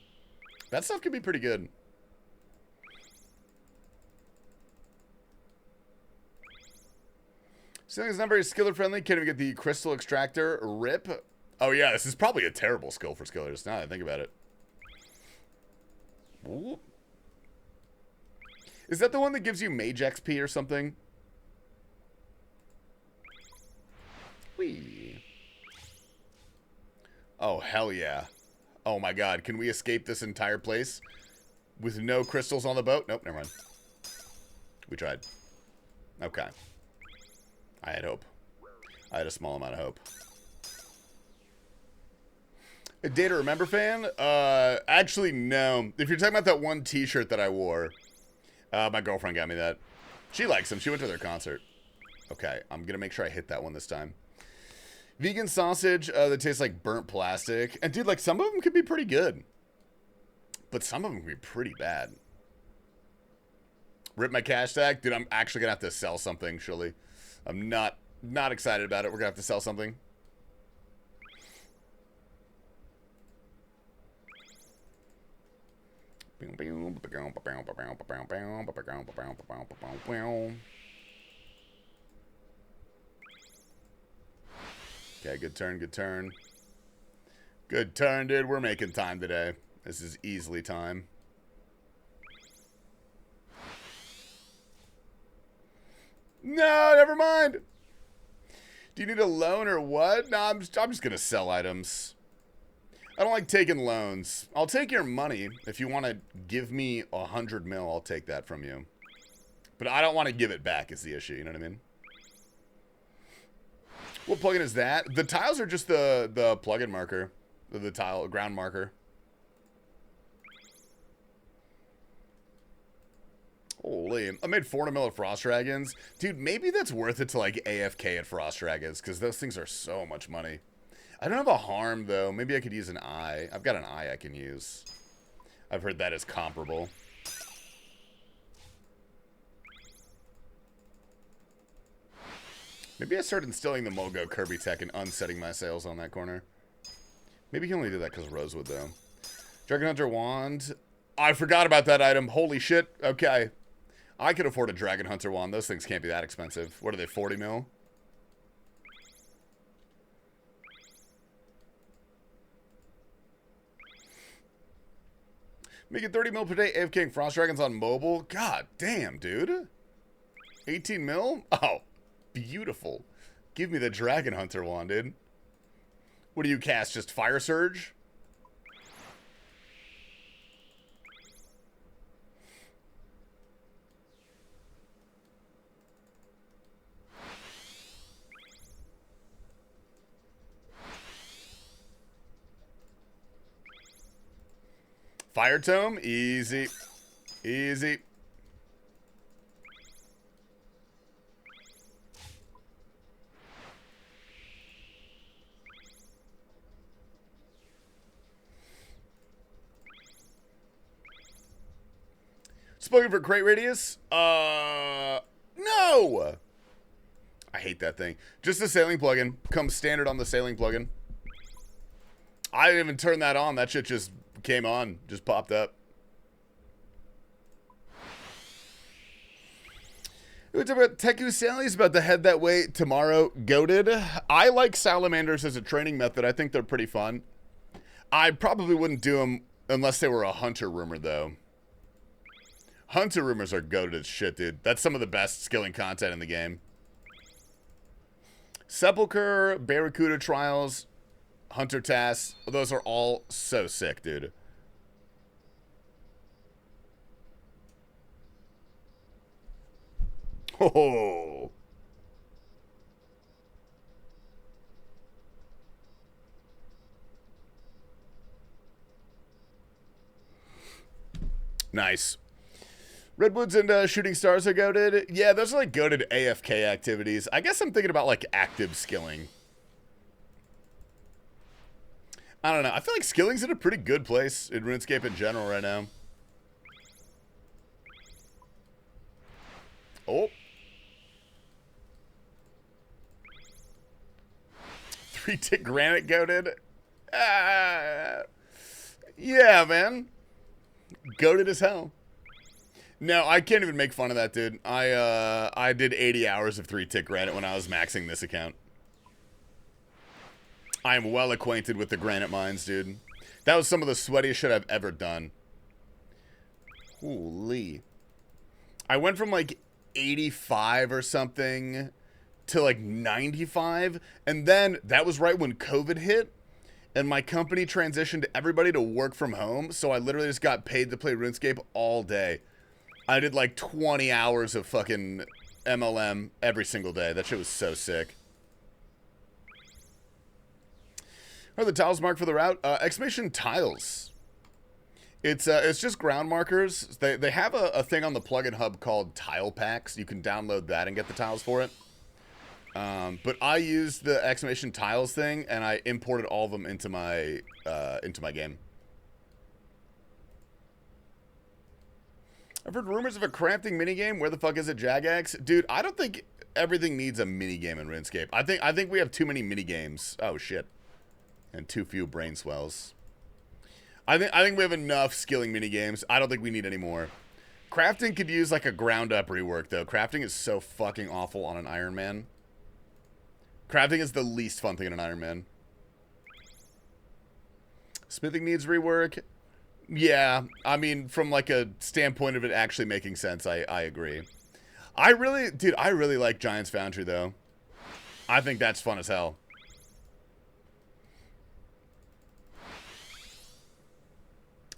that stuff can be pretty good. Something that's not very skiller friendly. Can't even get the crystal extractor. Rip. Oh yeah, this is probably a terrible skill for skillers. Now that I think about it. Ooh. Is that the one that gives you mage XP or something? Whee. Oh, hell yeah. Oh my god, can we escape this entire place with no crystals on the boat? Nope, never mind. We tried. Okay. I had hope. I had a small amount of hope. A Day to Remember fan? Actually, no. If you're talking about that one t-shirt that I wore, my girlfriend got me that. She likes him. She went to their concert. Okay, I'm going to make sure I hit that one this time. Vegan sausage that tastes like burnt plastic. And dude, like some of them could be pretty good. But some of them can be pretty bad. Rip my cash stack? Dude, I'm actually going to have to sell something, surely. I'm not excited about it. We're going to have to sell something. Okay, good turn, good turn. Good turn, dude. We're making time today. This is easily time. No, never mind. Do you need a loan or what? No, I'm just going to sell items. I don't like taking loans. I'll take your money. If you want to give me 100 mil, I'll take that from you. But I don't want to give it back is the issue, you know what I mean? What plugin is that? The tiles are just the plugin marker. The tile ground marker. Holy, I made 400 mil of Frost Dragons. Dude, maybe that's worth it to like AFK at Frost Dragons, because those things are so much money. I don't have a harm, though. Maybe I could use an eye. I've got an eye I can use. I've heard that is comparable. Maybe I start instilling the Mogo Kirby tech and unsetting my sails on that corner. Maybe you can only do that because Rosewood, though. Dragon Hunter Wand. I forgot about that item. Holy shit. Okay. I could afford a Dragon Hunter Wand. Those things can't be that expensive. What are they, 40 mil? Making 30 mil per day AFKing Frost Dragons on mobile? God damn, dude. 18 mil? Oh, beautiful. Give me the Dragon Hunter Wand, dude. What do you cast? Just Fire Surge? Fire Tome? Easy. Easy. Spoken for crate radius? No! I hate that thing. Just a sailing plugin. Comes standard on the sailing plugin. I didn't even turn that on. That shit just came on. Just popped up. What's about Teku Sally's about to head that way tomorrow. Goated. I like salamanders as a training method. I think they're pretty fun. I probably wouldn't do them unless they were a hunter rumor, though. Hunter rumors are goated as shit, dude. That's some of the best skilling content in the game. Sepulcher, Barracuda Trials, Hunter Tasks. Those are all so sick, dude. Oh. Nice. Redwoods and Shooting Stars are goated. Yeah, those are like goated AFK activities. I guess I'm thinking about like active skilling. I don't know. I feel like skilling's in a pretty good place in RuneScape in general right now. Oh. 3-tick granite goated. Yeah, man. Goated as hell. No, I can't even make fun of that, dude. I did 80 hours of 3-tick granite when I was maxing this account. I am well acquainted with the granite mines, dude. That was some of the sweatiest shit I've ever done. Holy. I went from like 85 or something to like 95, and then that was right when COVID hit, and my company transitioned everybody to work from home, so I literally just got paid to play RuneScape all day. I did like 20 hours of fucking MLM every single day. That shit was so sick. What are the tiles marked for the route? Exclamation tiles. It's just ground markers. They have a thing on the plugin hub called Tile Packs. You can download that and get the tiles for it. But I used the exclamation tiles thing, and I imported all of them into my game. I've heard rumors of a crafting minigame. Where the fuck is it, Jagex? Dude, I don't think everything needs a minigame in RuneScape. I think we have too many minigames. Oh shit. And too few brain swells. I think we have enough skilling mini games. I don't think we need any more. Crafting could use like a ground up rework though. Crafting is so fucking awful on an Iron Man. Crafting is the least fun thing in an Iron Man. Smithing needs rework. Yeah, I mean, from like a standpoint of it actually making sense, I agree. I really like Giant's Foundry though. I think that's fun as hell.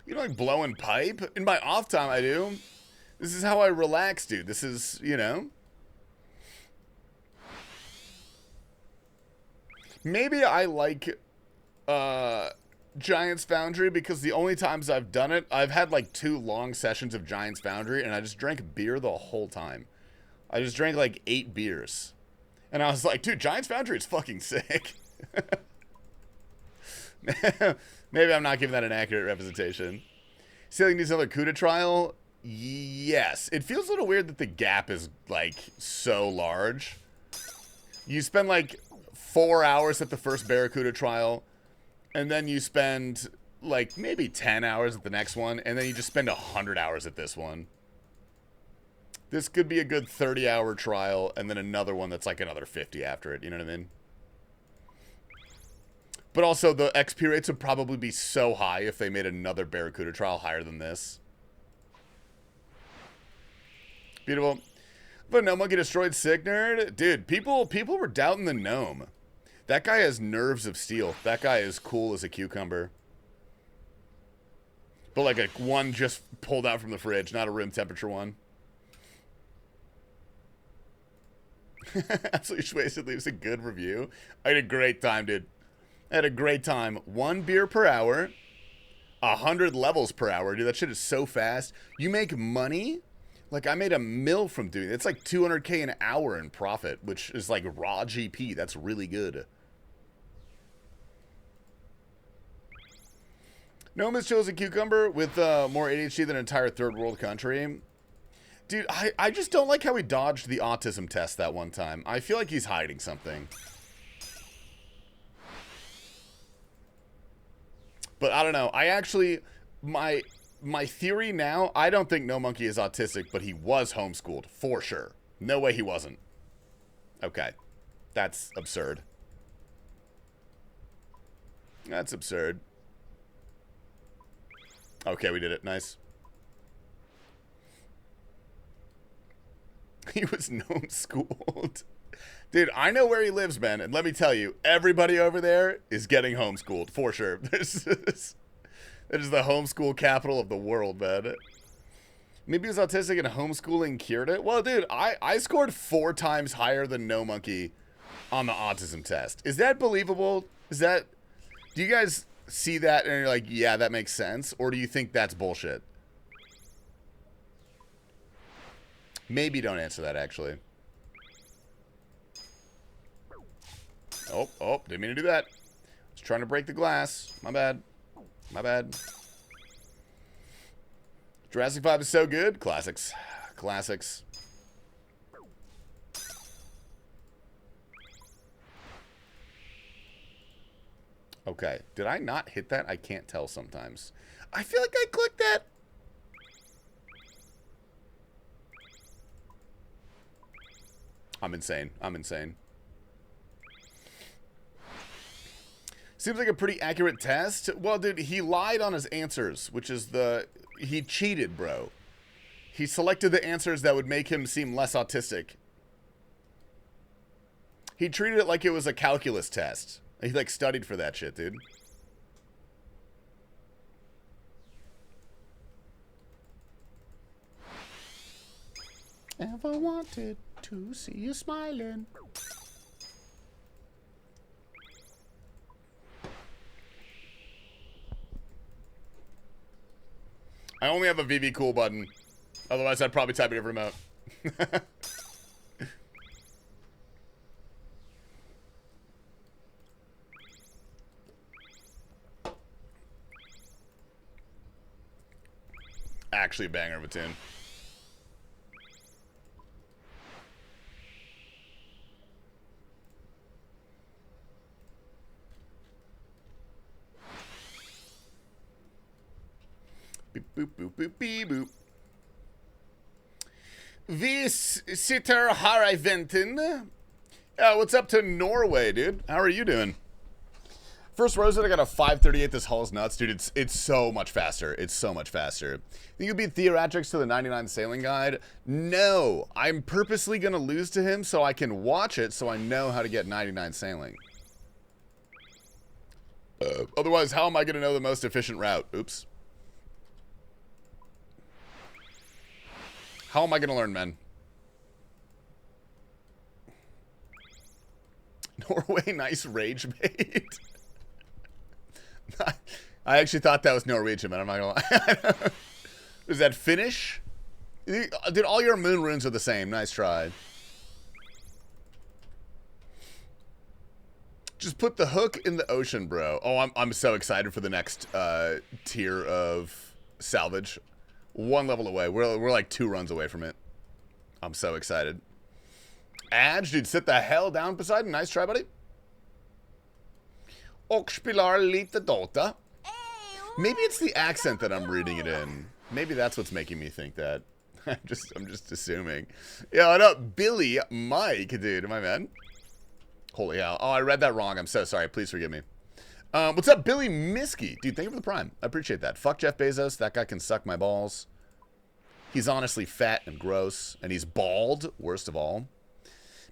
You know, like blowing pipe? In my off time, I do. This is how I relax, dude. This is, you know. Maybe I like Giant's Foundry because the only times I've done it, I've had like 2 long sessions of Giant's Foundry and I just drank beer the whole time. I just drank like 8 beers. And I was like, dude, Giant's Foundry is fucking sick. Maybe I'm not giving that an accurate representation. Sailing needs another CUDA trial? Yes. It feels a little weird that the gap is like so large. You spend like 4 hours at the first Barracuda trial, and then you spend like maybe 10 hours at the next one, and then you just spend 100 hours at this one. This could be a good 30-hour trial, and then another one that's like another 50 after it, you know what I mean? But also, the XP rates would probably be so high if they made another Barracuda trial higher than this. Beautiful. But No Monkey destroyed Sick Nerd? Dude, people were doubting the gnome. That guy has nerves of steel. That guy is cool as a cucumber. But like a one just pulled out from the fridge, not a room temperature one. Absolutely Wasted leaves a good review. I had a great time, dude. I had a great time. 1 beer per hour. 100 levels per hour. Dude, that shit is so fast. You make money. Like, I made $1 million from doing it. It's like 200K an hour in profit, which is like raw GP. That's really good. Gnome has chosen cucumber with more ADHD than an entire third world country. Dude, I just don't like how he dodged the autism test that one time. I feel like he's hiding something. But I don't know. I actually, my theory now, I don't think No Monkey is autistic, but he was homeschooled, for sure. No way he wasn't. Okay. That's absurd. That's absurd. Okay, we did it. Nice. He was gnome schooled. Dude, I know where he lives, man, and let me tell you, everybody over there is getting homeschooled, for sure. It is the homeschool capital of the world, man. Maybe he was autistic and homeschooling cured it? Well, dude, I scored 4 times higher than No Monkey on the autism test. Is that believable? Do you guys see that and you're like, yeah, that makes sense? Or do you think that's bullshit? Maybe don't answer that, actually. Oh, didn't mean to do that. Was trying to break the glass. My bad. My bad. Jurassic 5 is so good. Classics. Classics. Okay. Did I not hit that? I can't tell sometimes. I feel like I clicked that. I'm insane. I'm insane. Seems like a pretty accurate test. Well, dude, he lied on his answers, which is he cheated, bro. He selected the answers that would make him seem less autistic. He treated it like it was a calculus test. He, like, studied for that shit, dude. Ever wanted to see you smiling. I only have a VV cool button. Otherwise, I'd probably type it over remote. Actually a banger of a tune. Boop, boop, boop, boop, beep, boop. Vis sitter har venten. What's up to Norway, dude? How are you doing? First Rosewood, I got a 538. This hull's nuts, dude. It's so much faster. It's so much faster. Think you beat Theatrics to the 99 Sailing Guide? No. I'm purposely going to lose to him so I can watch it so I know how to get 99 Sailing. Otherwise, how am I going to know the most efficient route? Oops. How am I going to learn, men? Norway, nice rage bait. I actually thought that was Norwegian, but I'm not gonna lie. Is that Finnish? Dude, all your moon runes are the same. Nice try. Just put the hook in the ocean, bro. Oh, I'm so excited for the next tier of salvage. One level away. We're like 2 runs away from it. I'm so excited. Adge, dude, sit the hell down, Poseidon. Nice try, buddy. Och spelar lite Dota. Maybe it's the accent that I'm reading it in. Maybe that's what's making me think that. I'm just assuming. Yeah, what up, Billy Mike, dude, my man. Holy hell. Oh, I read that wrong. I'm so sorry. Please forgive me. What's up, Billy Miskey? Dude, thank you for the prime. I appreciate that. Fuck Jeff Bezos. That guy can suck my balls. He's honestly fat and gross. And he's bald, worst of all.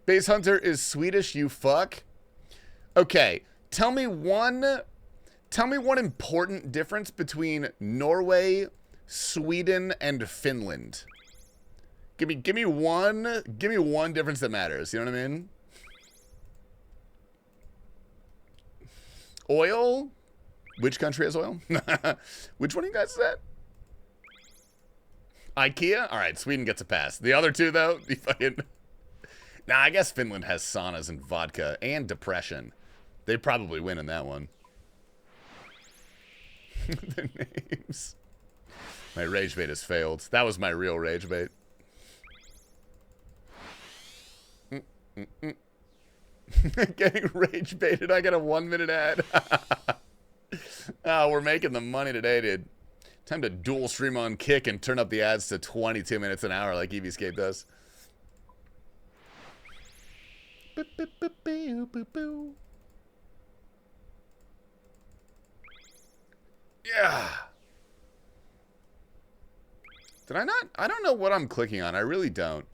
Base Hunter is Swedish, you fuck. Okay, tell me one important difference between Norway, Sweden, and Finland. Give me one difference that matters. You know what I mean? Oil? Which country has oil? Which one of you guys is that? IKEA? All right, Sweden gets a pass. The other two, though, you fucking... Nah, I guess Finland has saunas and vodka and depression. They probably win in that one. The names. My rage bait has failed. That was my real rage bait. Getting rage baited. I got a 1-minute ad. Oh, we're making the money today, dude. Time to dual stream on Kick and turn up the ads to 22 minutes an hour like EVscape does. Yeah. Did I not? I don't know what I'm clicking on. I really don't.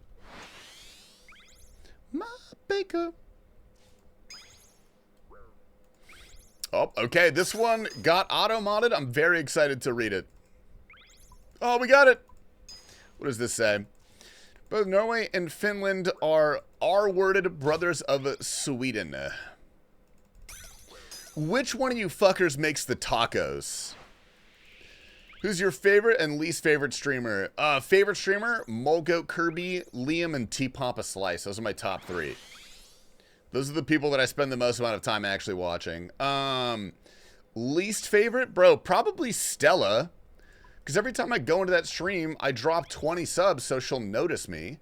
My baker. Oh, okay. This one got auto-modded. I'm very excited to read it. Oh, we got it. What does this say? Both Norway and Finland are R-worded brothers of Sweden. Which one of you fuckers makes the tacos? Who's your favorite and least favorite streamer? Favorite streamer? Mulgoat Kirby, Liam, and T-Papa Slice. Those are my top 3. Those are the people that I spend the most amount of time actually watching. Least favorite? Bro, probably Stella. Because every time I go into that stream, I drop 20 subs so she'll notice me.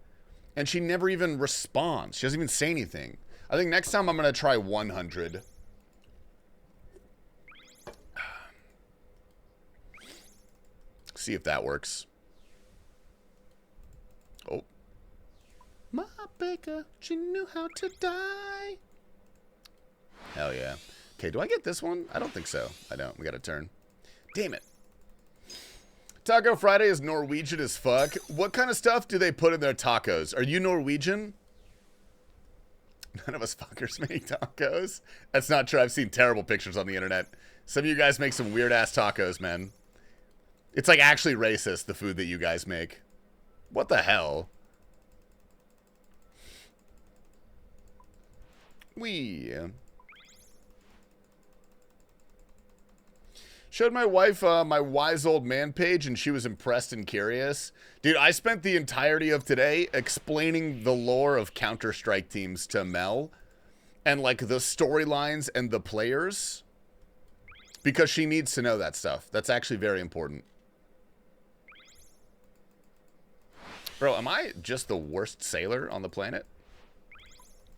And she never even responds. She doesn't even say anything. I think next time I'm going to try 100. See if that works. Oh. My baker, she knew how to die. Hell yeah. Okay, do I get this one? I don't think so. I don't. We got a turn. Damn it. Taco Friday is Norwegian as fuck. What kind of stuff do they put in their tacos? Are you Norwegian? None of us fuckers make tacos. That's not true. I've seen terrible pictures on the internet. Some of you guys make some weird-ass tacos, man. It's like actually racist, the food that you guys make. What the hell? Showed my wife my wise old man page, and she was impressed and curious. Dude, I spent the entirety of today explaining the lore of Counter-Strike teams to Mel. And, like, the storylines and the players. Because she needs to know that stuff. That's actually very important. Bro, am I just the worst sailor on the planet?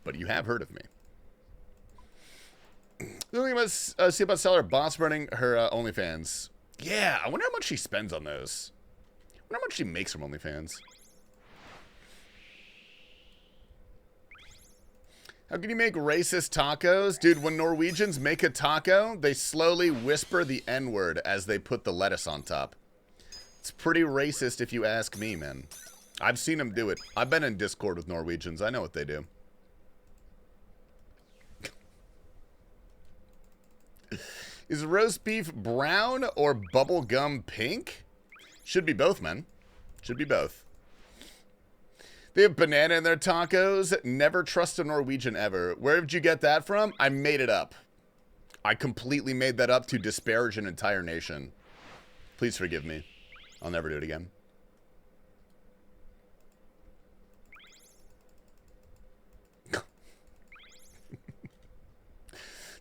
But you have heard of me. The only thing about see about Seller boss burning her OnlyFans. Yeah, I wonder how much she spends on those. I wonder how much she makes from OnlyFans. How can you make racist tacos? Dude, when Norwegians make a taco, they slowly whisper the N-word as they put the lettuce on top. It's pretty racist if you ask me, man. I've seen them do it. I've been in Discord with Norwegians. I know what they do. Is roast beef brown or bubblegum pink? Should be both, man. Should be both. They have banana in their tacos. Never trust a Norwegian ever. Where did you get that from? I made it up. I completely made that up to disparage an entire nation. Please forgive me. I'll never do it again.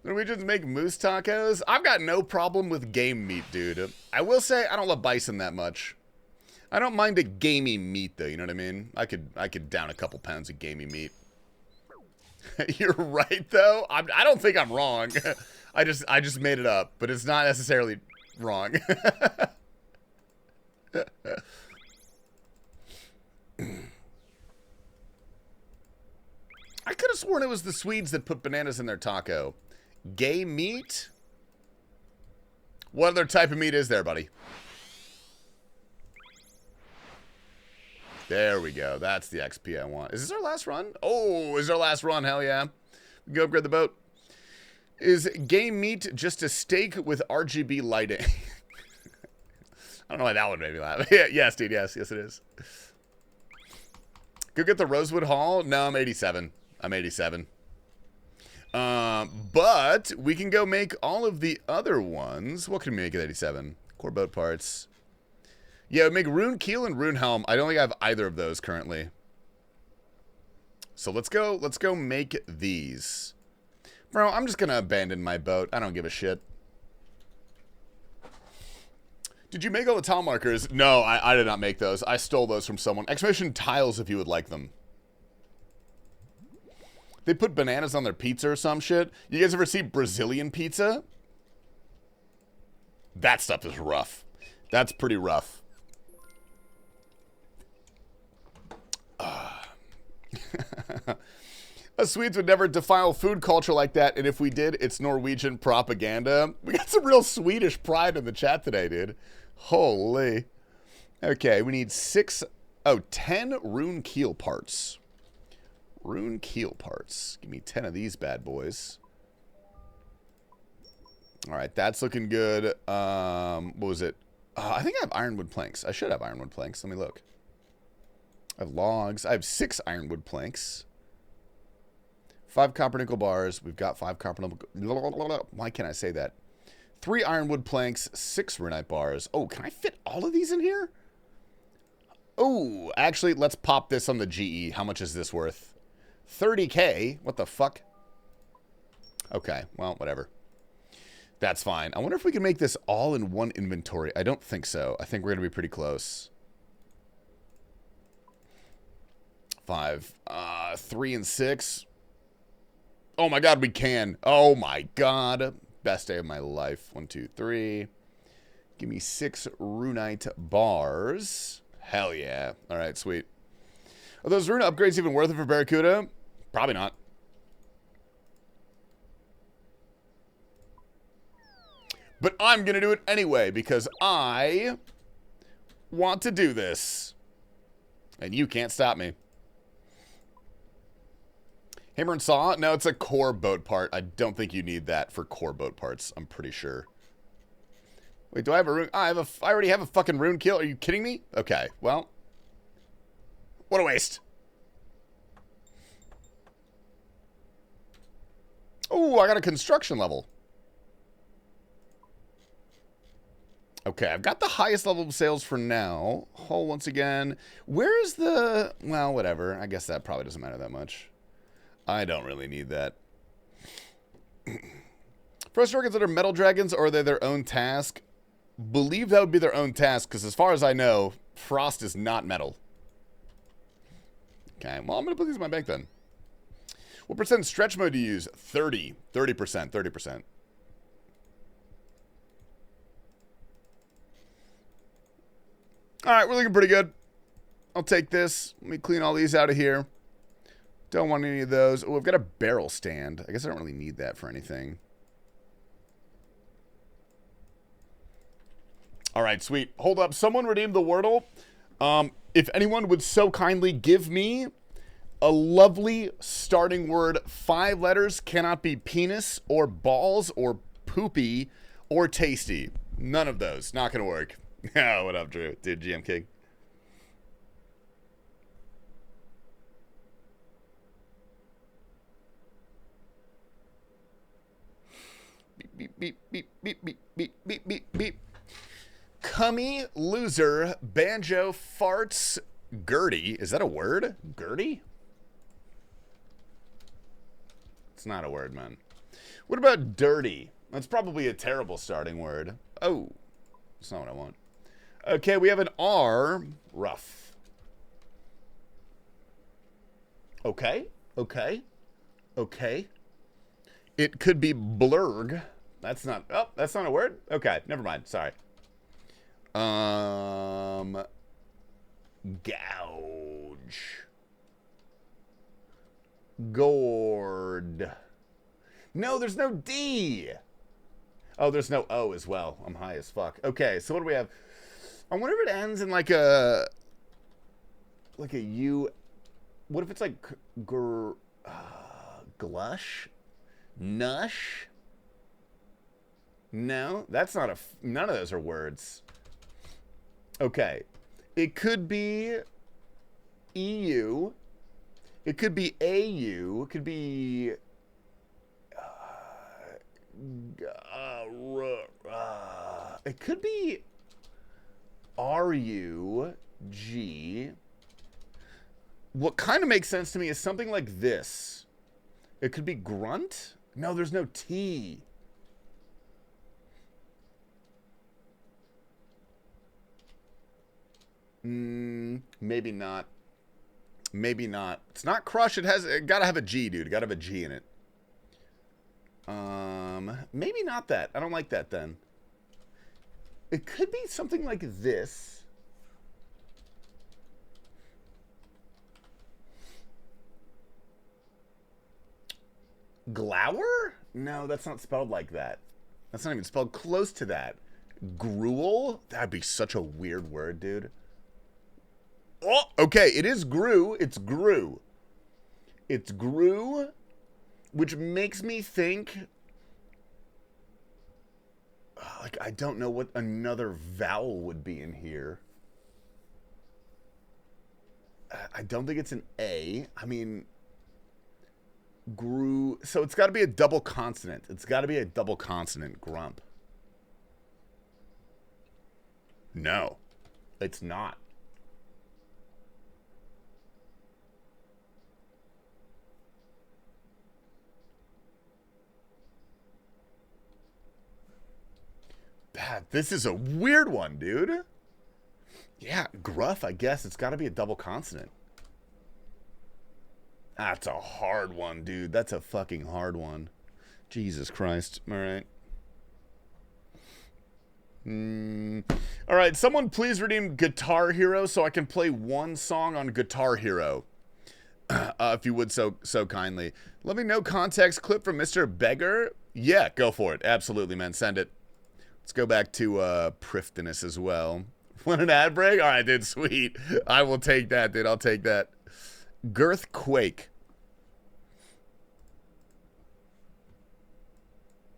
Norwegians make moose tacos. I've got no problem with game meat, dude. I will say I don't love bison that much. I don't mind a gamey meat, though. You know what I mean? I could down a couple pounds of gamey meat. You're right, though. I don't think I'm wrong. I just made it up, but it's not necessarily wrong. I could have sworn it was the Swedes that put bananas in their taco. Gay meat? What other type of meat is there, buddy? There we go. That's the XP I want. Is this our last run? Oh, is our last run? Hell yeah. We can go upgrade the boat. Is gay meat just a steak with RGB lighting? I don't know why that one made me laugh. Yes, dude. Yes, it is. Go get the Rosewood Hall? No, I'm 87. I'm 87. But we can go make all of the other ones. What can we make at 87? Core boat parts. Yeah, make Rune Keel and Rune Helm. I don't think I have either of those currently. So let's go make these. Bro, I'm just gonna abandon my boat. I don't give a shit. Did you make all the tile markers? No, I did not make those. I stole those from someone. Exclamation tiles if you would like them. They put bananas on their pizza or some shit. You guys ever see Brazilian pizza? That stuff is rough. That's pretty rough. Us Swedes would never defile food culture like that, and if we did, it's Norwegian propaganda. We got some real Swedish pride in the chat today, dude. Holy. Okay, we need 10 rune keel parts. Rune keel parts. Give me 10 of these bad boys. All right, that's looking good. What was it? I think I have ironwood planks. I should have ironwood planks. Let me look. I have logs. I have 6 ironwood planks. 5 copper nickel bars. We've got 5 copper nickel. Why can't I say that? 3 ironwood planks, 6 runite bars. Oh, can I fit all of these in here? Oh, actually, let's pop this on the GE. How much is this worth? 30K? What the fuck? Okay, well, whatever. That's fine. I wonder if we can make this all in one inventory. I don't think so. I think we're going to be pretty close. 5. 3 and 6. Oh my god, we can. Oh my god. Best day of my life. 1, 2, 3. Give me 6 runite bars. Hell yeah. Alright, sweet. Are those rune upgrades even worth it for Barracuda? Probably not. But I'm going to do it anyway because I want to do this. And you can't stop me. Hammer and saw? No, it's a core boat part. I don't think you need that for core boat parts. I'm pretty sure. Wait, do I have a rune? I already have a fucking rune kill. Are you kidding me? Okay, well. What a waste. Oh, I got a construction level. Okay, I've got the highest level of sales for now. Hull once again. Where is the... Well, whatever. I guess that probably doesn't matter that much. I don't really need that. Frost dragons that are metal dragons, or are they their own task? Believe that would be their own task, because as far as I know, frost is not metal. Okay, well, I'm going to put these in my bank then. What percent stretch mode do you use? 30%. 30%. All right, we're looking pretty good. I'll take this. Let me clean all these out of here. Don't want any of those. Oh, I've got a barrel stand. I guess I don't really need that for anything. All right, sweet. Hold up. Someone redeemed the Wordle. If anyone would so kindly give me a lovely starting word, 5 letters, cannot be penis or balls or poopy or tasty. None of those. Not going to work. Yeah, what up, Drew? Dude, GM King. Beep, beep, beep, beep, beep, beep, beep, beep, beep. Cummy, loser, banjo, farts, Gertie. Is that a word? Gertie? It's not a word, man. What about dirty? That's probably a terrible starting word. Oh, that's not what I want. Okay, we have an R, rough. Okay, okay, okay. It could be blurg. That's not a word? Okay, never mind, sorry. Gouge. Gourd. No, there's no D. Oh, there's no O as well. I'm high as fuck. Okay, so what do we have? I wonder if it ends in like a U. What if it's like glush? Nush? No, that's not a. None of those are words. Okay, it could be EU. It could be AU. It could be. It could be RUG. What kind of makes sense to me is something like this. It could be grunt? No, there's no T. Maybe not. Maybe not. It's not crush. It gotta have a G, dude. It gotta have a G in it. Maybe not that. I don't like that then. It could be something like this. Glower? No, that's not spelled like that. That's not even spelled close to that. Gruel? That'd be such a weird word, dude. Oh, okay, it is grew. It's grew. It's grew, which makes me think, like, I don't know what another vowel would be in here. I don't think it's an A. I mean, grew. So it's got to be a double consonant. It's got to be a double consonant. Grump. No, it's not. This is a weird one, dude. Yeah, gruff, I guess. It's got to be a double consonant. That's a hard one, dude. That's a fucking hard one. Jesus Christ. All right. All right, someone please redeem Guitar Hero so I can play one song on Guitar Hero. If you would so kindly. Let me know context clip from Mr. Beggar. Yeah, go for it. Absolutely, man. Send it. Let's go back to Priftinus as well. Want an ad break? All right, dude, sweet. I will take that, dude. I'll take that. Girthquake.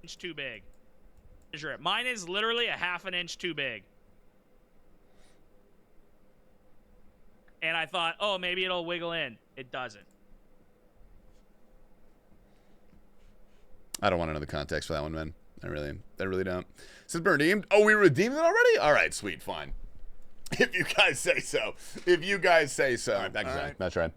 Inch too big. Measure it. Mine is literally a half an inch too big. And I thought, oh, maybe it'll wiggle in. It doesn't. I don't want to know the context for that one, man. I really don't. Says redeemed. Oh, we redeemed it already? All right, sweet, fine. If you guys say so. If you guys say so. All right, back to Zach. That's right.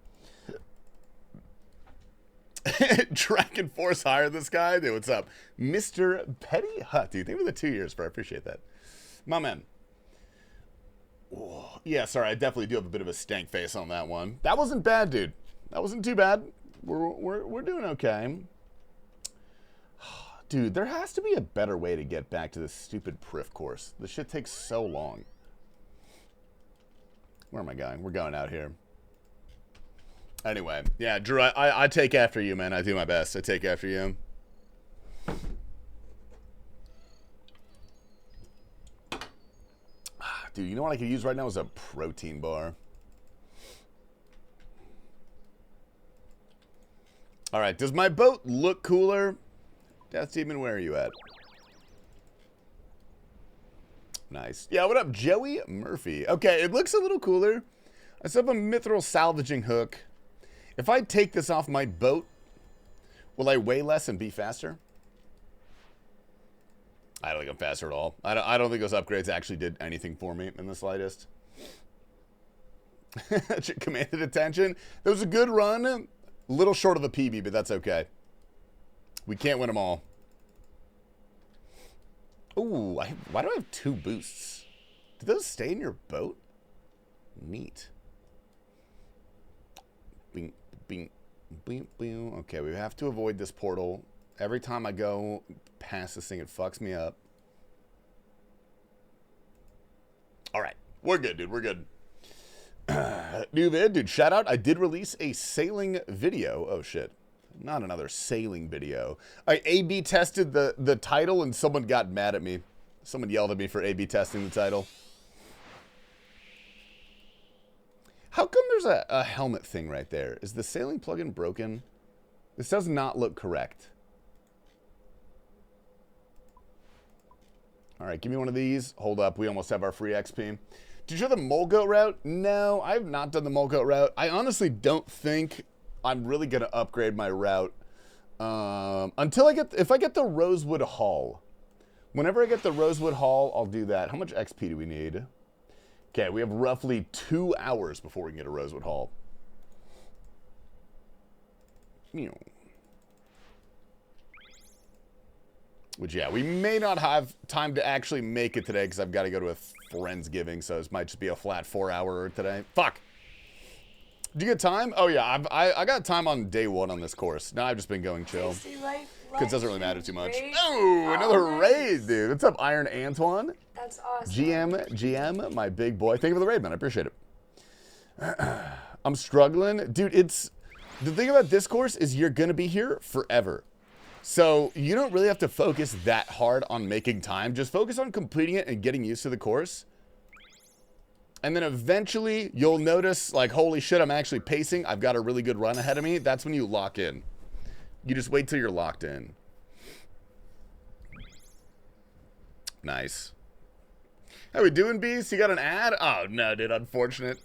Dragon Force hire this guy? Dude, what's up? Mr. Petty Hut, dude. Thank you for the 2 years, bro. I appreciate that. My man. Oh, yeah, sorry. I definitely do have a bit of a stank face on that one. That wasn't bad, dude. That wasn't too bad. We're doing okay. Dude, there has to be a better way to get back to this stupid Prif course. This shit takes so long. Where am I going? We're going out here. Anyway, yeah, Drew, I take after you, man. I do my best. I take after you. Dude, you know what I could use right now is a protein bar. All right, does my boat look cooler? Death Demon, where are you at? Nice. Yeah, what up, Joey Murphy? Okay, it looks a little cooler. I still have a mithril salvaging hook. If I take this off my boat, will I weigh less and be faster? I don't think I'm faster at all. I don't think those upgrades actually did anything for me in the slightest. Commanded attention. That was a good run. A little short of a PB, but that's okay. We can't win them all. Ooh, why do I have 2 boosts? Do those stay in your boat? Neat. Bing, bing, bing, bing. Okay, we have to avoid this portal. Every time I go past this thing, it fucks me up. All right, we're good, dude. We're good. New vid, dude. Shout out. I did release a sailing video. Oh shit. Not another sailing video. I A/B tested the title and someone got mad at me. Someone yelled at me for A/B testing the title. How come there's a helmet thing right there? Is the sailing plugin broken? This does not look correct. All right, give me one of these. Hold up, we almost have our free XP. Did you try the mole goat route? No, I have not done the mole goat route. I honestly don't think I'm really gonna upgrade my route until if I get the Rosewood Hall. Whenever I get the Rosewood Hall, I'll do that. How much XP do we need? Okay, we have roughly 2 hours before we can get a Rosewood Hall. Which, yeah, we may not have time to actually make it today because I've got to go to a Friendsgiving, so this might just be a flat 4-hour today. Fuck! Did you get time? Oh, yeah, I got time on day 1 on this course. Now I've just been going chill. Because it doesn't really matter too much. Oh, another raid, dude. What's up, Iron Antoine? That's awesome. GM, my big boy. Thank you for the raid, man. I appreciate it. I'm struggling. Dude, the thing about this course is you're going to be here forever. So you don't really have to focus that hard on making time. Just focus on completing it and getting used to the course. And then eventually you'll notice, like, holy shit, I'm actually pacing. I've got a really good run ahead of me. That's when you lock in. You just wait till you're locked in. Nice. How we doing, Beast? You got an ad? Oh, no, dude. Unfortunate.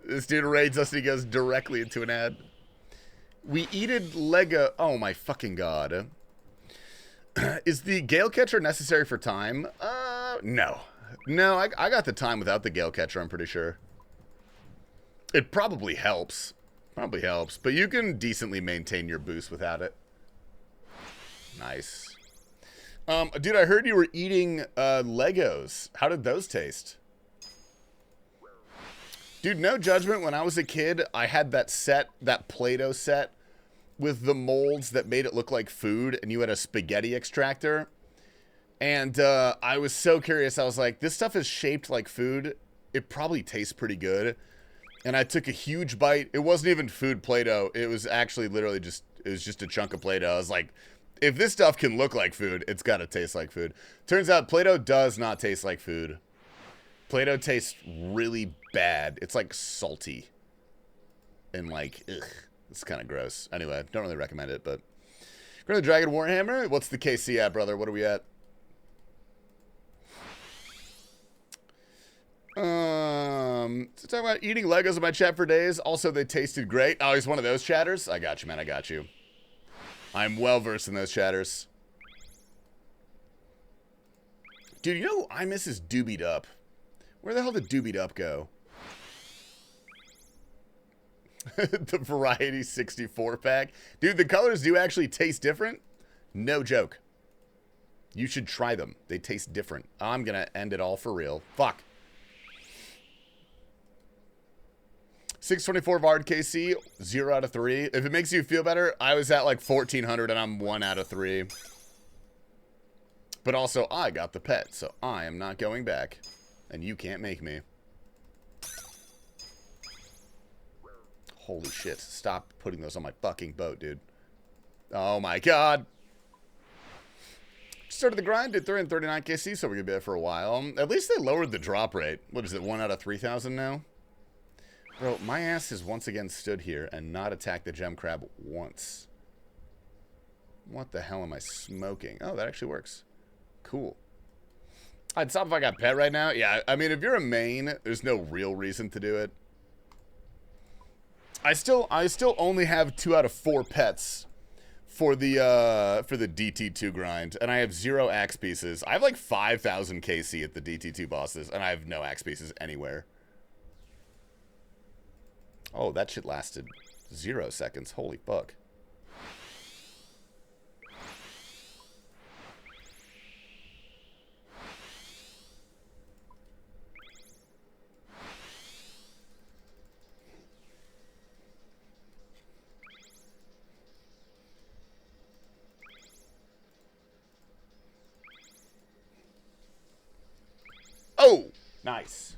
This dude raids us and he goes directly into an ad. We eated Lego. Oh, my fucking God. Is the Gale Catcher necessary for time? No. No, I got the time without the Gale Catcher, I'm pretty sure. It probably helps. Probably helps. But you can decently maintain your boost without it. Nice. Dude, I heard you were eating Legos. How did those taste? Dude, no judgment. When I was a kid, I had that set, that Play-Doh set, with the molds that made it look like food, and you had a spaghetti extractor. And I was so curious. I was like, this stuff is shaped like food. It probably tastes pretty good. And I took a huge bite. It wasn't even food Play-Doh. It was actually literally just, it was just a chunk of Play-Doh. I was like, if this stuff can look like food, it's got to taste like food. Turns out Play-Doh does not taste like food. Play-Doh tastes really bad. It's like salty. And like, ugh. It's kind of gross. Anyway, don't really recommend it, but... Go to the Dragon Warhammer. What's the KC at, brother? What are we at? So talking about eating Legos in my chat for days. Also, they tasted great. Oh, he's one of those chatters? I got you, man. I got you. I'm well-versed in those chatters. Dude, you know who I miss is Doobied Up. Where the hell did Doobied Up go? The Variety 64 pack. Dude, the colors do actually taste different. No joke. You should try them. They taste different. I'm going to end it all for real. Fuck. 624 Vard KC, 0 out of 3. If it makes you feel better, I was at like 1400 and I'm 1 out of 3. But also, I got the pet, so I am not going back. And you can't make me. Holy shit. Stop putting those on my fucking boat, dude. Oh my god. Started the grind, did 339 KC, so we're going to be there for a while. At least they lowered the drop rate. What is it, 1 out of 3,000 now? Bro, my ass has once again stood here and not attacked the gem crab once. What the hell am I smoking? Oh, that actually works. Cool. I'd stop if I got pet right now. Yeah, I mean, if you're a main, there's no real reason to do it. I still only have 2 out of 4 pets for the DT2 grind, and I have 0 axe pieces. I have like 5,000 KC at the DT2 bosses, and I have no axe pieces anywhere. Oh, that shit lasted 0 seconds. Holy fuck. Oh, nice.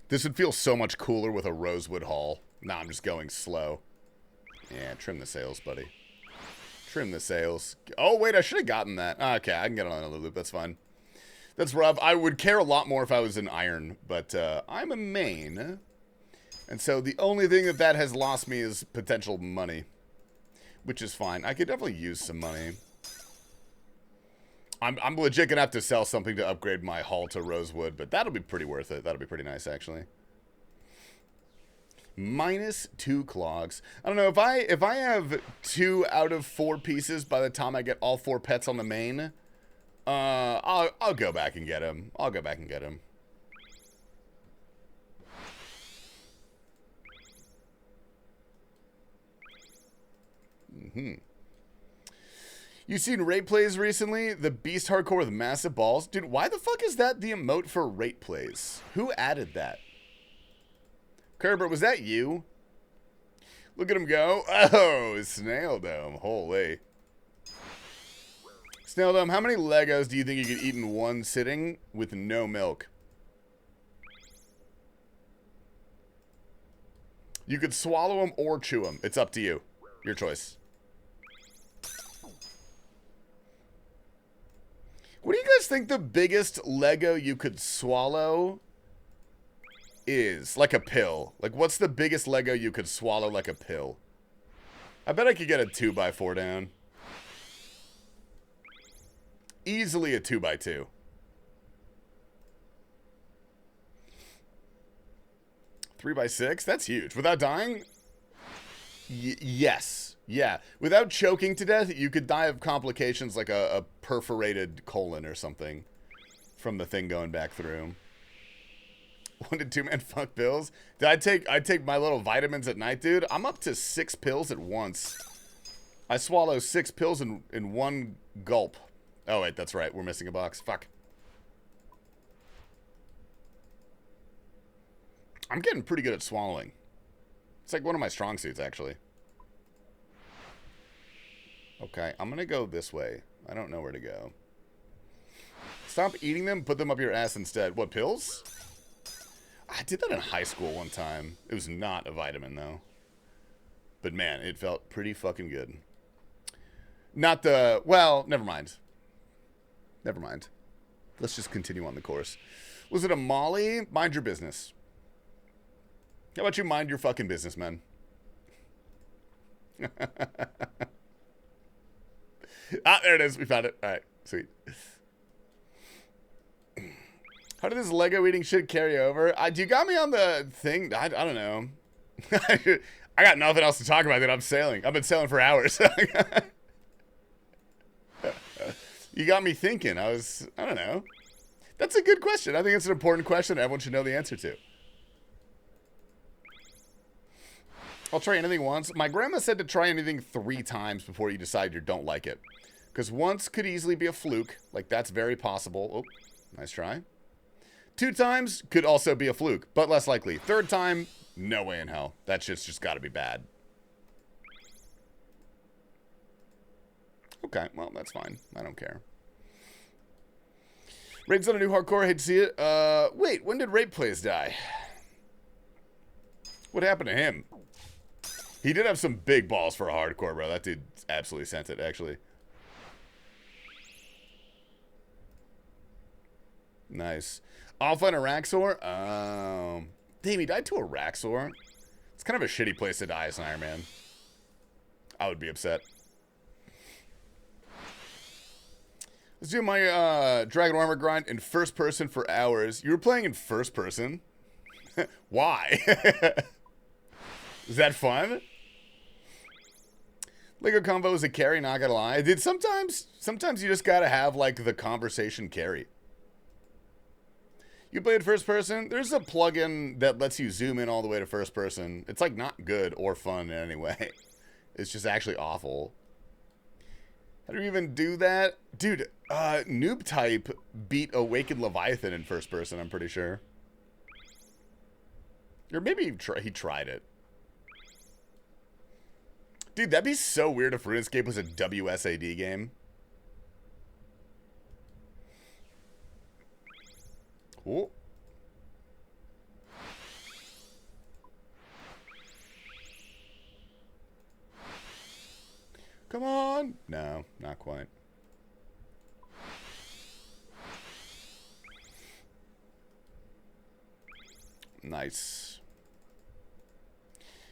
This would feel so much cooler with a rosewood haul. Nah, I'm just going slow. Yeah, trim the sails, buddy. Trim the sails. Oh, wait, I should have gotten that. Okay, I can get on another loop. That's fine. That's rough. I would care a lot more if I was an iron, but I'm a main. And so the only thing that has lost me is potential money, which is fine. I could definitely use some money. I'm legit gonna have to sell something to upgrade my hull to rosewood, but that'll be pretty worth it. That'll be pretty nice, actually. -2 clogs. I don't know if I have 2 out of 4 pieces by the time I get all 4 pets on the main. I'll go back and get him. I'll go back and get him. You seen rate plays recently? The beast hardcore with massive balls? Dude, why the fuck is that the emote for rate plays? Who added that? Kerbert, was that you? Look at him go. Oh, Snail Dome. Holy. Snail Dome, how many Legos do you think you could eat in one sitting with no milk? You could swallow them or chew them. It's up to you. Your choice. What do you guys think the biggest Lego you could swallow is? Like a pill. Like, what's the biggest Lego you could swallow like a pill? I bet I could get a 2x4 down. Easily a 2x2. Three by 6? That's huge. Without dying? Yes. Yeah. Without choking to death, you could die of complications like a perforated colon or something from the thing going back through. 1 to 2 man fuck pills. Did I take my little vitamins at night, dude? I'm up to 6 pills at once. I swallow 6 pills in one gulp. Oh wait, that's right. We're missing a box. Fuck. I'm getting pretty good at swallowing. It's like one of my strong suits, actually. Okay, I'm gonna go this way. I don't know where to go. Stop eating them, put them up your ass instead. What, pills? I did that in high school one time. It was not a vitamin, though. But man, it felt pretty fucking good. Not the... Well, never mind. Never mind. Let's just continue on the course. Was it a Molly? Mind your business. How about you mind your fucking business, man? Ah, there it is. We found it. All right. Sweet. How did this Lego eating shit carry over? You got me on the thing. I don't know. I got nothing else to talk about, dude. I'm sailing. I've been sailing for hours. You got me thinking. I don't know. That's a good question. I think it's an important question everyone should know the answer to. I'll try anything once. My grandma said to try anything 3 times before you decide you don't like it. Because once could easily be a fluke. Like, that's very possible. Oh, nice try. 2 times could also be a fluke, but less likely. 3rd time, no way in hell. That shit's just got to be bad. Okay, well, that's fine. I don't care. Raid's on a new hardcore. I hate to see it. Wait, when did Raid Plays die? What happened to him? He did have some big balls for a hardcore, bro. That dude absolutely sent it, actually. Nice. Offline a Raxor? Damn, he died to a Raxor? It's kind of a shitty place to die as an Iron Man. I would be upset. Let's do my Dragon Armor grind in first person for hours. You were playing in first person? Why? Is that fun? Lego combo is a carry, not gonna lie. Dude, sometimes you just gotta have, like, the conversation carry. You play it first person? There's a plugin that lets you zoom in all the way to first person. It's, like, not good or fun in any way. It's just actually awful. How do you even do that? Dude, Noob Type beat Awakened Leviathan in first person, I'm pretty sure. Or maybe he tried it. Dude, that'd be so weird if RuneScape was a WSAD game. Cool. Come on. No, not quite. Nice.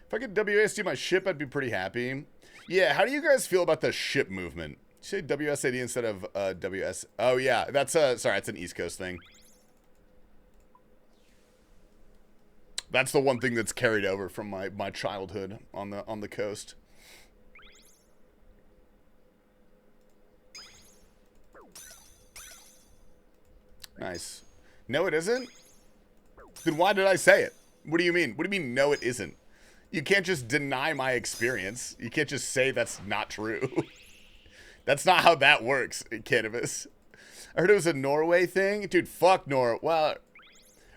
If I could WSD my ship, I'd be pretty happy. Yeah, how do you guys feel about the ship movement? Did you say WSAD instead of WS? Oh, yeah, that's sorry, it's an East Coast thing. That's the one thing that's carried over from my childhood on the coast. Nice. No, it isn't? Then why did I say it? What do you mean? What do you mean, no, it isn't? You can't just deny my experience. You can't just say that's not true. That's not how that works, cannabis. I heard it was a Norway thing. Dude, fuck Norway. Well,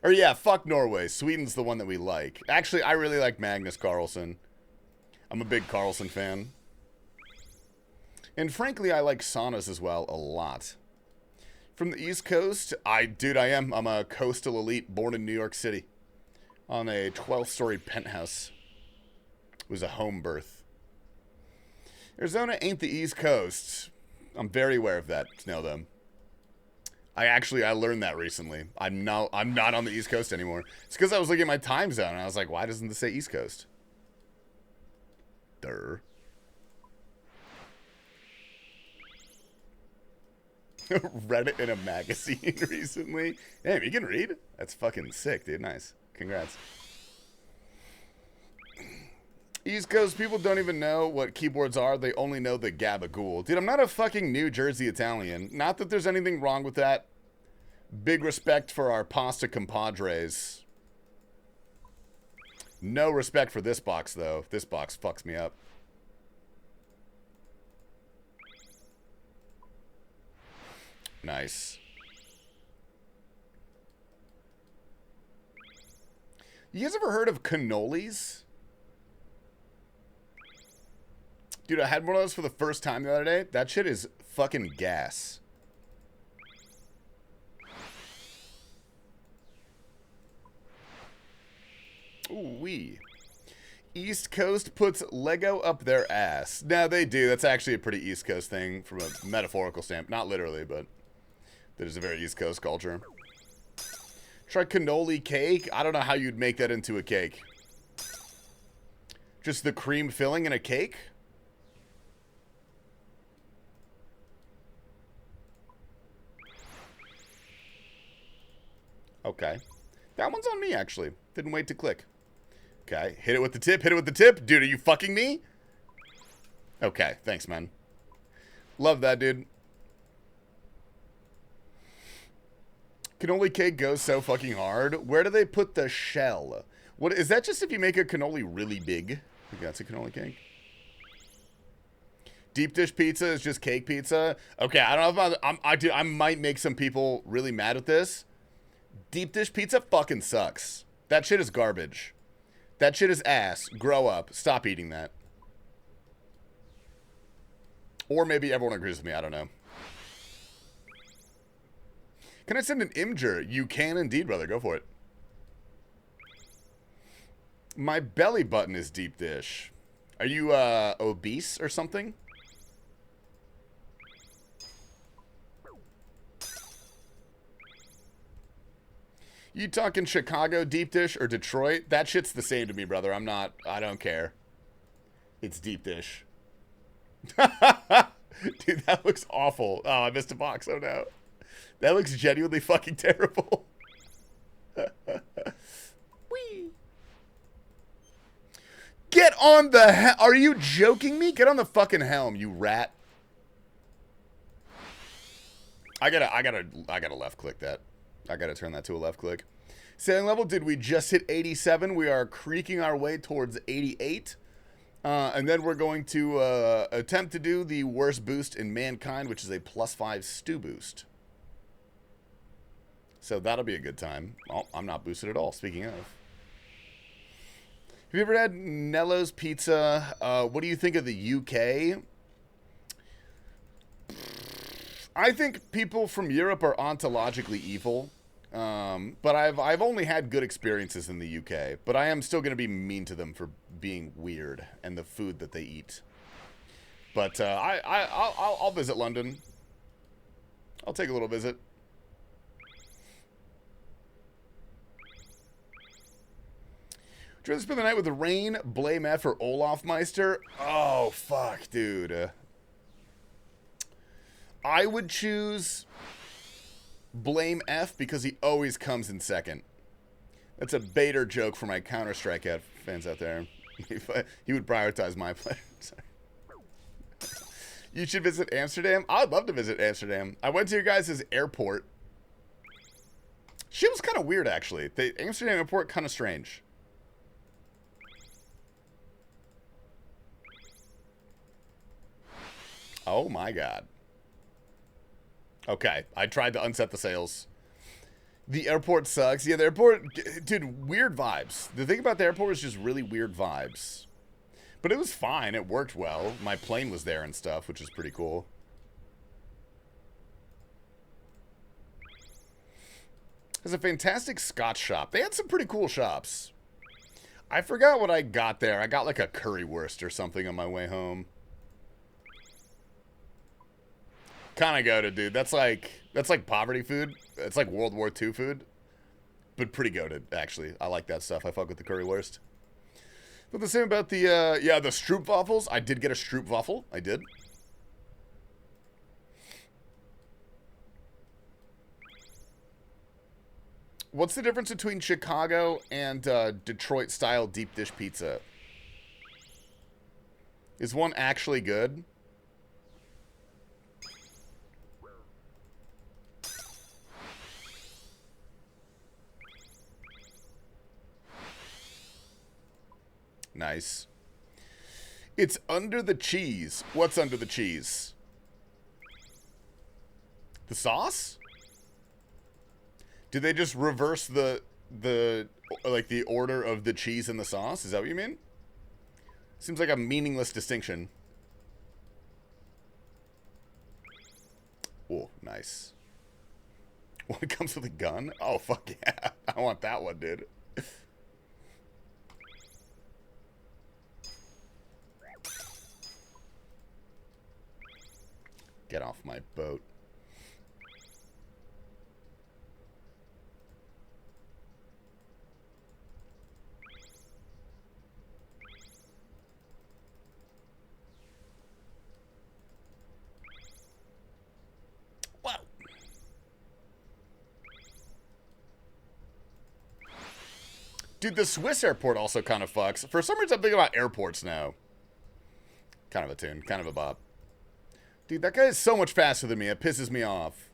or yeah, fuck Norway. Sweden's the one that we like. Actually, I really like Magnus Carlsen. I'm a big Carlsen fan. And frankly, I like saunas as well a lot. From the East Coast, dude, I am. I'm a coastal elite born in New York City on a 12-story penthouse. It was a home birth. Arizona ain't the East Coast. I'm very aware of that, know them. I learned that recently. I'm not on the East Coast anymore. It's because I was looking at my time zone and I was like, why doesn't this say East Coast? Durr. Read it in a magazine recently. Damn, you can read? That's fucking sick, dude. Nice. Congrats. East Coast people don't even know what keyboards are. They only know the gabagool. Dude, I'm not a fucking New Jersey Italian. Not that there's anything wrong with that. Big respect for our pasta compadres. No respect for this box, though. This box fucks me up. Nice. You guys ever heard of cannolis? Dude, I had one of those for the first time the other day. That shit is fucking gas. Ooh-wee. East Coast puts Lego up their ass. No, they do. That's actually a pretty East Coast thing from a metaphorical standpoint. Not literally, but there's a very East Coast culture. Try cannoli cake. I don't know how you'd make that into a cake. Just the cream filling in a cake? Okay. That one's on me, actually. Didn't wait to click. Okay. Hit it with the tip. Hit it with the tip. Dude, are you fucking me? Okay. Thanks, man. Love that, dude. Cannoli cake goes so fucking hard. Where do they put the shell? What is that? Just if you make a cannoli really big? I think that's a cannoli cake. Deep dish pizza is just cake pizza. Okay, I don't know if I might make some people really mad at this. Deep dish pizza fucking sucks. That shit is garbage. That shit is ass. Grow up. Stop eating that. Or maybe everyone agrees with me. I don't know. Can I send an Imgur? You can indeed, brother. Go for it. My belly button is deep dish. Are you obese or something? You talking Chicago deep dish or Detroit? That shit's the same to me, brother. I don't care. It's deep dish. Dude, that looks awful. Oh, I missed a box. Oh no. That looks genuinely fucking terrible. Whee. Get on the Are you joking me? Get on the fucking helm, you rat. I gotta left click that. I gotta turn that to a left click. Sailing level, did we just hit 87? We are creaking our way towards 88. And then we're going to attempt to do the worst boost in Mankind, which is a +5 stew boost. So that'll be a good time. Oh, I'm not boosted at all, speaking of. Have you ever had Nello's Pizza? What do you think of the UK? I think people from Europe are ontologically evil. But I've only had good experiences in the UK. But I am still going to be mean to them for being weird and the food that they eat. But I'll visit London. I'll take a little visit. Would you rather spend the night with Rain, Blame F, or Olaf Meister? Oh, fuck, dude. I would choose Blame F because he always comes in second. That's a Bader joke for my Counter-Strike fans out there. He would prioritize my play. Sorry. You should visit Amsterdam. I'd love to visit Amsterdam. I went to your guys' airport. Shit was kind of weird, actually. The Amsterdam airport, kind of strange. Oh my god. Okay, I tried to unset the sails. The airport sucks. Yeah, the airport... Dude, weird vibes. The thing about the airport is just really weird vibes. But it was fine. It worked well. My plane was there and stuff, which is pretty cool. There's a fantastic Scotch shop. They had some pretty cool shops. I forgot what I got there. I got like a currywurst or something on my way home. Kind of goated, dude. That's like poverty food. It's like World War II food, but pretty goated, actually. I like that stuff. I fuck with the currywurst. But the same about the the stroopwafels. I did get a stroopwafel. I did. What's the difference between Chicago and Detroit style deep dish pizza? Is one actually good? Nice. It's under the cheese. What's under the cheese? The sauce? Did they just reverse the order of the cheese and the sauce? Is that what you mean? Seems like a meaningless distinction. Oh, nice. One comes with a gun? Oh, fuck yeah. I want that one, dude. Get off my boat. Wow. Dude, the Swiss airport also kind of fucks. For some reason, I'm thinking about airports now. Kind of a tune. Kind of a bop. Dude, that guy is so much faster than me. It pisses me off.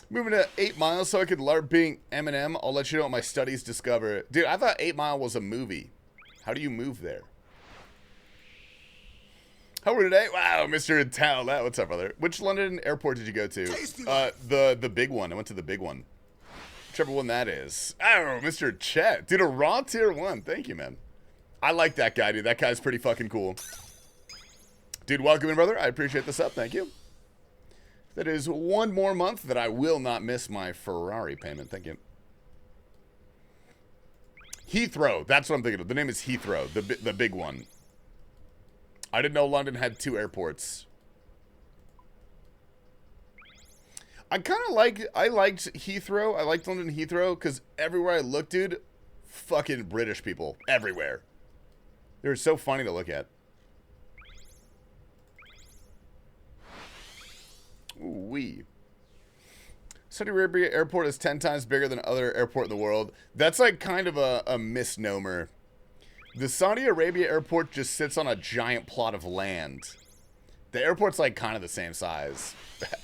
Moving to 8 Mile so I could LARP being Eminem. I'll let you know what my studies discover. Dude, I thought 8 Mile was a movie. How do you move there? How are we today? Wow, Mr. Towlette. What's up, brother? Which London airport did you go to? TastyLife. The big one. I went to the big one. Whichever one that is. Oh, Mr. Chet. Dude, a raw tier 1. Thank you, man. I like that guy, dude. That guy's pretty fucking cool. Dude, welcome in, brother. I appreciate the sub. Thank you. That is one more month that I will not miss my Ferrari payment. Thank you. Heathrow. That's what I'm thinking of. The name is Heathrow, the big one. I didn't know London had 2 airports. I liked Heathrow. I liked London Heathrow because everywhere I looked, dude, fucking British people. Everywhere. They were so funny to look at. Ooh-wee. Saudi Arabia airport is 10 times bigger than other airport in the world. That's like kind of a misnomer. The Saudi Arabia airport just sits on a giant plot of land. The airport's like kind of the same size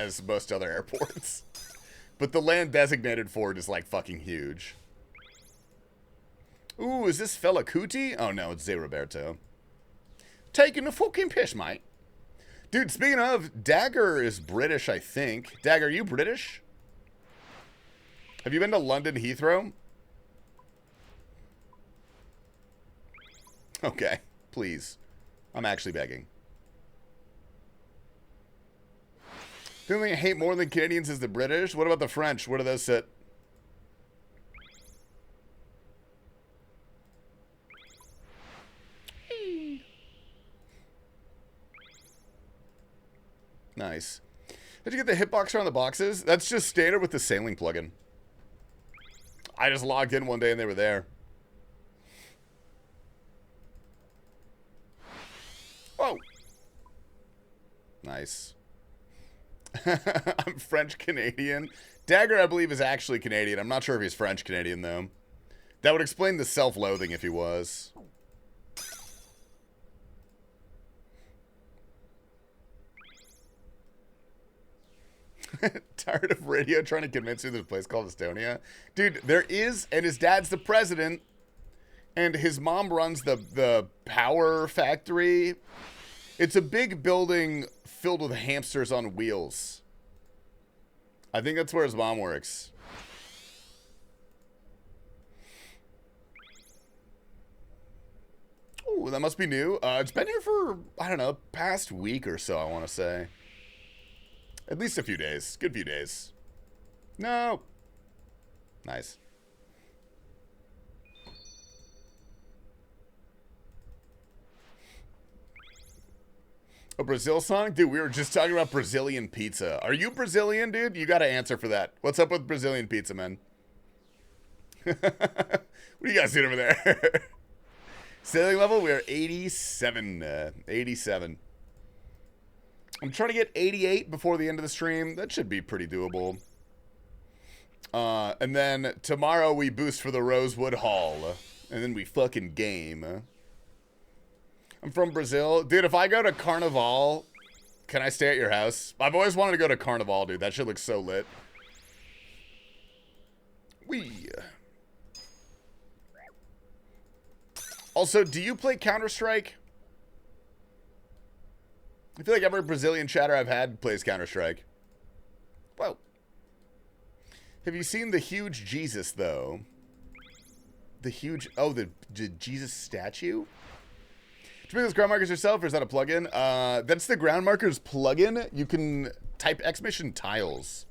as most other airports. But the land designated for it is like fucking huge. Ooh, is this fella Cootie? Oh no, it's Zé Roberto. Taking the fucking piss, mate. Dude, speaking of, Dagger is British, I think. Dagger, are you British? Have you been to London Heathrow? Okay, please. I'm actually begging. The only thing I hate more than Canadians is the British. What about the French? Where do those sit? Nice. Did you get the hitboxer on the boxes? That's just standard with the sailing plugin. I just logged in one day and they were there. Whoa. Nice. I'm French-Canadian. Dagger, I believe, is actually Canadian. I'm not sure if he's French-Canadian, though. That would explain the self-loathing if he was. Tired of radio trying to convince you there's a place called Estonia? Dude, there is, and his dad's the president, and his mom runs the power factory. It's a big building filled with hamsters on wheels. I think that's where his mom works. Ooh, that must be new. It's been here for, I don't know, past week or so, I want to say. At least a few days. Good few days. No. Nice. A Brazil song? Dude, we were just talking about Brazilian pizza. Are you Brazilian, dude? You got to answer for that. What's up with Brazilian pizza, man? What are you guys doing over there? Sailing level, we are 87. 87. I'm trying to get 88 before the end of the stream. That should be pretty doable. And then tomorrow we boost for the Rosewood Hall. And then we fucking game. I'm from Brazil. Dude, if I go to Carnival, can I stay at your house? I've always wanted to go to Carnival, dude. That shit looks so lit. Wee. Also, do you play Counter-Strike? I feel like every Brazilian chatter I've had plays Counter-Strike. Whoa. Have you seen the huge Jesus, though? The huge... Oh, the Jesus statue? Did you make those ground markers yourself, or is that a plugin? That's the ground markers plugin. You can type exclamation tiles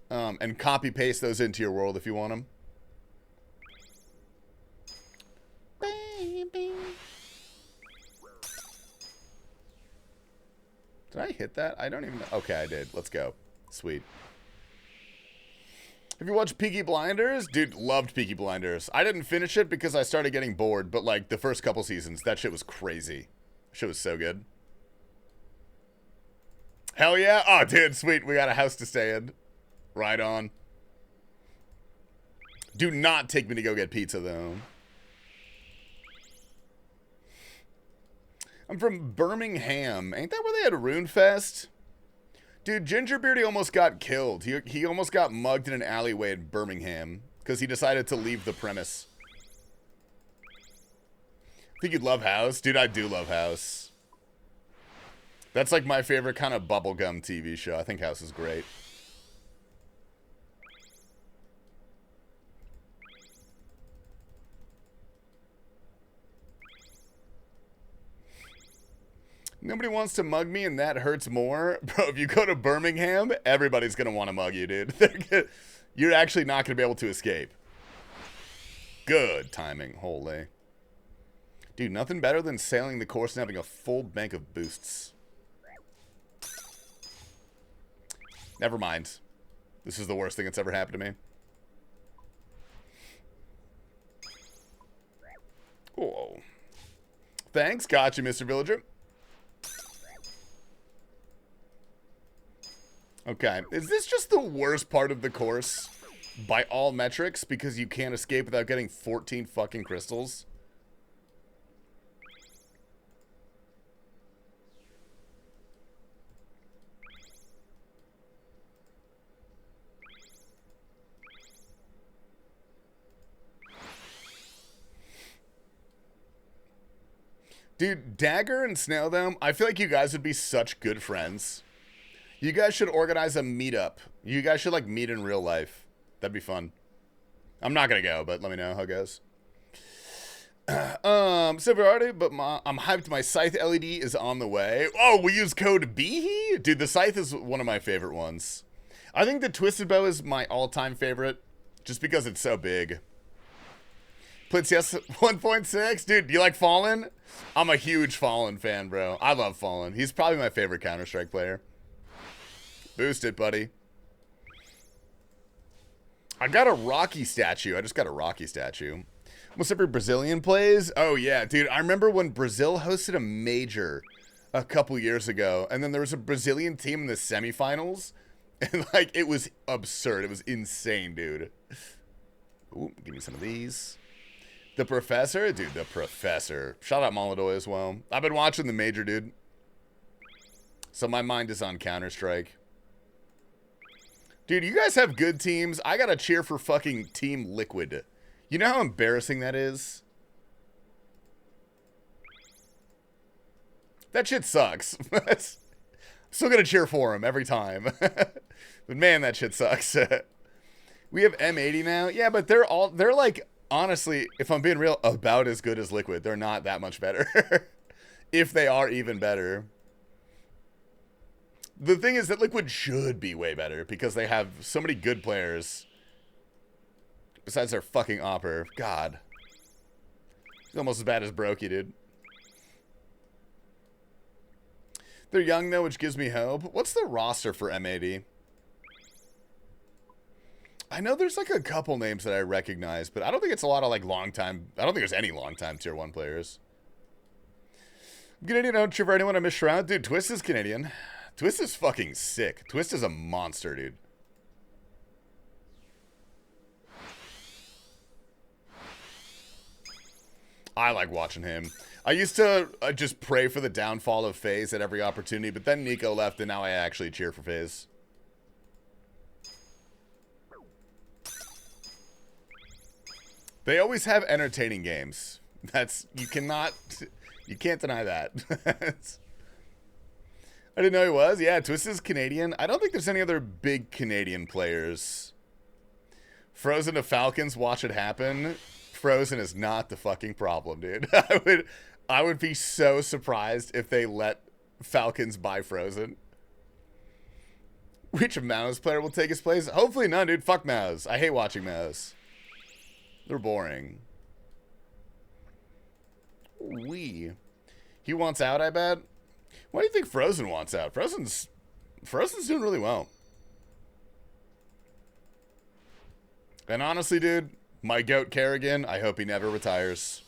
and copy-paste those into your world if you want them. Did I hit that? I don't even know. Okay, I did. Let's go. Sweet. Have you watched Peaky Blinders? Dude, loved Peaky Blinders. I didn't finish it because I started getting bored, but like the first couple seasons, that shit was crazy. Shit was so good. Hell yeah. Oh, dude, sweet. We got a house to stay in. Right on. Do not take me to go get pizza, though. I'm from Birmingham. Ain't that where they had Rune Fest? Dude, Gingerbeardy almost got killed. He almost got mugged in an alleyway in Birmingham because he decided to leave the premise. Think you'd love House? Dude, I do love House. That's like my favorite kind of bubblegum TV show. I think House is great. Nobody wants to mug me, and that hurts more. Bro, if you go to Birmingham, everybody's going to want to mug you, dude. You're actually not going to be able to escape. Good timing. Holy. Dude, nothing better than sailing the course and having a full bank of boosts. Never mind. This is the worst thing that's ever happened to me. Whoa. Thanks. Got you, Mr. Villager. Okay. Is this just the worst part of the course by all metrics because you can't escape without getting 14 fucking crystals? Dude, Dagger and Snaildome, I feel like you guys would be such good friends. You guys should organize a meetup. You guys should, like, meet in real life. That'd be fun. I'm not gonna go, but let me know how it goes. Silver already, but I'm hyped. My Scythe LED is on the way. Oh, we use code BEHE? Dude, the Scythe is one of my favorite ones. I think the Twisted Bow is my all-time favorite, just because it's so big. Played CS 1.6. Dude, do you like Fallen? I'm a huge Fallen fan, bro. I love Fallen. He's probably my favorite Counter-Strike player. Boost it, buddy. I got a Rocky statue. I just got a Rocky statue. What's up for Brazilian plays? Oh, yeah, dude. I remember when Brazil hosted a major a couple years ago, and then there was a Brazilian team in the semifinals, and, like, it was absurd. It was insane, dude. Ooh, give me some of these. The Professor? Dude, the Professor. Shout out Molodoy as well. I've been watching the major, dude. So my mind is on Counter-Strike. Dude, you guys have good teams. I gotta cheer for fucking Team Liquid. You know how embarrassing that is? That shit sucks. Still gonna cheer for him every time. But man, that shit sucks. We have M80 now. Yeah, but they're like, honestly, if I'm being real, about as good as Liquid. They're not that much better. If they are even better. The thing is that Liquid should be way better because they have so many good players. Besides their fucking Opper. God. He's almost as bad as Brokey, dude. They're young, though, which gives me hope. What's the roster for M80? I know there's, like, a couple names that I recognize, but I don't think it's a lot of, like, long-time... I don't think there's any long-time Tier 1 players. Canadian, don't cheer for anyone I miss Shroud. Dude, Twist is Canadian. Twist is fucking sick. Twist is a monster, dude. I like watching him. I used to just pray for the downfall of FaZe at every opportunity, but then Nico left, and now I actually cheer for FaZe. They always have entertaining games. You can't deny that. I didn't know he was. Yeah, Twist is Canadian. I don't think there's any other big Canadian players. Frozen to Falcons, watch it happen. Frozen is not the fucking problem, dude. I would be so surprised if they let Falcons buy Frozen. Which Mouse player will take his place? Hopefully none, dude. Fuck Mouse. I hate watching Mouse. They're boring. He wants out, I bet. Why do you think Frozen wants out? Frozen's doing really well. And honestly, dude, my goat Kerrigan, I hope he never retires.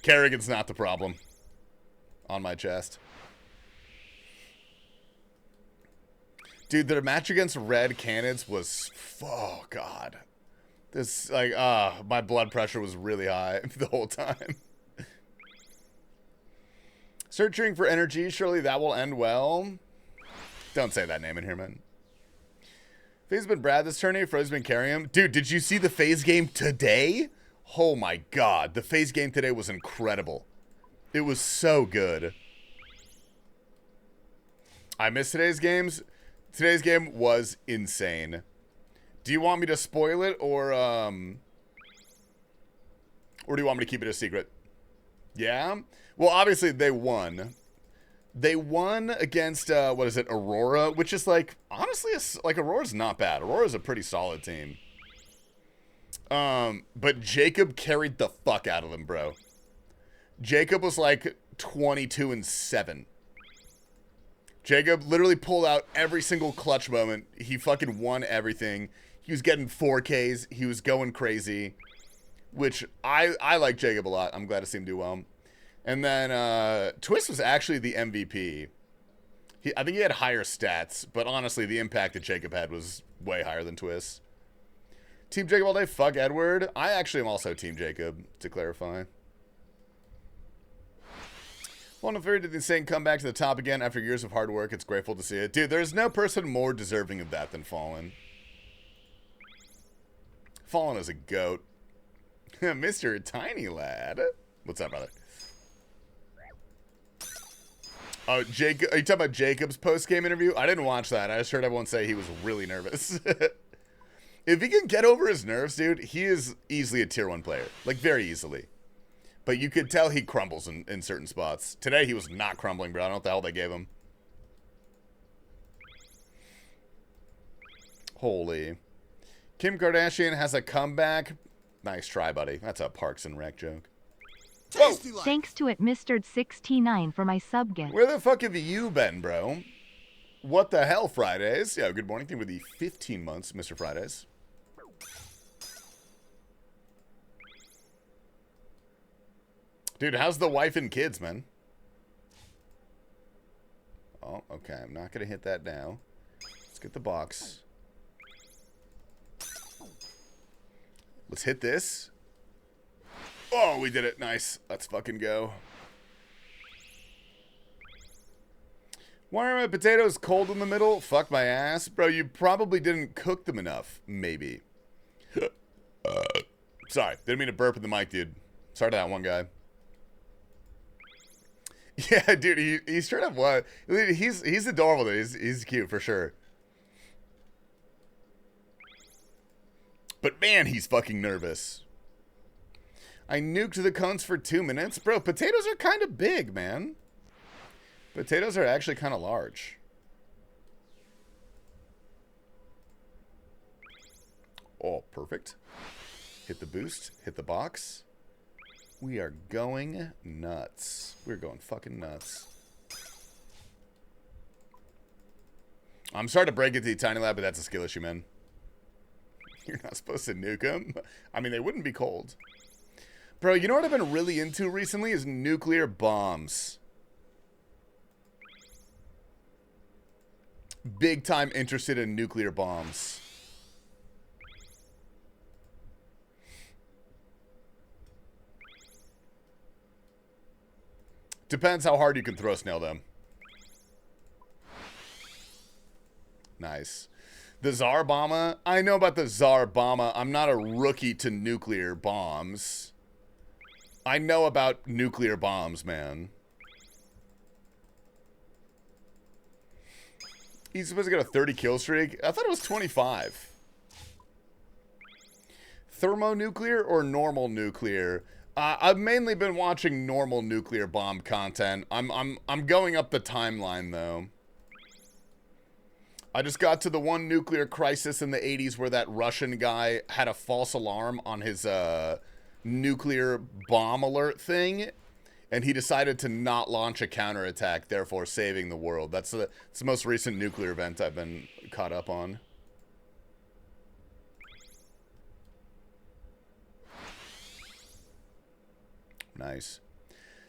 Kerrigan's not the problem. On my chest. Dude, their match against Red Canids was... Oh, God. This, like, my blood pressure was really high the whole time. Searching for energy, surely that will end well. Don't say that name in here, man. FaZe been Brad this tourney. Fro's been carrying him. Dude, did you see the FaZe game today? Oh my god. The FaZe game today was incredible. It was so good. I missed today's games. Today's game was insane. Do you want me to spoil it or do you want me to keep it a secret? Yeah? Well, obviously they won. They won against, what is it, Aurora, which is like, honestly, like Aurora's not bad. Aurora's a pretty solid team. But Jacob carried the fuck out of them, bro. Jacob was like 22-7. Jacob literally pulled out every single clutch moment. He fucking won everything. He was getting 4Ks. He was going crazy, which I like Jacob a lot. I'm glad to see him do well. And then Twist was actually the MVP. I think he had higher stats, but honestly, the impact that Jacob had was way higher than Twist. Team Jacob all day, fuck Edward. I actually am also Team Jacob, to clarify. Fallen Fury did the insane comeback to the top again after years of hard work. It's grateful to see it. Dude, there's no person more deserving of that than Fallen. Fallen is a goat. Mr. Tiny Lad. What's up, brother? Oh, Jacob, are you talking about Jacob's post-game interview? I didn't watch that. I just heard everyone say he was really nervous. If he can get over his nerves, dude, he is easily a tier 1 player. Like, very easily. But you could tell he crumbles in certain spots. Today, he was not crumbling, bro. I don't know what the hell they gave him. Holy. Kim Kardashian has a comeback. Nice try, buddy. That's a Parks and Rec joke. TastyLife. Thanks to Mr.69 for my sub gift. Where the fuck have you been, bro? What the hell, Fridays? Yeah, good morning. Thank you for the 15 months, Mr. Fridays. Dude, how's the wife and kids, man? Oh, okay. I'm not going to hit that now. Let's get the box. Let's hit this. Oh, we did it. Nice. Let's fucking go. Why are my potatoes cold in the middle? Fuck my ass. Bro, you probably didn't cook them enough. Maybe. Sorry. Didn't mean to burp in the mic, dude. Sorry to that one guy. Yeah, dude, he's straight up what? He's adorable, dude. He's cute for sure. But man, he's fucking nervous. I nuked the cones for 2 minutes. Bro, potatoes are kind of big, man. Potatoes are actually kind of large. Oh, perfect. Hit the boost. Hit the box. We are going nuts. We're going fucking nuts. I'm sorry to break it to you, Tiny Lab, but that's a skill issue, man. You're not supposed to nuke them. I mean, they wouldn't be cold. Bro, you know what I've been really into recently is nuclear bombs. Big time interested in nuclear bombs. Depends how hard you can throw snail them. Nice. The Tsar Bomber. I know about the Tsar Bomber. I'm not a rookie to nuclear bombs. I know about nuclear bombs, man. He's supposed to get a 30 kill streak. I thought it was 25. Thermonuclear or normal nuclear? I've mainly been watching normal nuclear bomb content. I'm going up the timeline though. I just got to the one nuclear crisis in the 80s where that Russian guy had a false alarm on his nuclear bomb alert thing, and he decided to not launch a counterattack, therefore saving the world. That's the most recent nuclear event I've been caught up on. Nice.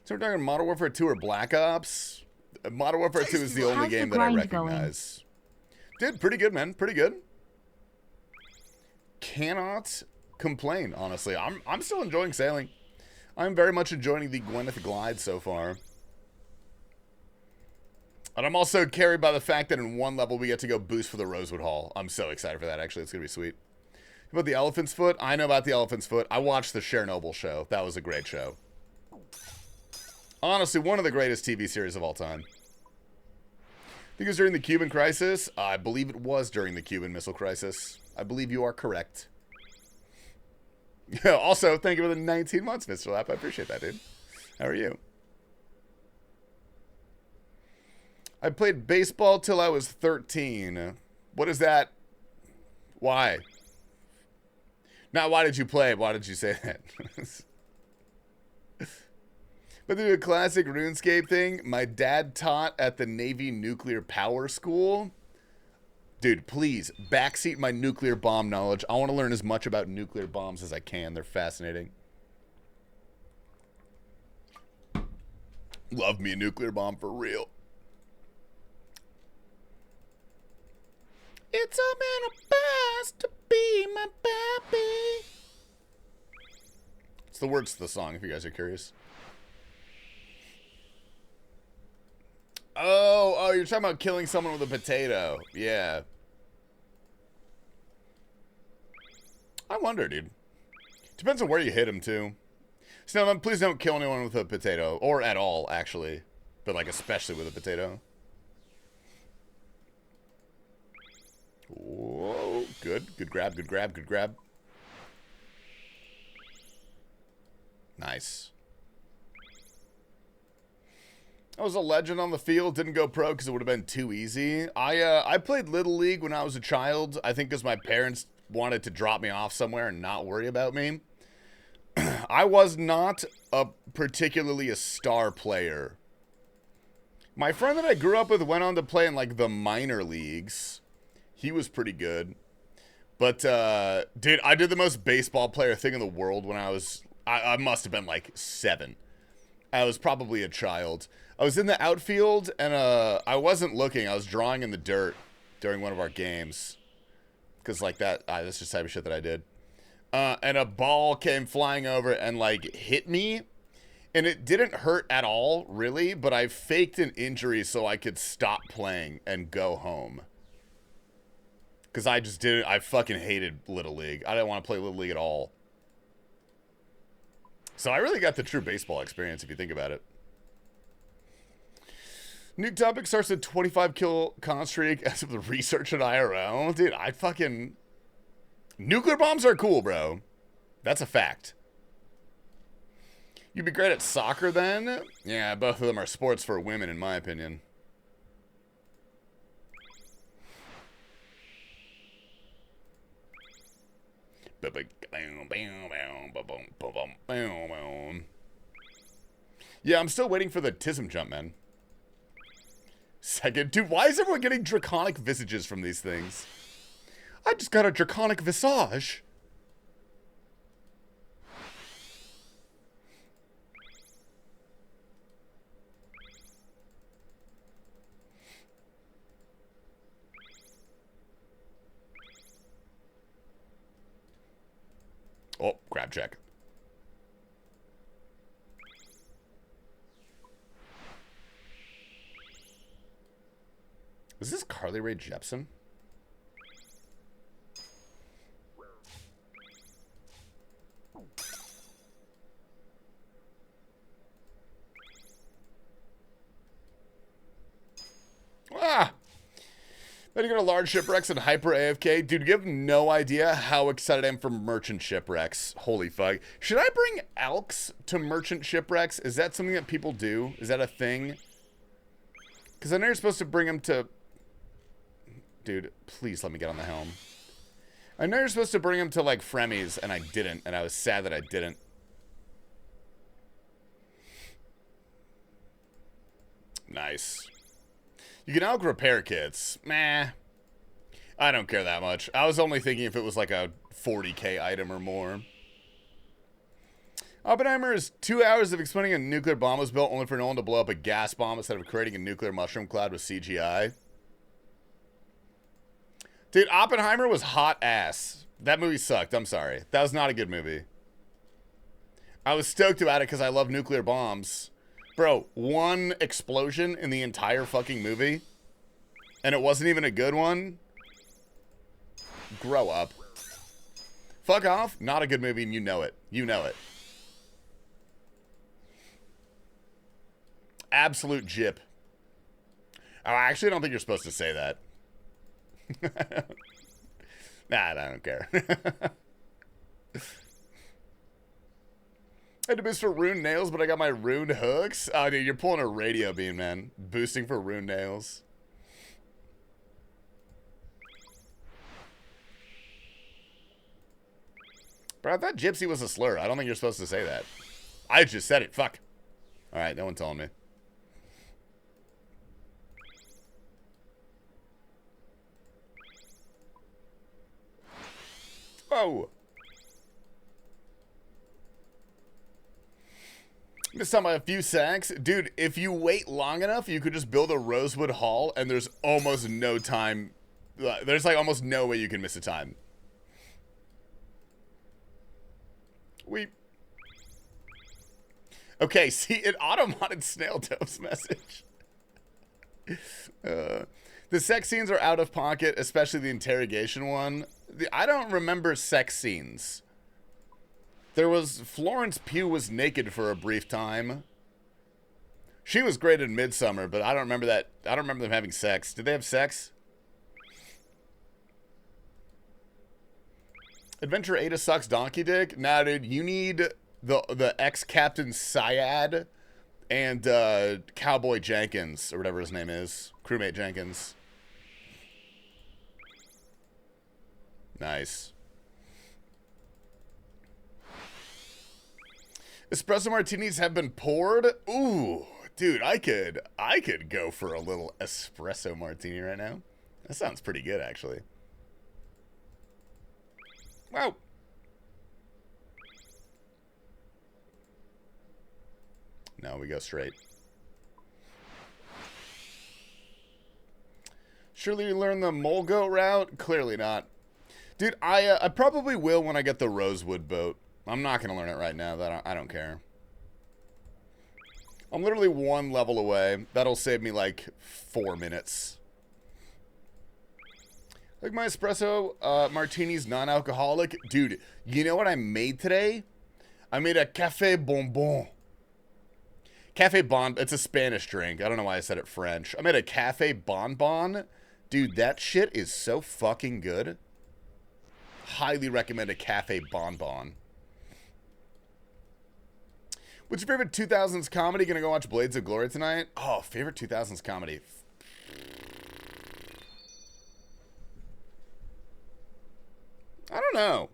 So we're talking Modern Warfare 2 or Black Ops? Modern Warfare 2 is the only game that I recognize. Dude, pretty good, man. Pretty good. Cannot complain, honestly. I'm still enjoying sailing. I'm very much enjoying the Gwenith Glide so far. And I'm also carried by the fact that in one level we get to go boost for the Rosewood Hall. I'm so excited for that, actually. It's going to be sweet. About the Elephant's Foot? I know about the Elephant's Foot. I watched the Chernobyl show. That was a great show. Honestly, one of the greatest TV series of all time. I think it was during the Cuban Crisis. I believe it was during the Cuban Missile Crisis. I believe you are correct. Yeah, also, thank you for the 19 months, Mr. Lap. I appreciate that, dude. How are you? I played baseball till I was 13. What is that? Why? Not why did you play? Why did you say that? But the classic RuneScape thing, my dad taught at the Navy Nuclear Power School. Dude, please, backseat my nuclear bomb knowledge. I want to learn as much about nuclear bombs as I can. They're fascinating. Love me a nuclear bomb for real. It's a man of best to be my baby. It's the words to the song, if you guys are curious. Oh, you're talking about killing someone with a potato. Yeah. I wonder, dude. Depends on where you hit him, too. So, no, please don't kill anyone with a potato. Or at all, actually. But, like, especially with a potato. Whoa. Good. Good grab, good grab, good grab. Nice. I was a legend on the field. Didn't go pro because it would have been too easy. I played Little League when I was a child. I think because my parents wanted to drop me off somewhere and not worry about me. I was not particularly a star player. My friend that I grew up with went on to play in, like, the minor leagues. He was pretty good. But, dude, I did the most baseball player thing in the world when I was... I must have been, like, 7. I was probably a child. I was in the outfield, and I wasn't looking. I was drawing in the dirt during one of our games. Because, like, that's just the type of shit that I did. And a ball came flying over and, like, hit me. And it didn't hurt at all, really. But I faked an injury so I could stop playing and go home. Because I just didn't. I fucking hated Little League. I didn't want to play Little League at all. So I really got the true baseball experience, if you think about it. Nuke Topic starts a 25 kill con streak as of the research at IRL. Dude, I fucking... Nuclear bombs are cool, bro. That's a fact. You'd be great at soccer then? Yeah, both of them are sports for women, in my opinion. Yeah, I'm still waiting for the Tism jump, man. Second. Dude, why is everyone getting draconic visages from these things? I just got a draconic visage. Oh, grab check. Is this Carly Rae Jepsen? Ah! Better go to large shipwrecks and hyper AFK. Dude, you have no idea how excited I am for merchant shipwrecks. Holy fuck. Should I bring Elks to merchant shipwrecks? Is that something that people do? Is that a thing? Because I know you're supposed to bring them to... Dude, please let me get on the helm. I know you're supposed to bring them to, like, Fremies, and I didn't, and I was sad that I didn't. Nice. You can Elk repair kits. Meh. I don't care that much. I was only thinking if it was like a 40k item or more. Oppenheimer is 2 hours of explaining a nuclear bomb was built only for Nolan to blow up a gas bomb instead of creating a nuclear mushroom cloud with CGI. Dude, Oppenheimer was hot ass. That movie sucked. I'm sorry. That was not a good movie. I was stoked about it because I love nuclear bombs. Bro, one explosion in the entire fucking movie, and it wasn't even a good one? Grow up. Fuck off. Not a good movie, and you know it. You know it. Absolute jip. Oh, I actually don't think you're supposed to say that. Nah, I don't care. I had to boost for rune nails, but I got my rune hooks. Oh, dude, you're pulling a radio beam, man. Boosting for rune nails. Bro, I thought gypsy was a slur. I don't think you're supposed to say that. I just said it. Fuck. All right, no one telling me. Oh. Missed out by a few sacks. Dude, if you wait long enough, you could just build a Rosewood Hall, and there's almost no time. There's like almost no way you can miss a time. Okay, see, it auto-modded Snail Toe's message. The sex scenes are out of pocket, especially the interrogation one. I don't remember sex scenes. There was Florence Pugh was naked for a brief time. She was great in Midsummer, but I don't remember that. I don't remember them having sex. Did they have sex? Adventure Ada sucks donkey dick. Nah, dude, you need the ex-Captain Syad and Cowboy Jenkins, or whatever his name is. Crewmate Jenkins. Nice. Espresso martinis have been poured. Ooh, dude, I could go for a little espresso martini right now. That sounds pretty good, actually. Wow. No, we go straight. Surely you learn the Molgo route? Clearly not. Dude, I probably will when I get the Rosewood boat. I'm not going to learn it right now. I don't care. I'm literally one level away. That'll save me like 4 minutes. Like my espresso martini's non-alcoholic. Dude, you know what I made today? I made a café bonbon. Café bon, it's a Spanish drink. I don't know why I said it French. I made a café bonbon. Dude, that shit is so fucking good. Highly recommend a café bonbon. What's your favorite 2000s comedy? Gonna go watch Blades of Glory tonight? Oh, favorite 2000s comedy. I don't know.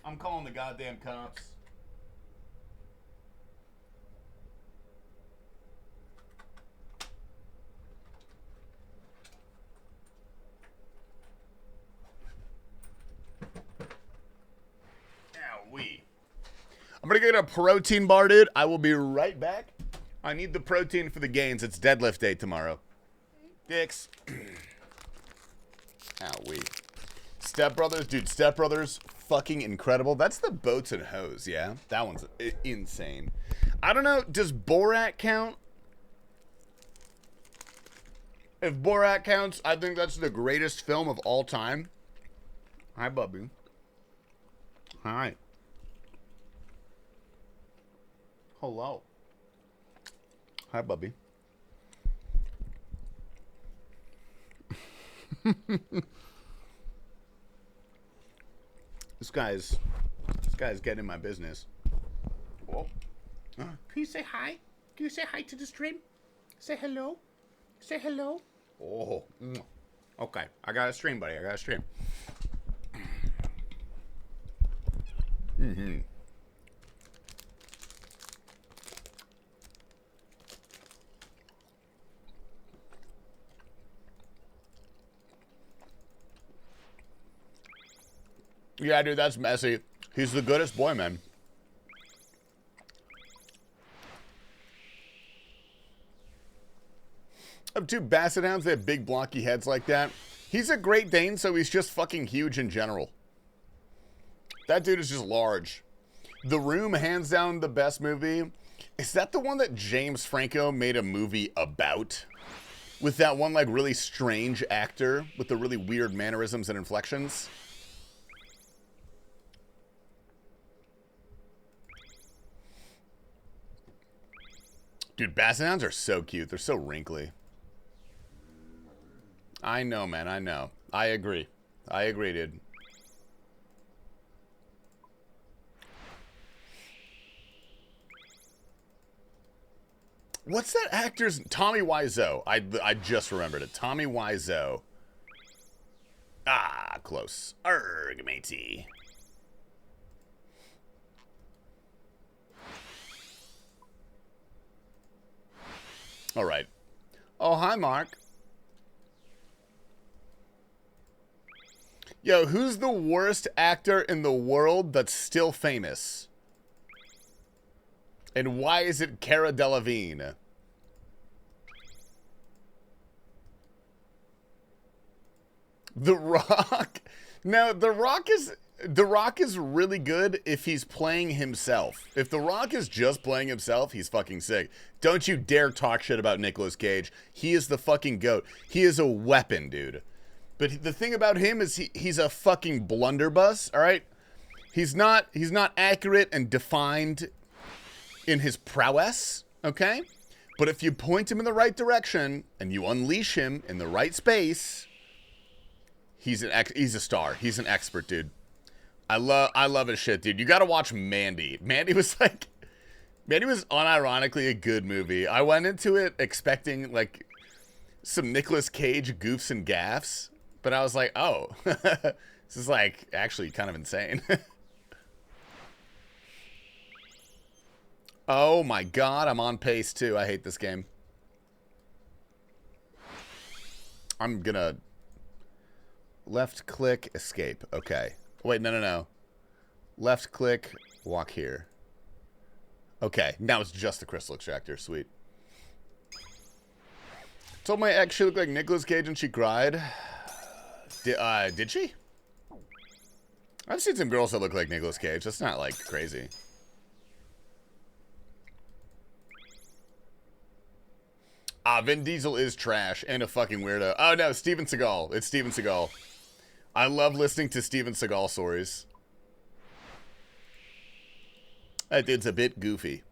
I'm calling the goddamn cops. I'm gonna get a protein bar, dude. I will be right back. I need the protein for the gains. It's deadlift day tomorrow. Dicks. Owie. Step Brothers, dude. Step Brothers, fucking incredible. That's the Boats and Hose, yeah? That one's insane. I don't know. Does Borat count? If Borat counts, I think that's the greatest film of all time. Hi, Bubby. Hi. Hello. Hi, Bubby. This guy's getting in my business. Oh. Can you say hi? Can you say hi to the stream? Say hello. Say hello. Oh. Okay. I got a stream, buddy. I got a stream. Mm-hmm. Yeah, dude, that's messy. He's the goodest boy, man. I have 2 Basset Hounds. They have big, blocky heads like that. He's a Great Dane, so he's just fucking huge in general. That dude is just large. The Room, hands down, the best movie. Is that the one that James Franco made a movie about? With that one, like, really strange actor with the really weird mannerisms and inflections? Dude, basset hounds are so cute. They're so wrinkly. I know, man. I know. I agree. I agree, dude. What's that actor's... Tommy Wiseau. I just remembered it. Tommy Wiseau. Ah, close. Arrgh, matey. All right. Oh, hi, Mark. Yo, who's the worst actor in the world that's still famous? And why is it Cara Delevingne? The Rock? No, The Rock is really good if he's playing himself. If The Rock is just playing himself, he's fucking sick. Don't you dare talk shit about Nicolas Cage. He is the fucking GOAT. He is a weapon, dude. But the thing about him is he's a fucking blunderbuss, all right? He's not accurate and defined in his prowess, okay? But if you point him in the right direction and you unleash him in the right space, he's a star. He's an expert, dude. I love his shit, dude. You got to watch Mandy. Mandy was unironically a good movie. I went into it expecting like some Nicolas Cage goofs and gaffs, but I was like, oh, this is like actually kind of insane. Oh my god, I'm on pace too. I hate this game. I'm gonna left click, escape. Okay. Wait, no. Left click, walk here. Okay, now it's just the crystal extractor. Sweet. Told my ex she looked like Nicolas Cage and she cried. Did she? I've seen some girls that look like Nicolas Cage. That's not like crazy. Vin Diesel is trash and a fucking weirdo. Oh no, Steven Seagal. It's Steven Seagal. I love listening to Steven Seagal stories. That dude's a bit goofy.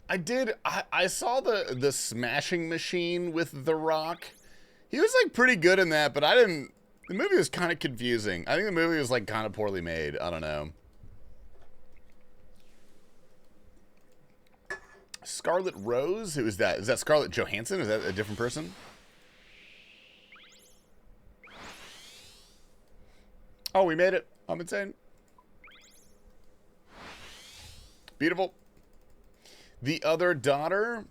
I saw the Smashing Machine with The Rock. He was like pretty good in that, but the movie was kind of confusing. I think the movie was like kind of poorly made. I don't know. Scarlet Rose? Who is that? Is that Scarlett Johansson? Is that a different person? Oh, we made it. I'm insane. Beautiful. The other daughter?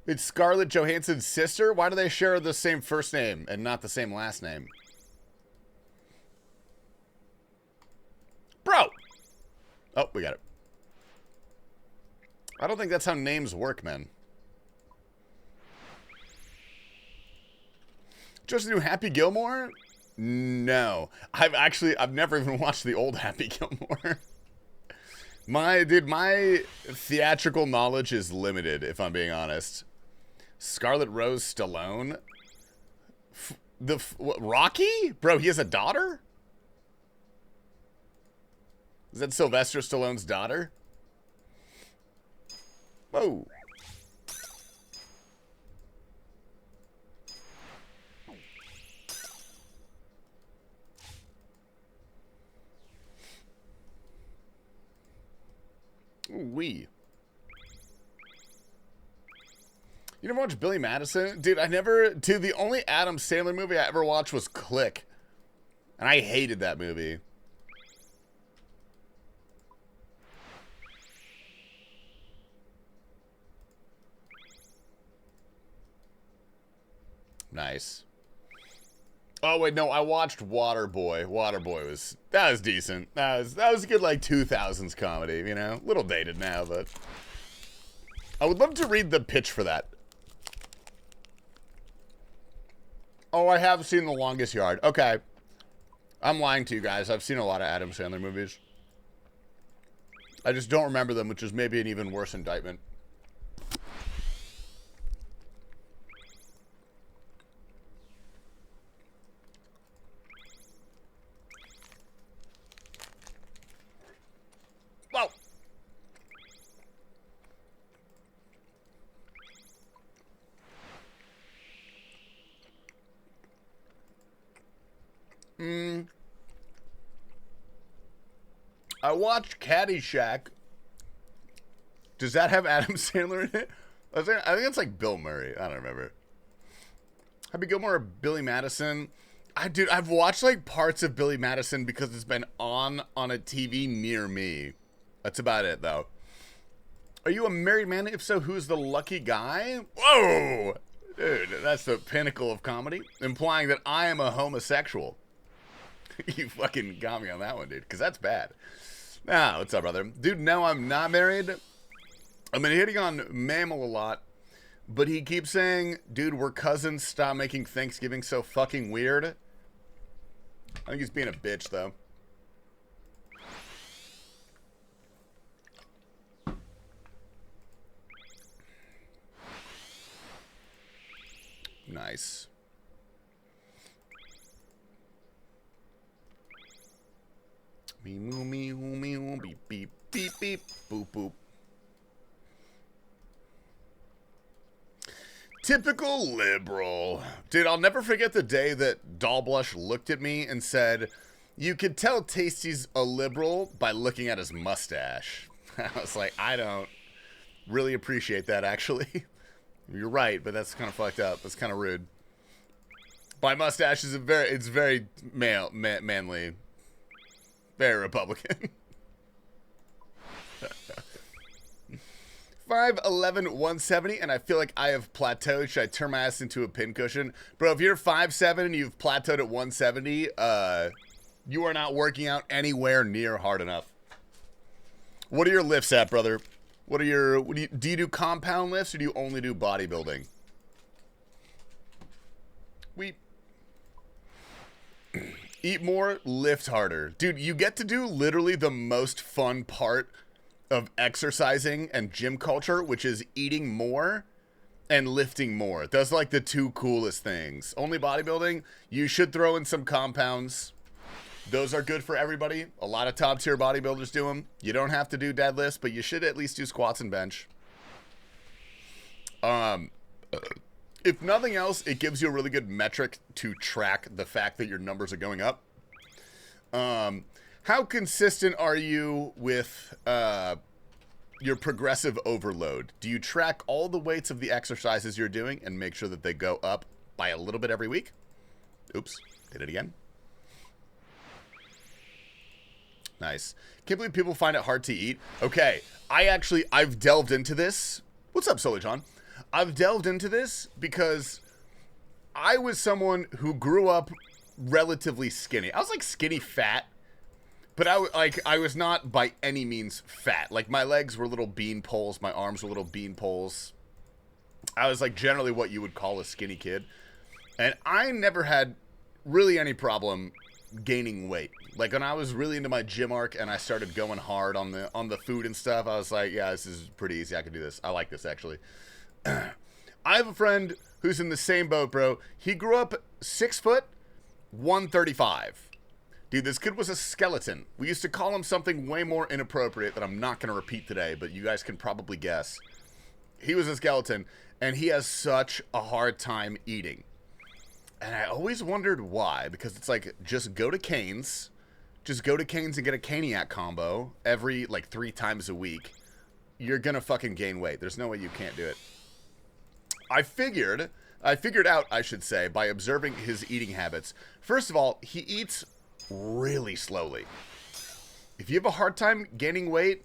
It's Scarlett Johansson's sister? Why do they share the same first name and not the same last name? Bro! Oh, we got it. I don't think that's how names work, man. Just the new Happy Gilmore? No. I've never even watched the old Happy Gilmore. My theatrical knowledge is limited, if I'm being honest. Scarlet Rose Stallone? What, Rocky? Bro, he has a daughter? Is that Sylvester Stallone's daughter? Whoa. Ooh-wee. You never watched Billy Madison? Dude, Dude, the only Adam Sandler movie I ever watched was Click. And I hated that movie. Nice. Oh wait, no, I watched Waterboy. Waterboy was decent. That was a good like 2000s comedy, you know? A little dated now, but I would love to read the pitch for that. Oh, I have seen The Longest Yard. Okay. I'm lying to you guys. I've seen a lot of Adam Sandler movies. I just don't remember them, which is maybe an even worse indictment. I watched Caddyshack. Does that have Adam Sandler in it? I think it's like Bill Murray. I don't remember. Happy Gilmore or Billy Madison? Dude, I've watched like parts of Billy Madison because it's been on a TV near me. That's about it, though. Are you a married man? If so, who's the lucky guy? Whoa! Dude, that's the pinnacle of comedy. Implying that I am a homosexual. You fucking got me on that one, dude, because that's bad. Nah, what's up, brother? Dude, no, I'm not married. I've been hitting on Mammal a lot, but he keeps saying, dude, we're cousins, stop making Thanksgiving so fucking weird. I think he's being a bitch, though. Nice. Me moo me hoo me hoo beep beep beep beep boop boop. Typical liberal. Dude, I'll never forget the day that Dollblush looked at me and said, you could tell Tasty's a liberal by looking at his mustache. I was like, I don't really appreciate that, actually. You're right, but that's kind of fucked up. That's kind of rude. My mustache is very manly. Very Republican. 5'11", 170, and I feel like I have plateaued. Should I turn my ass into a pincushion? Bro, if you're 5'7" and you've plateaued at 170, you are not working out anywhere near hard enough. What are your lifts at, brother? Do you do compound lifts or do you only do bodybuilding? Eat more, lift harder. Dude, you get to do literally the most fun part of exercising and gym culture, which is eating more and lifting more. Those are like the two coolest things. Only bodybuilding, you should throw in some compounds. Those are good for everybody. A lot of top tier bodybuilders do them. You don't have to do deadlifts, but you should at least do squats and bench. If nothing else, it gives you a really good metric to track the fact that your numbers are going up. How consistent are you with your progressive overload? Do you track all the weights of the exercises you're doing and make sure that they go up by a little bit every week? Oops, did it again. Nice. Can't believe people find it hard to eat. Okay, I've delved into this. What's up, Solar John? I've delved into this because I was someone who grew up relatively skinny. I was like skinny fat, but I was not by any means fat. Like my legs were little bean poles, my arms were little bean poles. I was like generally what you would call a skinny kid. And I never had really any problem gaining weight. Like when I was really into my gym arc and I started going hard on the food and stuff, I was like, yeah, this is pretty easy. I can do this. I like this actually. I have a friend who's in the same boat, bro. He grew up 6 foot, 135. Dude, this kid was a skeleton. We used to call him something way more inappropriate that I'm not going to repeat today, but you guys can probably guess. He was a skeleton, and he has such a hard time eating. And I always wondered why, because it's like, just go to Cane's. Just go to Cane's and get a Caniac combo every, like, 3 times a week. You're going to fucking gain weight. There's no way you can't do it. I figured out, I should say, by observing his eating habits. First of all, he eats really slowly. If you have a hard time gaining weight,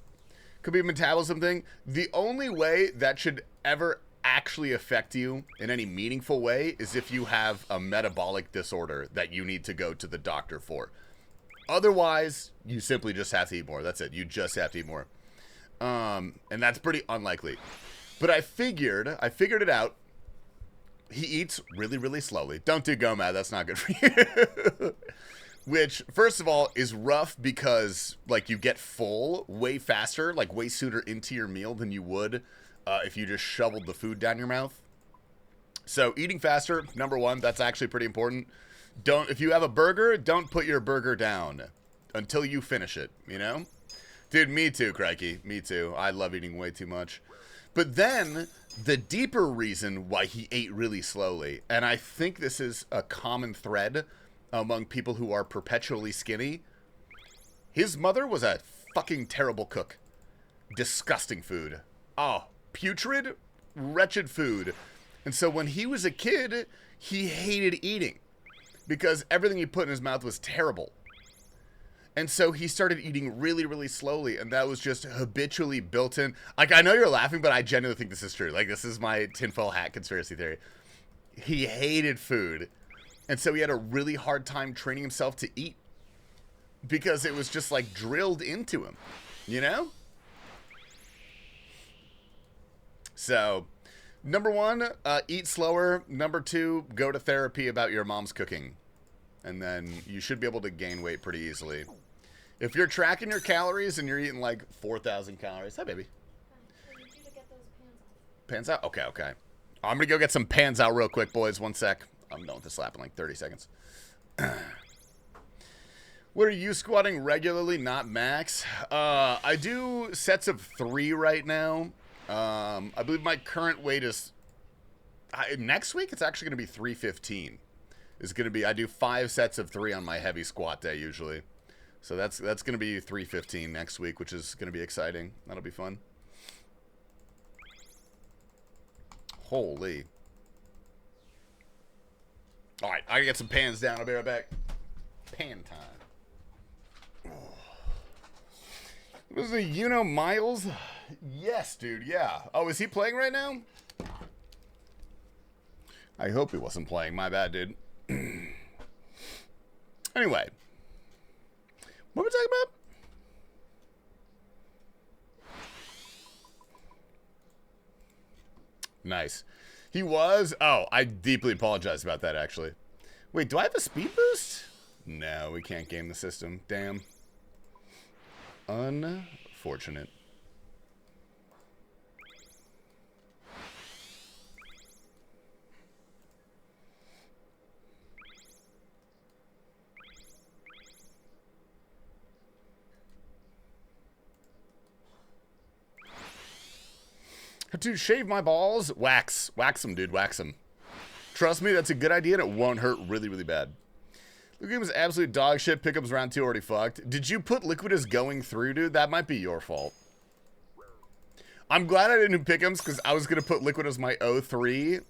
could be a metabolism thing. The only way that should ever actually affect you in any meaningful way is if you have a metabolic disorder that you need to go to the doctor for. Otherwise, you simply just have to eat more. That's it. You just have to eat more. And that's pretty unlikely. But I figured it out. He eats really, really slowly. Don't do GOMAD. That's not good for you. Which, first of all, is rough because, like, you get full way faster, like, way sooner into your meal than you would if you just shoveled the food down your mouth. So, eating faster, number one, that's actually pretty important. If you have a burger, don't put your burger down until you finish it, you know? Dude, me too, Crikey. Me too. I love eating way too much. But then, the deeper reason why he ate really slowly, and I think this is a common thread among people who are perpetually skinny, his mother was a fucking terrible cook. Disgusting food. Oh, putrid, wretched food. And so when he was a kid, he hated eating because everything he put in his mouth was terrible. And so he started eating really, really slowly, and that was just habitually built in. Like, I know you're laughing, but I genuinely think this is true. Like, this is my tinfoil hat conspiracy theory. He hated food, and so he had a really hard time training himself to eat because it was just, like, drilled into him, you know? So... Number 1, eat slower. Number 2, go to therapy about your mom's cooking. And then you should be able to gain weight pretty easily. If you're tracking your calories and you're eating like 4,000 calories. Hi, baby. I need you to get those pans off. Pans out? Okay, okay. I'm going to go get some pans out real quick, boys. 1 sec. I'm done with this lap in like 30 seconds. What are you squatting regularly, not max? I do sets of 3 right now. I believe my current weight is next week. It's actually going to be 315. It's going to be, I do 5 sets of 3 on my heavy squat day usually. So that's going to be 315 next week, which is going to be exciting. That'll be fun. Holy. All right, I gotta get some pans down. I'll be right back. Pan time. Was it Miles? Yes, dude, yeah. Oh, is he playing right now? I hope he wasn't playing. My bad, dude. Anyway. What were we talking about? Nice. He was? Oh, I deeply apologize about that, actually. Wait, do I have a speed boost? No, we can't game the system. Damn. Unfortunate. To shave my balls? Wax. Wax them, dude. Wax them. Trust me, that's a good idea, and it won't hurt really, really bad. The game is absolute dog shit. Pickups round 2 already fucked. Did you put Liquid as going through, dude? That might be your fault. I'm glad I didn't do Pick'ems, because I was going to put Liquid as my 0-3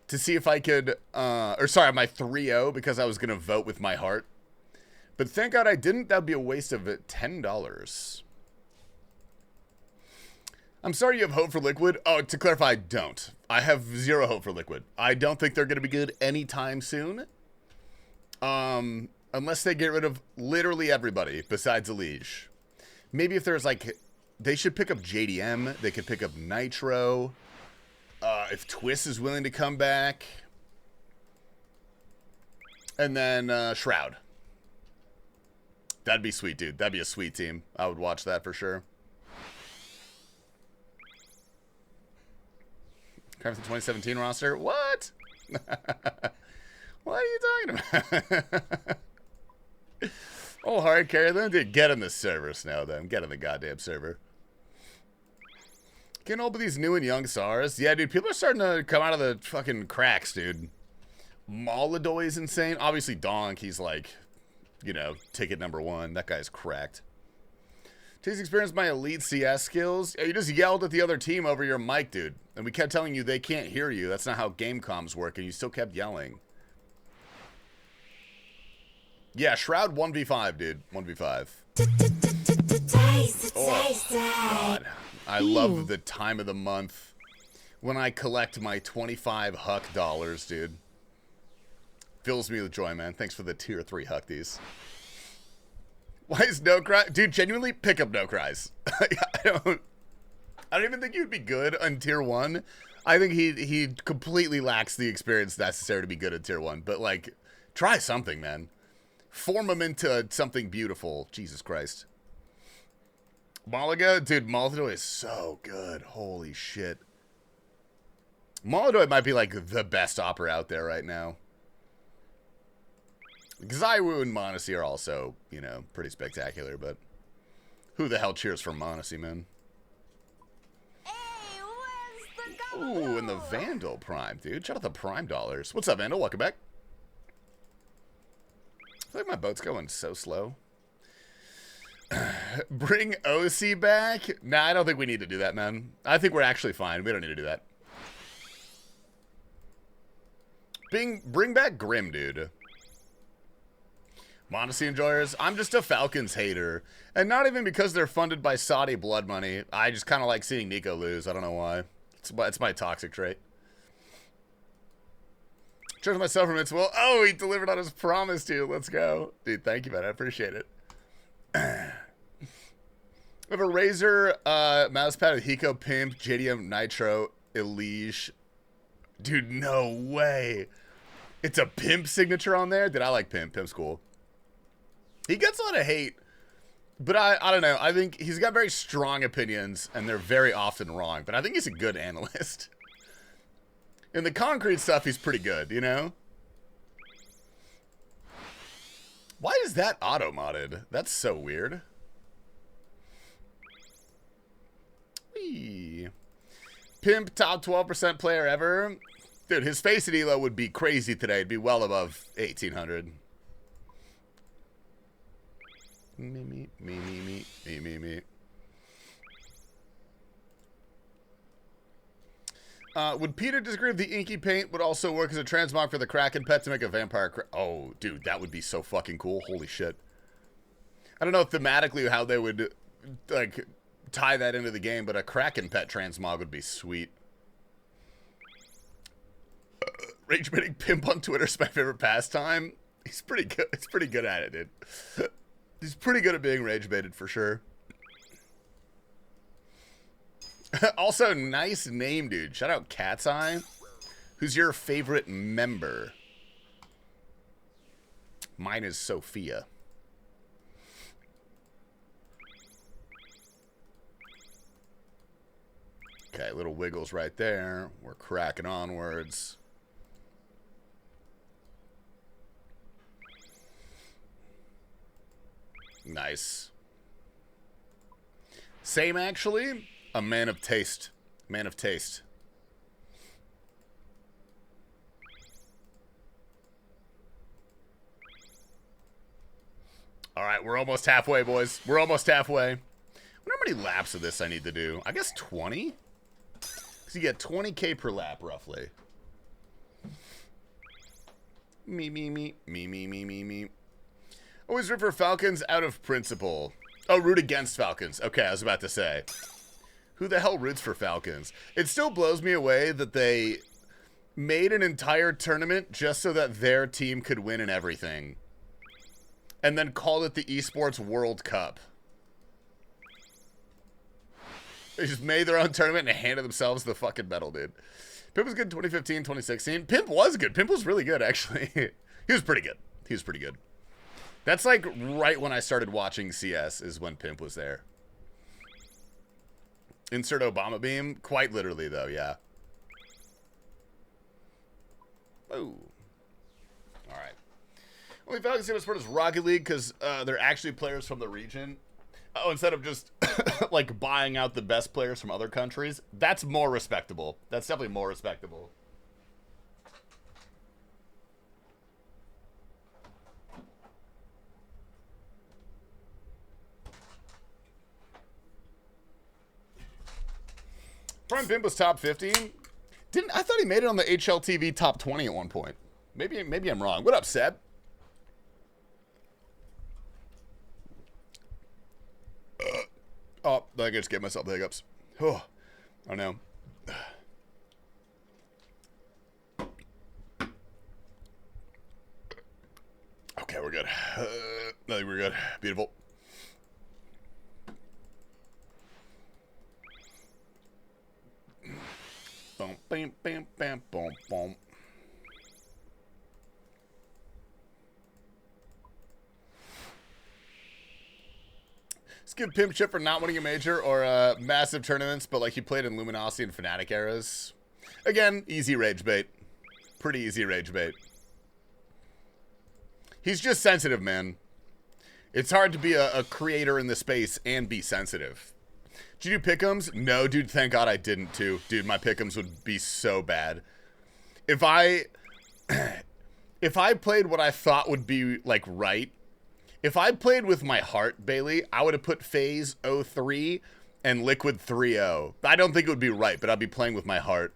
to see if I could, or sorry, my 3-0, because I was going to vote with my heart. But thank God I didn't. That would be a waste of $10. I'm sorry you have hope for Liquid. Oh, to clarify, I don't. I have 0 hope for Liquid. I don't think they're going to be good anytime soon. Unless they get rid of literally everybody besides Elige. Maybe if there's like, they should pick up JDM. They could pick up Nitro. If Twist is willing to come back. And then Shroud. That'd be sweet, dude. That'd be a sweet team. I would watch that for sure. Come from the 2017 roster? What? What are you talking about? Oh, hard carry them? Dude, get in the server, Snow, then. Get in the goddamn server. Getting all of these new and young SARs. Yeah, dude, people are starting to come out of the fucking cracks, dude. Molidoy is insane. Obviously, Donk, he's like, you know, ticket number 1. That guy's cracked. Tasty experienced my elite CS skills. You just yelled at the other team over your mic, dude. And we kept telling you they can't hear you. That's not how game comms work, and you still kept yelling. Yeah, Shroud 1v5, dude. 1v5. Oh, God. I love the time of the month when I collect my 25 Huck dollars, dude. Fills me with joy, man. Thanks for the tier 3 Huck these. Why is No Cry? Dude, genuinely, pick up No Cries. I don't even think he'd be good on tier 1. I think he completely lacks the experience necessary to be good at tier 1. But, like, try something, man. Form him into something beautiful. Jesus Christ. Malaga? Dude, Molidoy is so good. Holy shit. Molidoy might be, like, the best opera out there right now. Xaiwu and Monacy are also, you know, pretty spectacular, but who the hell cheers for Monacy, man? Hey, where's the Ooh, and the Vandal Prime, dude. Shout out the Prime dollars. What's up, Vandal? Welcome back. I feel like my boat's going so slow. Bring OC back? Nah, I don't think we need to do that, man. I think we're actually fine. We don't need to do that. Bring back Grim, dude. Modesty enjoyers. I'm just a Falcons hater. And not even because they're funded by Saudi blood money. I just kind of like seeing Nico lose. I don't know why. It's my toxic trait. Charge myself from Invincible. Oh, he delivered on his promise, dude. Let's go. Dude, thank you, man. I appreciate it. I have a Razer mousepad with Hiko Pimp, JDM Nitro, Elige. Dude, no way. It's a Pimp signature on there? Dude, I like Pimp. Pimp's cool. He gets a lot of hate, but I don't know. I think he's got very strong opinions, and they're very often wrong. But I think he's a good analyst. In the concrete stuff, he's pretty good, you know? Why is that auto-modded? That's so weird. Whee. Pimp, top 12% player ever. Dude, his face at ELO would be crazy today. It'd be well above 1,800. Me. Would Peter disagree if the inky paint would also work as a transmog for the Kraken pet to make a vampire? Oh, dude, that would be so fucking cool. Holy shit. I don't know thematically how they would, like, tie that into the game, but a Kraken pet transmog would be sweet. Rage baiting Pimp on Twitter is my favorite pastime. He's pretty good. He's pretty good at it, dude. He's pretty good at being rage baited for sure. Also, nice name, dude. Shout out Cat's Eye. Who's your favorite member? Mine is Sophia. Okay, little wiggles right there. We're cracking onwards. Nice. Same, actually. A man of taste. Man of taste. All right, we're almost halfway, boys. We're almost halfway. I wonder how many laps of this I need to do. I guess 20? Because you get 20K per lap, roughly. Me. Always root for Falcons out of principle. Oh, root against Falcons. Okay, I was about to say. Who the hell roots for Falcons? It still blows me away that they made an entire tournament just so that their team could win in everything. And then called it the Esports World Cup. They just made their own tournament and handed themselves the fucking medal, dude. Pimp was good in 2015, 2016. Pimp was good. Pimp was really good, actually. He was pretty good. He was pretty good. That's like right when I started watching CS is when Pimp was there. Insert Obama beam. Quite literally, though, yeah. Oh. All right. Only Falcons team sport is Rocket League because they're actually players from the region. Oh, instead of just like buying out the best players from other countries. That's more respectable. That's definitely more respectable. Prime Pimp was top 50. I thought he made it on the HLTV top 20 at one point. Maybe I'm wrong. What up, Seb? Oh, I just gave myself the hiccups. Oh, I know. Okay, we're good. I think we're good. Beautiful. Boom, bam, bam, bam, boom, boom. Let's give Pimp shit for not winning a major or massive tournaments, but like he played in Luminosity and Fnatic eras. Again, easy rage bait. Pretty easy rage bait. He's just sensitive, man. It's hard to be a creator in the space and be sensitive. Did you do pick'ems? No, dude, thank God I didn't too. Dude, my pick'ems would be so bad. If I played what I thought would be like right, If I played with my heart, Bailey, I would have put FaZe 03 and Liquid 3-0. I don't think it would be right, but I'd be playing with my heart.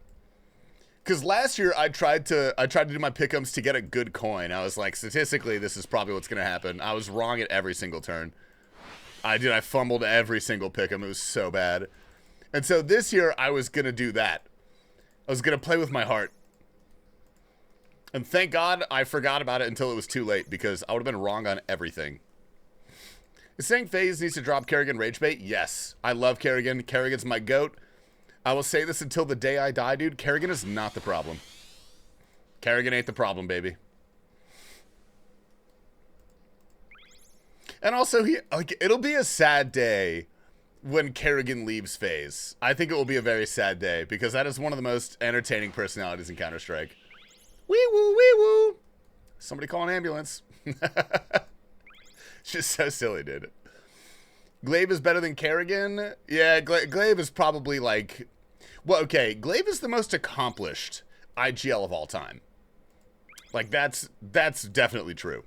Because last year I tried to do my pick'ems to get a good coin. I was like, statistically, this is probably what's gonna happen. I was wrong at every single turn. I fumbled every single pick'em. It was so bad. And so this year I was gonna do that. I was gonna play with my heart. And thank God I forgot about it until it was too late, because I would have been wrong on everything. Is saying FaZe needs to drop Kerrigan Rage Bait? Yes. I love Kerrigan. Kerrigan's my GOAT. I will say this until the day I die, dude. Kerrigan is not the problem. Kerrigan ain't the problem, baby. And also, it'll be a sad day when Kerrigan leaves FaZe. I think it will be a very sad day, because that is one of the most entertaining personalities in Counter-Strike. Wee woo, wee woo. Somebody call an ambulance. It's just so silly, dude. Glaive is better than Kerrigan? Yeah, Glaive is probably like... Well, okay, Glaive is the most accomplished IGL of all time. Like, that's definitely true.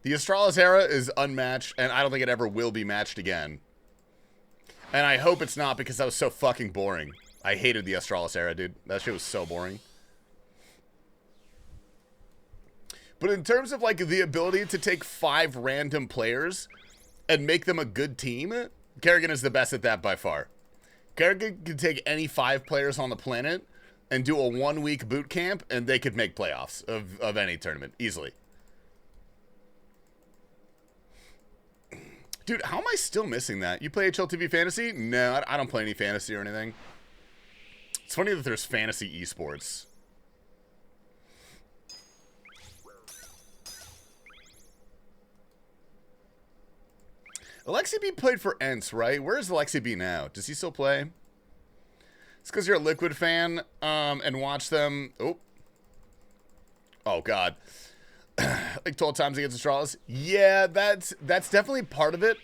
The Astralis era is unmatched, and I don't think it ever will be matched again. And I hope it's not, because that was so fucking boring. I hated the Astralis era, dude. That shit was so boring. But in terms of, like, the ability to take 5 random players and make them a good team, Kerrigan is the best at that by far. Kerrigan can take any 5 players on the planet and do a 1-week boot camp, and they could make playoffs of any tournament, easily. Dude, how am I still missing that? You play HLTV Fantasy? No, I don't play any fantasy or anything. It's funny that there's fantasy esports. Alexi B played for Ents, right? Where's Alexi B now? Does he still play? It's because you're a Liquid fan and watch them. Oh, God. Like 12 times against Astralis. Yeah, that's definitely part of it.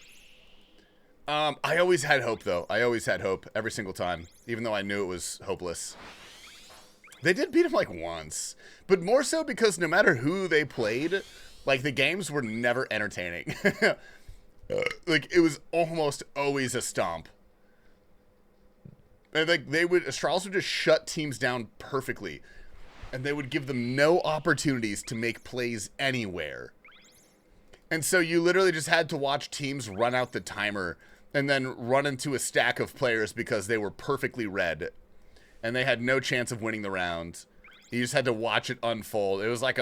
I always had hope, though. I always had hope every single time, even though I knew it was hopeless. They did beat him like once, but more so because no matter who they played, like the games were never entertaining. Like, it was almost always a stomp. And like Astralis would just shut teams down perfectly. And they would give them no opportunities to make plays anywhere. And so you literally just had to watch teams run out the timer and then run into a stack of players because they were perfectly read. And they had no chance of winning the round. You just had to watch it unfold. It was like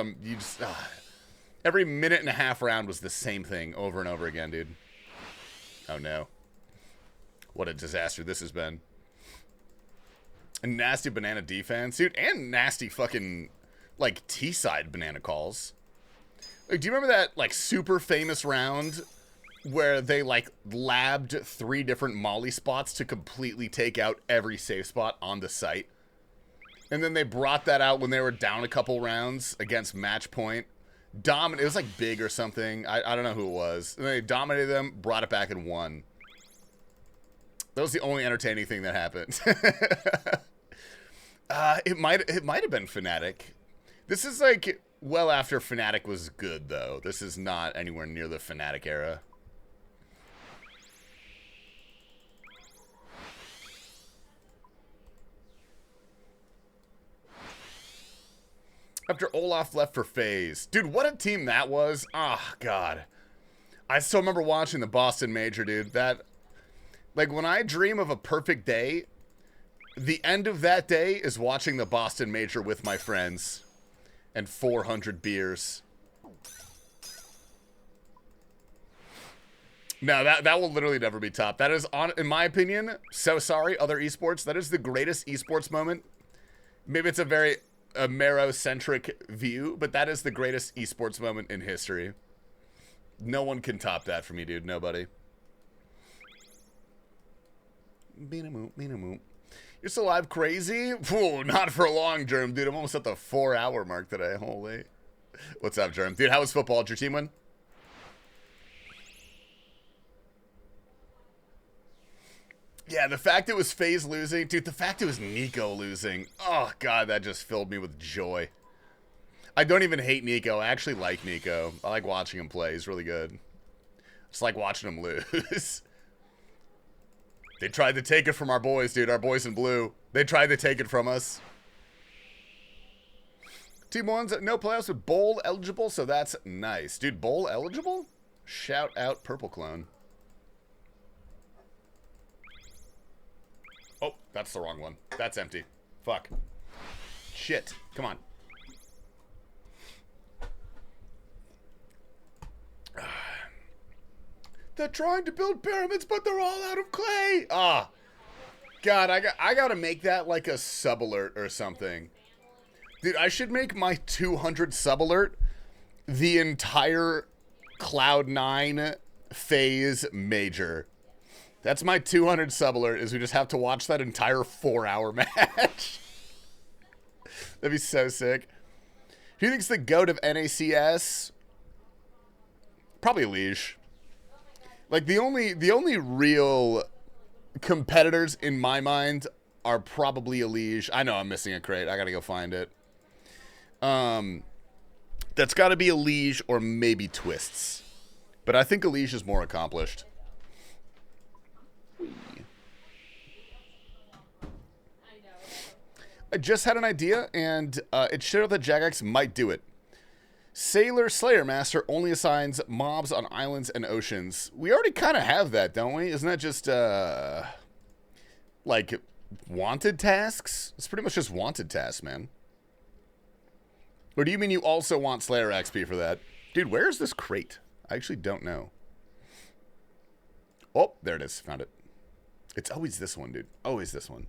every minute and a half round was the same thing over and over again, dude. Oh, no. What a disaster this has been. A nasty banana defense, dude. And nasty fucking, like, T-side banana calls. Like, do you remember that, like, super famous round where they, like, labbed 3 different molly spots to completely take out every safe spot on the site? And then they brought that out when they were down a couple rounds against Match Point. It was like Big or something. I don't know who it was. And they dominated them, brought it back and won. That was the only entertaining thing that happened. It might have been Fnatic. This is like well after Fnatic was good, though. This is not anywhere near the Fnatic era. After Olaf left for FaZe. Dude, what a team that was. Oh, God. I still remember watching the Boston Major, dude. That, like, when I dream of a perfect day, the end of that day is watching the Boston Major with my friends and 400 beers. No, that will literally never be topped. That is, in my opinion, so sorry, other esports, that is the greatest esports moment. Maybe it's a very Amero-centric view, but that is the greatest esports moment in history. No one can top that for me, dude. Nobody. You're still alive, crazy? Ooh, not for long, Germ, dude. I'm almost at the 4-hour mark today. Holy. What's up, Germ? Dude, how was football? Did your team win? Yeah, the fact it was FaZe losing, dude, the fact it was Nico losing, oh, God, that just filled me with joy. I don't even hate Nico. I actually like Nico. I like watching him play. He's really good. Just like watching him lose. They tried to take it from our boys, dude. Our boys in blue. They tried to take it from us. Team 1's no playoffs with bowl eligible, so that's nice. Dude, bowl eligible? Shout out Purple Clone. Oh, that's the wrong one. That's empty. Fuck. Shit. Come on. They're trying to build pyramids, but they're all out of clay. Ah. God, I gotta make that like a sub-alert or something. Dude, I should make my 200 sub-alert the entire Cloud9 phase major. That's my 200 sub-alert, is we just have to watch that entire 4-hour match. That'd be so sick. Who thinks the GOAT of NACS? Probably Liege. Like, the only real competitors in my mind are probably a Liege. I know I'm missing a crate. I gotta go find it. That's gotta be a Liege or maybe Twists. But I think a Liege is more accomplished. I just had an idea, and it showed that Jagex might do it. Sailor Slayer Master only assigns mobs on islands and oceans. We already kind of have that, don't we? Isn't that just, like, wanted tasks? It's pretty much just wanted tasks, man. Or do you mean you also want Slayer XP for that? Dude, where is this crate? I actually don't know. Oh, there it is. Found it. It's always this one, dude. Always this one.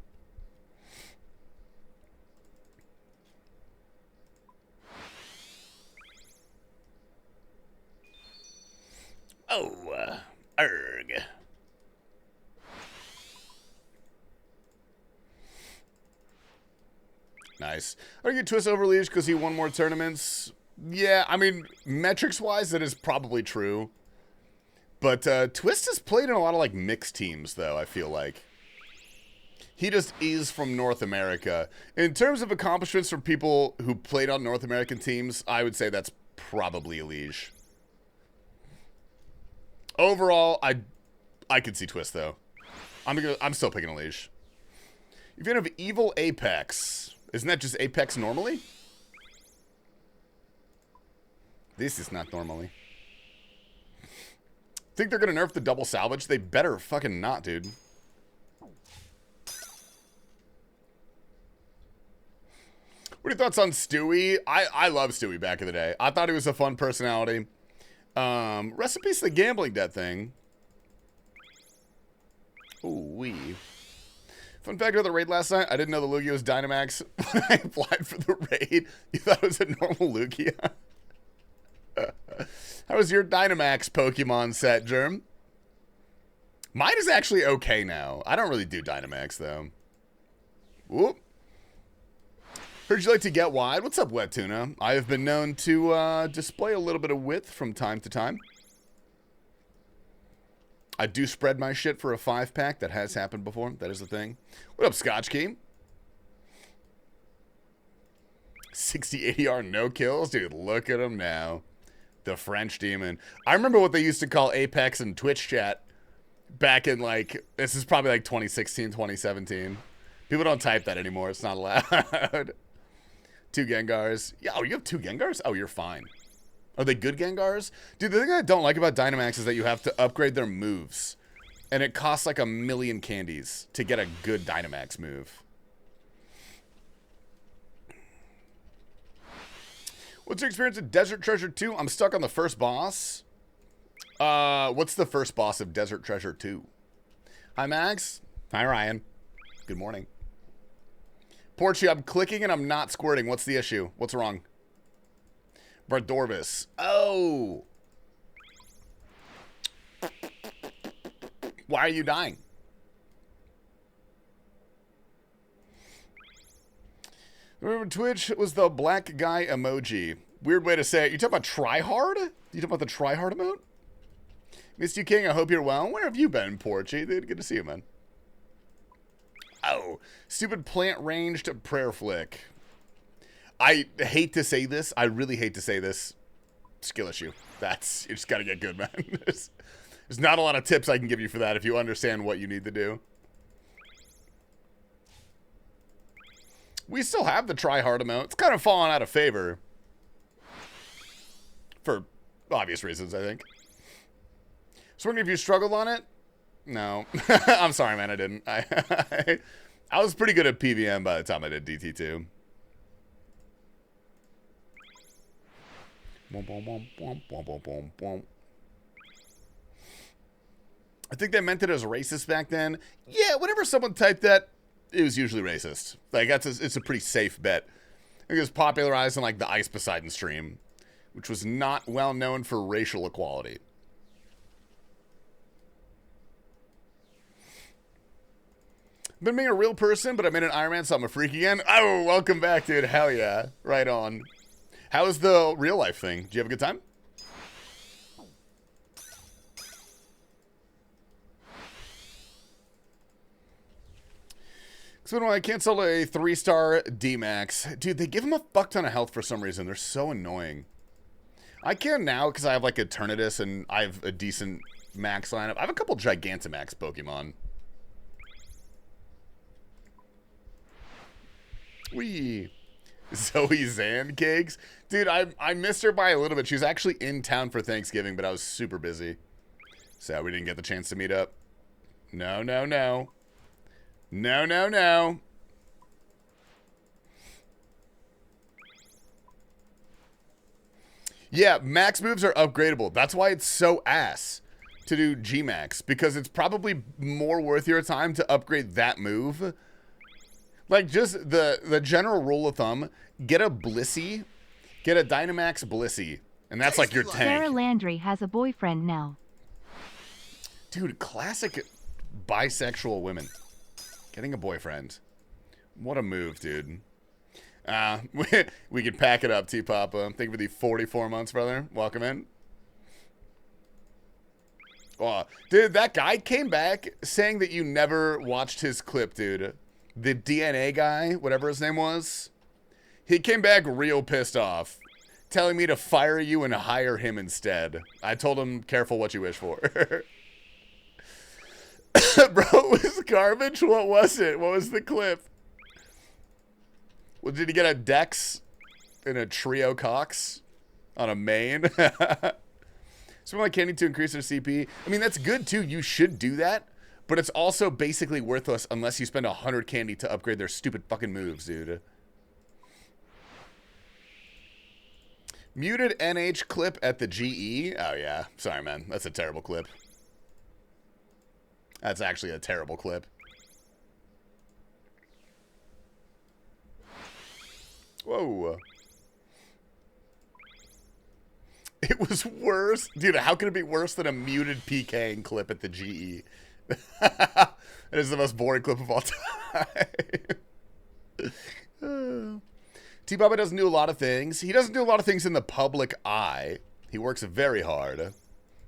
Oh, erg. Nice. Are you Twist over Liege because he won more tournaments? Yeah, I mean, metrics-wise, that is probably true. But Twist has played in a lot of, like, mixed teams, though, I feel like. He just is from North America. In terms of accomplishments from people who played on North American teams, I would say that's probably a Liege. Overall, I could see Twist, though. I'm still picking a Liege. If you have Evil Apex, isn't that just Apex normally? This is not normally. Think they're going to nerf the double salvage? They better fucking not, dude. What are your thoughts on Stewie? I love Stewie back in the day. I thought he was a fun personality. Recipes to the gambling debt thing. Ooh-wee. Fun fact about the raid last night, I didn't know the Lugia was Dynamax when I applied for the raid. You thought it was a normal Lugia? How was your Dynamax Pokemon set, Germ? Mine is actually okay now. I don't really do Dynamax, though. Whoop. Heard you like to get wide. What's up, Wet Tuna? I have been known to display a little bit of width from time to time. I do spread my shit for a 5-pack. That has happened before. That is the thing. What up, Scotch Key? 60 ADR no kills? Dude, look at him now. The French demon. I remember what they used to call Apex and Twitch chat back in, like, this is probably like 2016, 2017. People don't type that anymore. It's not allowed. 2 Gengars. Yeah, oh, you have 2 Gengars? Oh, you're fine. Are they good Gengars? Dude, the thing I don't like about Dynamax is that you have to upgrade their moves. And it costs like 1,000,000 candies to get a good Dynamax move. What's your experience with Desert Treasure 2? I'm stuck on the first boss. What's the first boss of Desert Treasure 2? Hi, Max. Hi, Ryan. Good morning. Porchy, I'm clicking and I'm not squirting. What's the issue? What's wrong? Bardorvis. Oh. Why are you dying? Remember Twitch was the black guy emoji. Weird way to say it. You talking about try hard? You talking about the try hard emote? Missed you, King. I hope you're well. Where have you been, Porchy? Good to see you, man. Oh, stupid plant ranged prayer flick. I hate to say this. I really hate to say this. Skill issue. You just got to get good, man. There's not a lot of tips I can give you for that if you understand what you need to do. We still have the try hard amount. It's kind of fallen out of favor. For obvious reasons, I think. So wondering if you struggled on it? No. I'm sorry, man, I didn't. I was pretty good at PVM by the time I did DT2. I think they meant it as racist back then. Yeah, whenever someone typed that, it was usually racist. Like, it's a pretty safe bet. I think it was popularized in, like, the Ice Poseidon stream, which was not well known for racial equality. I've been being a real person, but I'm in an Iron Man, so I'm a freak again. Oh, welcome back, dude. Hell yeah. Right on. How was the real life thing? Did you have a good time? So when I cancel a 3-star D-Max, dude, they give him a fuck ton of health for some reason. They're so annoying. I can now because I have like Eternatus and I have a decent max lineup. I have a couple Gigantamax Pokemon. Wee. Zoe Zan cakes. Dude, I missed her by a little bit. She was actually in town for Thanksgiving, but I was super busy. So we didn't get the chance to meet up. No, no, no. No, no, no. Yeah, max moves are upgradable. That's why it's so ass to do G-Max, because it's probably more worth your time to upgrade that move. Like, just the general rule of thumb, get a Blissey, get a Dynamax Blissey, and that's like your tank. Sarah Landry has a boyfriend now. Dude, classic bisexual women. Getting a boyfriend. What a move, dude. We could pack it up, T-Papa. Thank you for the 44 months, brother. Welcome in. Oh, dude, that guy came back saying that you never watched his clip, dude. The DNA guy, whatever his name was. He came back real pissed off, telling me to fire you and hire him instead. I told him, careful what you wish for. Bro, it was garbage. What was it? What was the clip? Well, did he get a Dex and a Trio Cox on a main? Someone like Candy to increase their CP. I mean, that's good too. You should do that. But it's also basically worthless unless you spend 100 candy to upgrade their stupid fucking moves, dude. Muted NH clip at the GE. Oh, yeah. Sorry, man. That's a terrible clip. That's actually a terrible clip. Whoa. It was worse. Dude, how can it be worse than a muted PKing clip at the GE? It is the most boring clip of all time. T-Baba doesn't do a lot of things. He doesn't do a lot of things in the public eye. He works very hard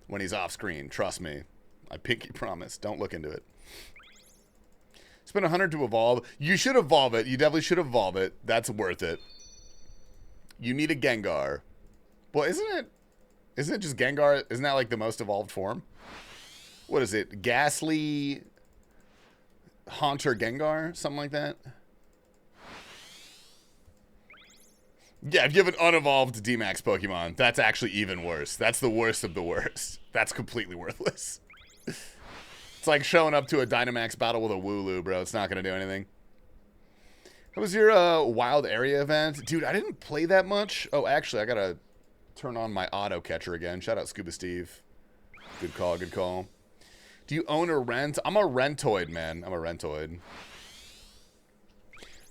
when he's off screen. Trust me. I pinky promise. Don't look into it. Spend 100 to evolve. You should evolve it. You definitely should evolve it. That's worth it. You need a Gengar. Well, isn't it just Gengar? Isn't that like the most evolved form? What is it? Ghastly Haunter Gengar? Something like that? Yeah, if you have an unevolved D-Max Pokemon, that's actually even worse. That's the worst of the worst. That's completely worthless. It's like showing up to a Dynamax battle with a Wooloo, bro. It's not going to do anything. How was your wild area event? Dude, I didn't play that much. Oh, actually, I got to turn on my auto catcher again. Shout out Scuba Steve. Good call, good call. Do you own or rent? I'm a rentoid, man. I'm a rentoid.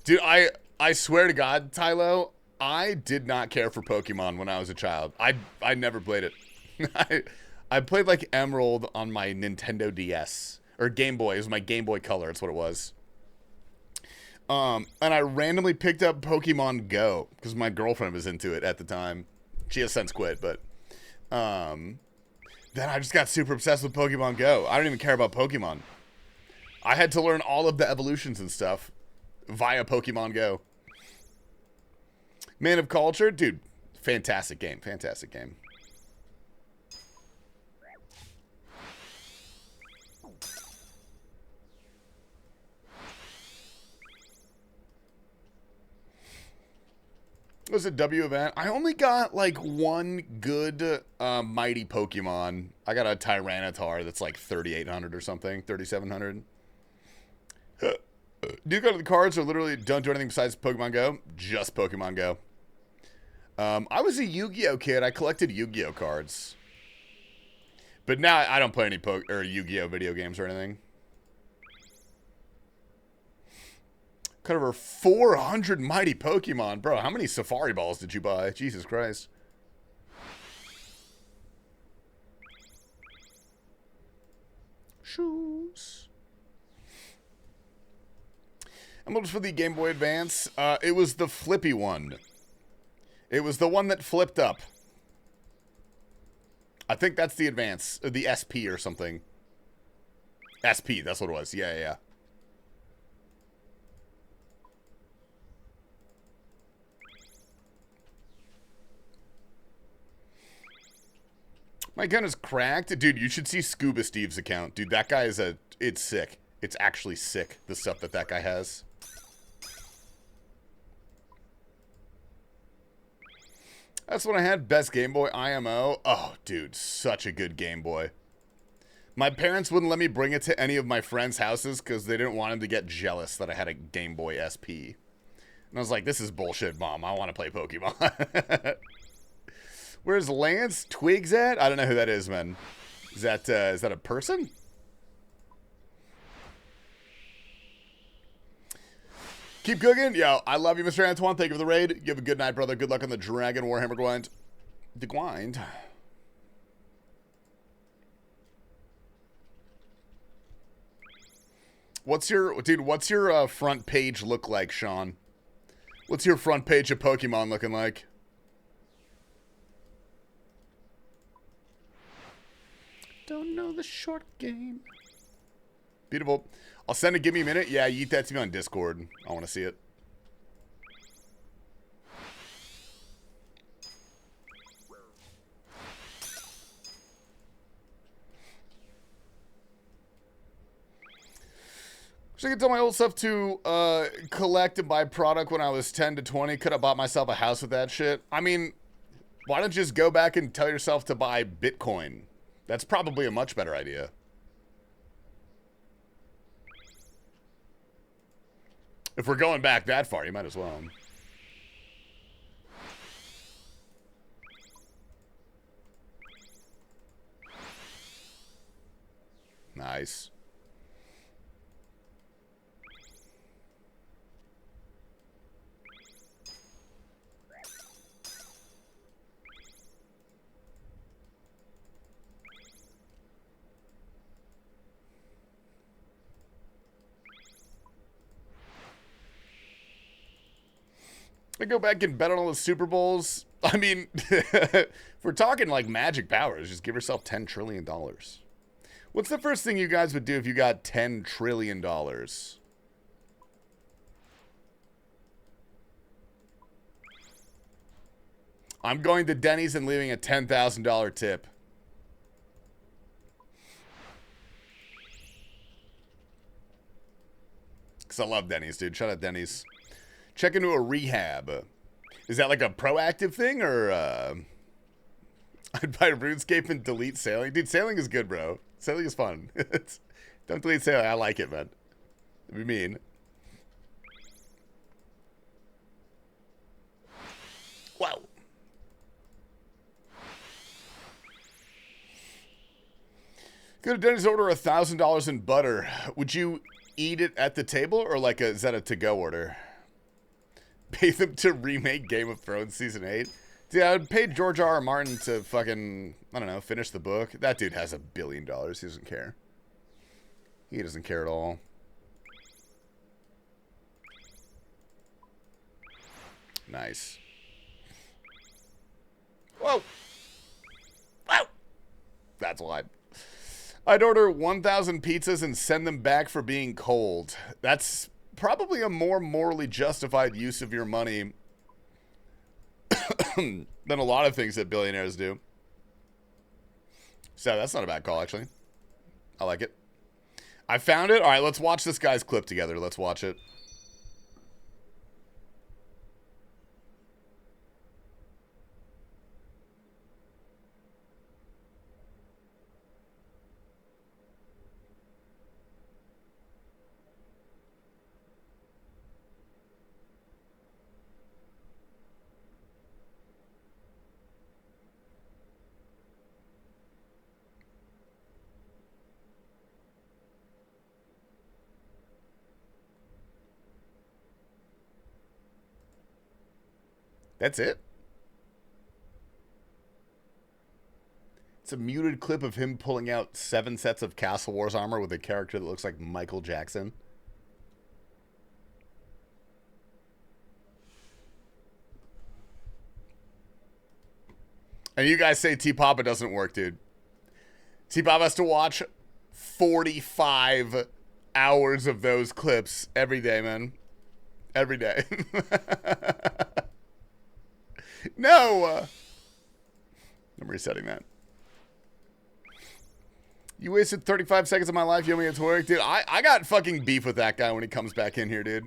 Dude, I swear to God, Tylo, I did not care for Pokemon when I was a child. I never played it. I played like Emerald on my Nintendo DS. Or Game Boy. It was my Game Boy Color. That's what it was. And I randomly picked up Pokemon Go. Because my girlfriend was into it at the time. She has since quit, but... Then I just got super obsessed with Pokemon Go. I don't even care about Pokemon. I had to learn all of the evolutions and stuff via Pokemon Go. Man of Culture, dude, fantastic game, fantastic game. It was a W event. I only got like one good mighty Pokemon. I got a Tyranitar that's like 3,800 or something, 3,700. Do you go to the cards or literally don't do anything besides Pokemon Go? Just Pokemon Go. I was a Yu-Gi-Oh kid. I collected Yu-Gi-Oh cards. But now I don't play any Yu-Gi-Oh video games or anything. Cut over 400 mighty Pokemon. Bro, how many Safari Balls did you buy? Jesus Christ. Shoes. Emeralds for the Game Boy Advance. It was the flippy one. It was the one that flipped up. I think that's the Advance. The SP or something. SP, that's what it was. Yeah, yeah. My account is cracked. Dude, you should see Scuba Steve's account. Dude, that guy is it's sick. It's actually sick, the stuff that guy has. That's when I had Best Game Boy IMO. Oh, dude, such a good Game Boy. My parents wouldn't let me bring it to any of my friends' houses because they didn't want them to get jealous that I had a Game Boy SP. And I was like, this is bullshit, Mom. I want to play Pokemon. Where's Lance Twigs at? I don't know who that is, man. Is that a person? Keep cooking. Yo, I love you, Mr. Antoine. Thank you for the raid. You have a good night, brother. Good luck on the Dragon Warhammer Grind. The grind. What's your front page look like, Sean? What's your front page of Pokemon looking like? Don't know the short game. Beautiful. I'll send it. Give me a minute. Yeah, you eat that to me on Discord. I want to see it. Wish I could tell my old stuff to collect and buy product when I was 10 to 20. Could have bought myself a house with that shit. I mean, why don't you just go back and tell yourself to buy Bitcoin? That's probably a much better idea. If we're going back that far, you might as well. Nice. I go back and bet on all the Super Bowls. I mean, if we're talking like magic powers, just give yourself $10 trillion. What's the first thing you guys would do if you got $10 trillion? I'm going to Denny's and leaving a $10,000 tip. Because I love Denny's, dude. Shout out Denny's. Check into a rehab. Is that like a proactive thing, or I'd buy RuneScape and delete sailing? Dude, sailing is good, bro. Sailing is fun. Don't delete sailing. I like it, man. It'd be mean. Wow. Go to Denny's, order $1,000 in butter. Would you eat it at the table, or like is that a to-go order? Pay them to remake Game of Thrones Season 8. Dude, I would pay George R. R. Martin to fucking, I don't know, finish the book. That dude has $1 billion. He doesn't care. He doesn't care at all. Nice. Whoa! Whoa! That's why. I'd order 1,000 pizzas and send them back for being cold. That's probably a more morally justified use of your money than a lot of things that billionaires do. So that's not a bad call, actually. I like it. I found it. All right, let's watch this guy's clip together. Let's watch it. That's it? It's a muted clip of him pulling out 7 sets of Castle Wars armor with a character that looks like Michael Jackson. And you guys say T-Papa doesn't work, dude. T-Papa has to watch 45 hours of those clips every day, man. Every day. No! I'm resetting that. You wasted 35 seconds of my life. You want me to work? Dude, I got fucking beef with that guy when he comes back in here, dude.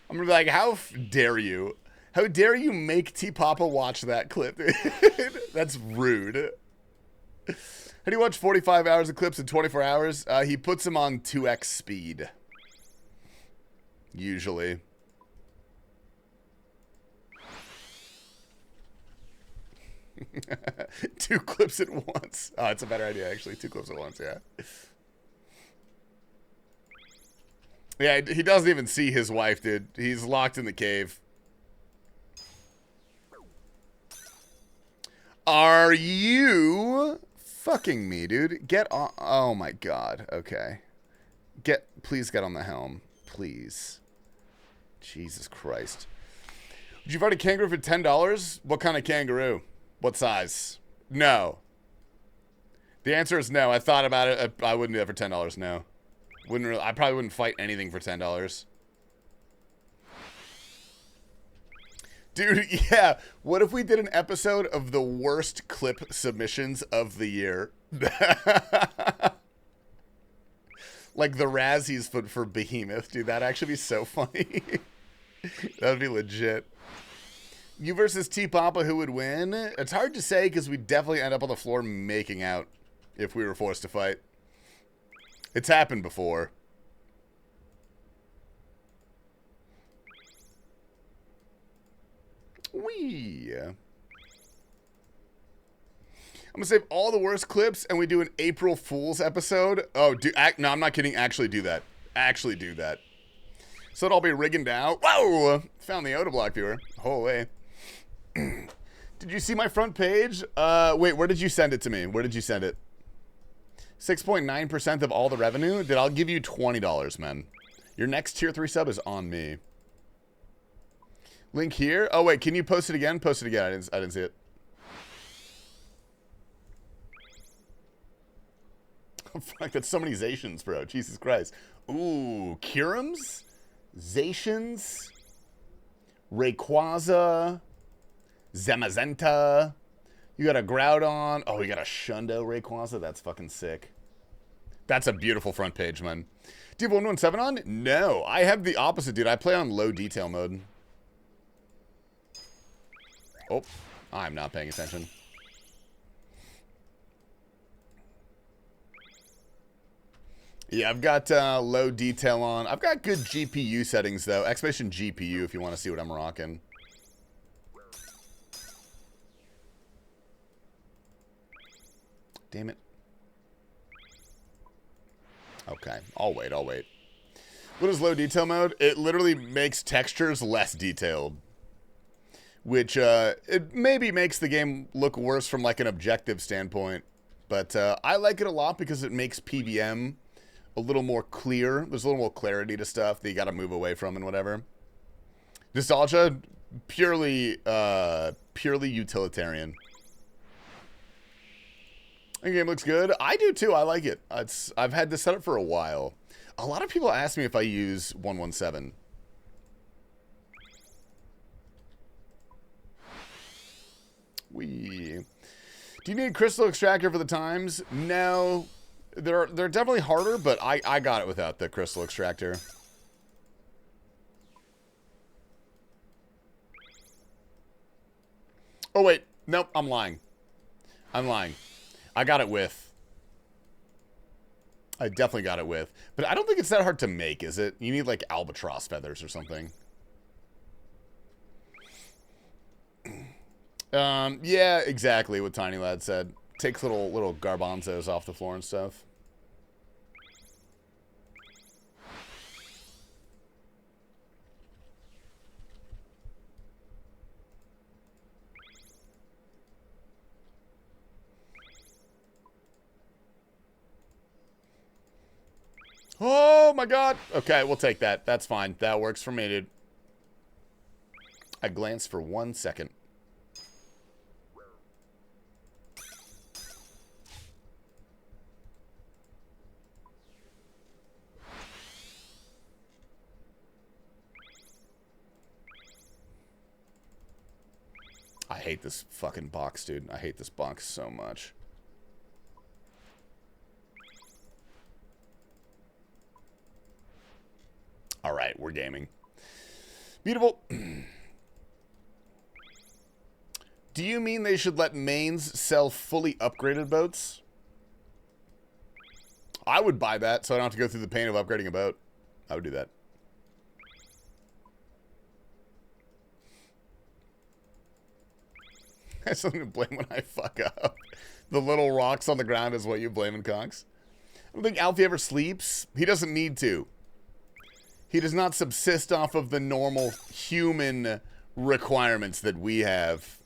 I'm gonna be like, how dare you? How dare you make T-Papa watch that clip, dude? That's rude. How do you watch 45 hours of clips in 24 hours? He puts them on 2x speed. Usually. Two clips at once. Oh, it's a better idea, actually. 2 clips at once, yeah. Yeah, he doesn't even see his wife, dude. He's locked in the cave. Are you fucking me, dude? Get on. Oh, my God. Okay. Please get on the helm. Please. Jesus Christ. Would you buy a kangaroo for $10? What kind of kangaroo? What size? No. The answer is no. I thought about it. I wouldn't do that for $10. No. I probably wouldn't fight anything for $10. Dude, yeah. What if we did an episode of the worst clip submissions of the year? Like the Razzies for Behemoth. Dude, that'd actually be so funny. That would be legit. You versus T-Papa, who would win? It's hard to say because we'd definitely end up on the floor making out if we were forced to fight. It's happened before. Wee. I'm gonna save all the worst clips and we do an April Fool's episode. Oh, no, I'm not kidding. Actually do that. Actually do that. So it'll all be rigging down. Whoa! Found the Autoblock viewer. Holy. Did you see my front page? Wait, where did you send it to me? Where did you send it? 6.9% of all the revenue? I'll give you $20, man. Your next tier 3 sub is on me. Link here. Oh, wait, can you post it again? Post it again. I didn't see it. Oh, fuck, that's so many Zations, bro. Jesus Christ. Ooh, Kurums? Zations? Rayquaza? Zamazenta. You got a Groudon. Oh, you got a Shundo Rayquaza. That's fucking sick. That's a beautiful front page, man. Do you have 117 on? No, I have the opposite, dude. I play on low detail mode. Oh, I'm not paying attention. Yeah, I've got low detail on. I've got good GPU settings, though. Exclamation GPU if you want to see what I'm rocking. Damn it. Okay, I'll wait. What is low detail mode? It literally makes textures less detailed. Which, it maybe makes the game look worse from, like, an objective standpoint. But I like it a lot because it makes PVM a little more clear. There's a little more clarity to stuff that you gotta move away from and whatever. Nostalgia, purely utilitarian. The game looks good. I do too. I like it. I've had this set up for a while. A lot of people ask me if I use 117. Do you need Crystal Extractor for the times? No. They're definitely harder, but I got it without the Crystal Extractor. Oh, wait. Nope, I'm lying. I'm lying. I got it with. I definitely got it with. But I don't think it's that hard to make, is it? You need, like, albatross feathers or something. Yeah, exactly what Tiny Lad said. Takes little garbanzos off the floor and stuff. Oh my god. Okay, we'll take that. That's fine. That works for me, dude. I glanced for 1 second. I hate this fucking box, dude. I hate this box so much. All right, we're gaming. Beautiful. Do you mean they should let mains sell fully upgraded boats? I would buy that so I don't have to go through the pain of upgrading a boat. I would do that. I have something to blame when I fuck up. The little rocks on the ground is what you blame in Conks. I don't think Alfie ever sleeps. He doesn't need to. He does not subsist off of the normal human requirements that we have.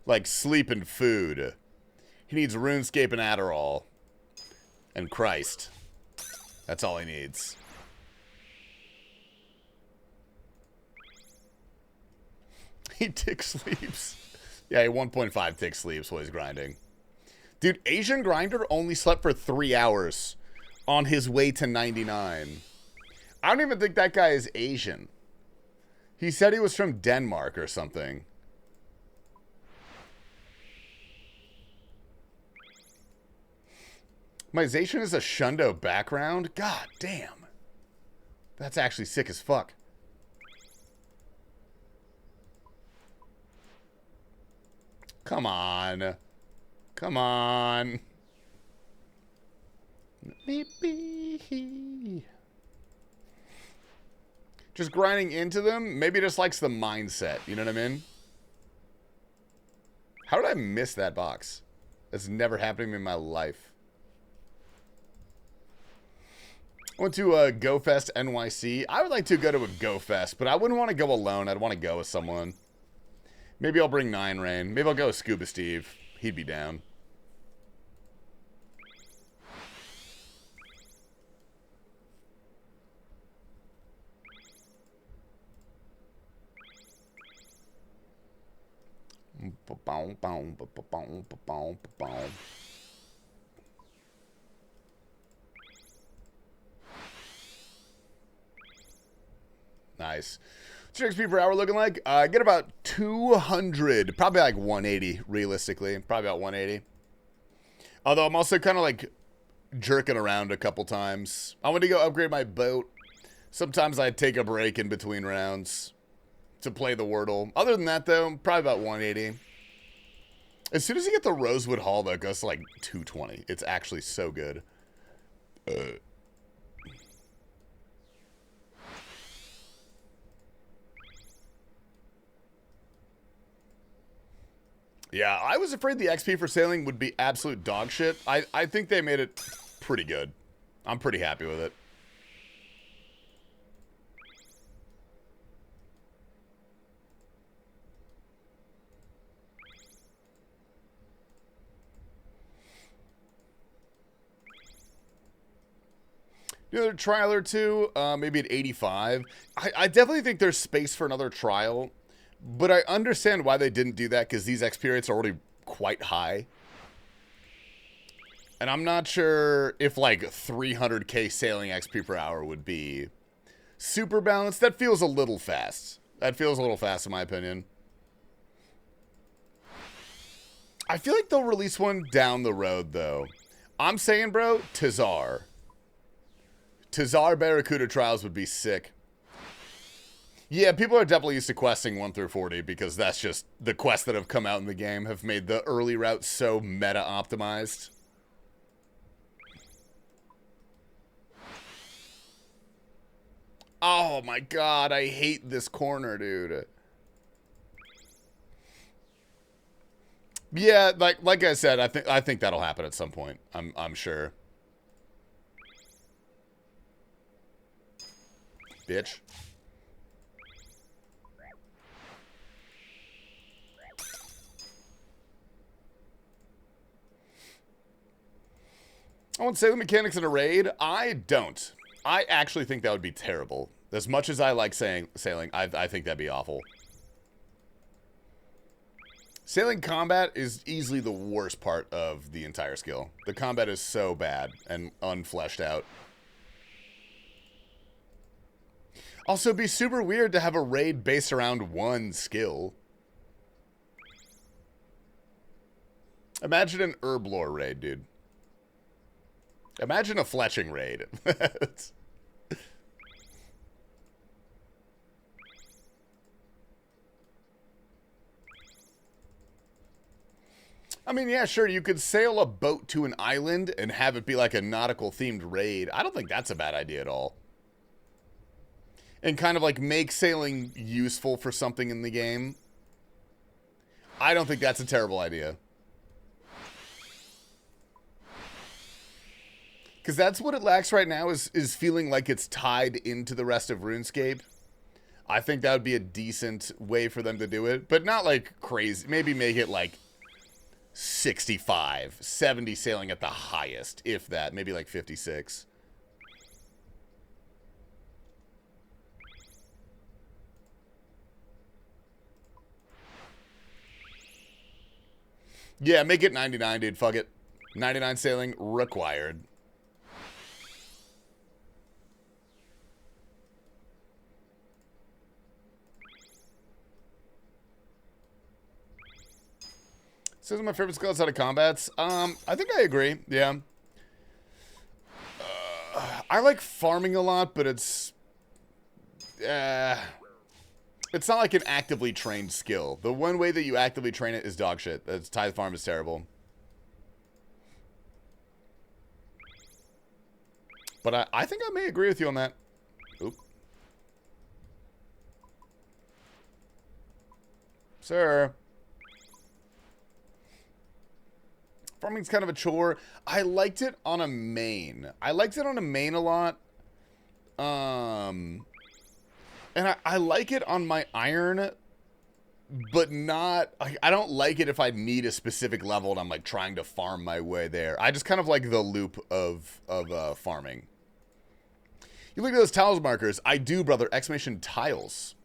Like sleep and food. He needs RuneScape and Adderall. And Christ. That's all he needs. He tick sleeps. Yeah, 1.5 tick sleeps while he's grinding. Dude, Asian Grinder only slept for 3 hours on his way to 99. I don't even think that guy is Asian. He said he was from Denmark or something. My Zacian is a Shundo background? God damn. That's actually sick as fuck. Come on. Come on. Maybe. Just grinding into them? Maybe he just likes the mindset. You know what I mean? How did I miss that box? That's never happened to me in my life. I went to GoFest NYC. I would like to go to a GoFest, but I wouldn't want to go alone. I'd want to go with someone. Maybe I'll bring 9 Rain. Maybe I'll go with Scuba Steve. He'd be down. Nice. What's your XP per hour looking like? I get about 200. Probably like 180, realistically. Probably about 180. Although I'm also kind of like jerking around a couple times. I want to go upgrade my boat. Sometimes I take a break in between rounds to play the Wordle. Other than that, though, probably about 180. As soon as you get the Rosewood Hall, though, it goes to like 220. It's actually so good. Yeah, I was afraid the XP for sailing would be absolute dog shit. I think they made it pretty good. I'm pretty happy with it. Another trial or two, maybe at 85. I definitely think there's space for another trial. But I understand why they didn't do that, because these XP rates are already quite high. And I'm not sure if, like, 300k sailing XP per hour would be super balanced. That feels a little fast. That feels a little fast, in my opinion. I feel like they'll release one down the road, though. I'm saying, bro, Tazar. Tazar Barracuda Trials would be sick. Yeah, people are definitely used to questing 1 through 40 because that's just the quests that have come out in the game have made the early route so meta-optimized. Oh my god, I hate this corner, dude. Yeah, like I said, I think that'll happen at some point. I'm sure. Bitch. I want to say the mechanics in a raid. I don't. I actually think that would be terrible. As much as I like sailing, I think that'd be awful. Sailing combat is easily the worst part of the entire skill. The combat is so bad and unfleshed out. Also, it'd be super weird to have a raid based around one skill. Imagine an Herblore raid, dude. Imagine a fletching raid. I mean, yeah, sure, you could sail a boat to an island and have it be like a nautical-themed raid. I don't think that's a bad idea at all. And kind of like make sailing useful for something in the game. I don't think that's a terrible idea. Because that's what it lacks right now is feeling like it's tied into the rest of RuneScape. I think that would be a decent way for them to do it. But not like crazy. Maybe make it like 65, 70 sailing at the highest, if that. Maybe like 56. Yeah, make it 99, dude. Fuck it. 99 sailing required. Says my favorite skill outside of combats. I think I agree. Yeah. I like farming a lot, but it's not like an actively trained skill. The one way that you actively train it is dog shit. That's Tithe Farm is terrible. But I think I may agree with you on that. Oop. Sir. Farming's kind of a chore. I liked it on a main. I liked it on a main a lot. And I like it on my iron, but not... I don't like it if I need a specific level and I'm like trying to farm my way there. I just kind of like the loop of farming. You look at those tiles markers. I do, brother. Exclamation tiles.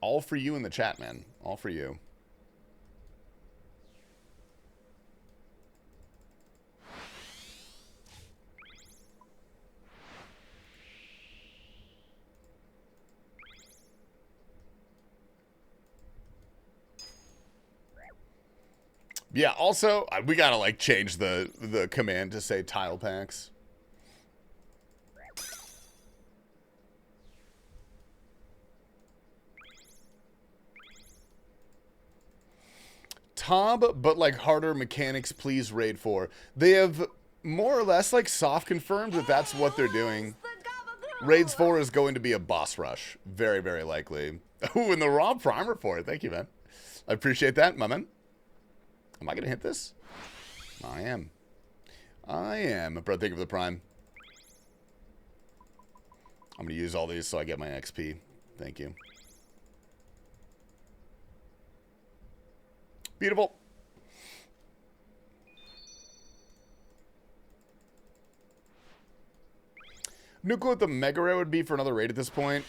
All for you in the chat, man. All for you. Yeah, also, we gotta, like, change the command to say tile packs. Tob, but, like, harder mechanics, please, Raid 4. They have more or less, like, soft confirmed that that's what they're doing. Raids 4 is going to be a boss rush. Very, very likely. Ooh, and the raw primer for it. Thank you, man. I appreciate that, my man. Am I going to hit this? I am. I am. Bro, thank you for the prime. I'm going to use all these so I get my XP. Thank you. Beautiful. No clue what the mega rare would be for another raid at this point.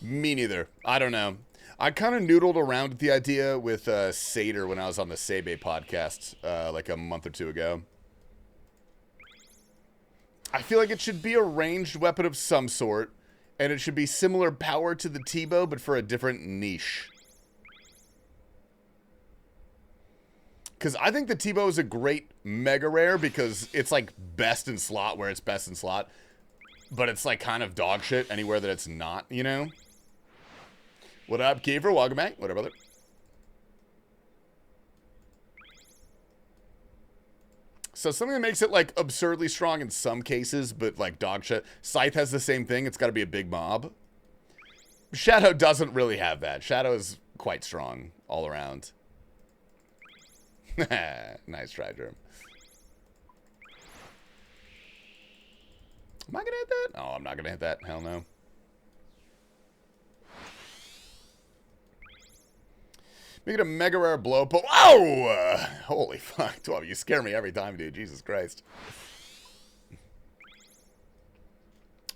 Me neither. I don't know. I kind of noodled around with the idea with Satyr when I was on the Sebe podcast like a month or two ago. I feel like it should be a ranged weapon of some sort, and it should be similar power to the T-bow, but for a different niche. Because I think the T-Bow is a great mega rare because it's like best in slot where it's best in slot. But it's like kind of dog shit anywhere that it's not, you know? What up, Kiefer? Welcome back. What up, brother? So something that makes it like absurdly strong in some cases, but like dog shit. Scythe has the same thing. It's got to be a big mob. Shadow doesn't really have that. Shadow is quite strong all around. Nice try, Germ. Am I going to hit that? Oh, I'm not going to hit that. Hell no. Make it a mega rare blow up. Whoa! Holy fuck. 12, you scare me every time, dude. Jesus Christ.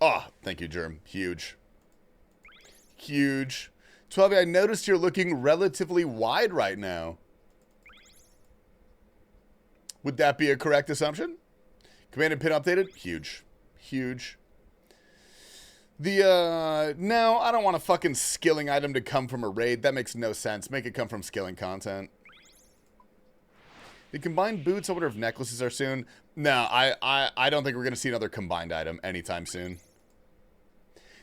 Oh, thank you, Germ. Huge. Huge. 12, I noticed you're looking relatively wide right now. Would that be a correct assumption? Command and pin updated? Huge. Huge. No, I don't want a fucking skilling item to come from a raid. That makes no sense. Make it come from skilling content. The combined boots, I wonder if necklaces are soon. No, I don't think we're going to see another combined item anytime soon.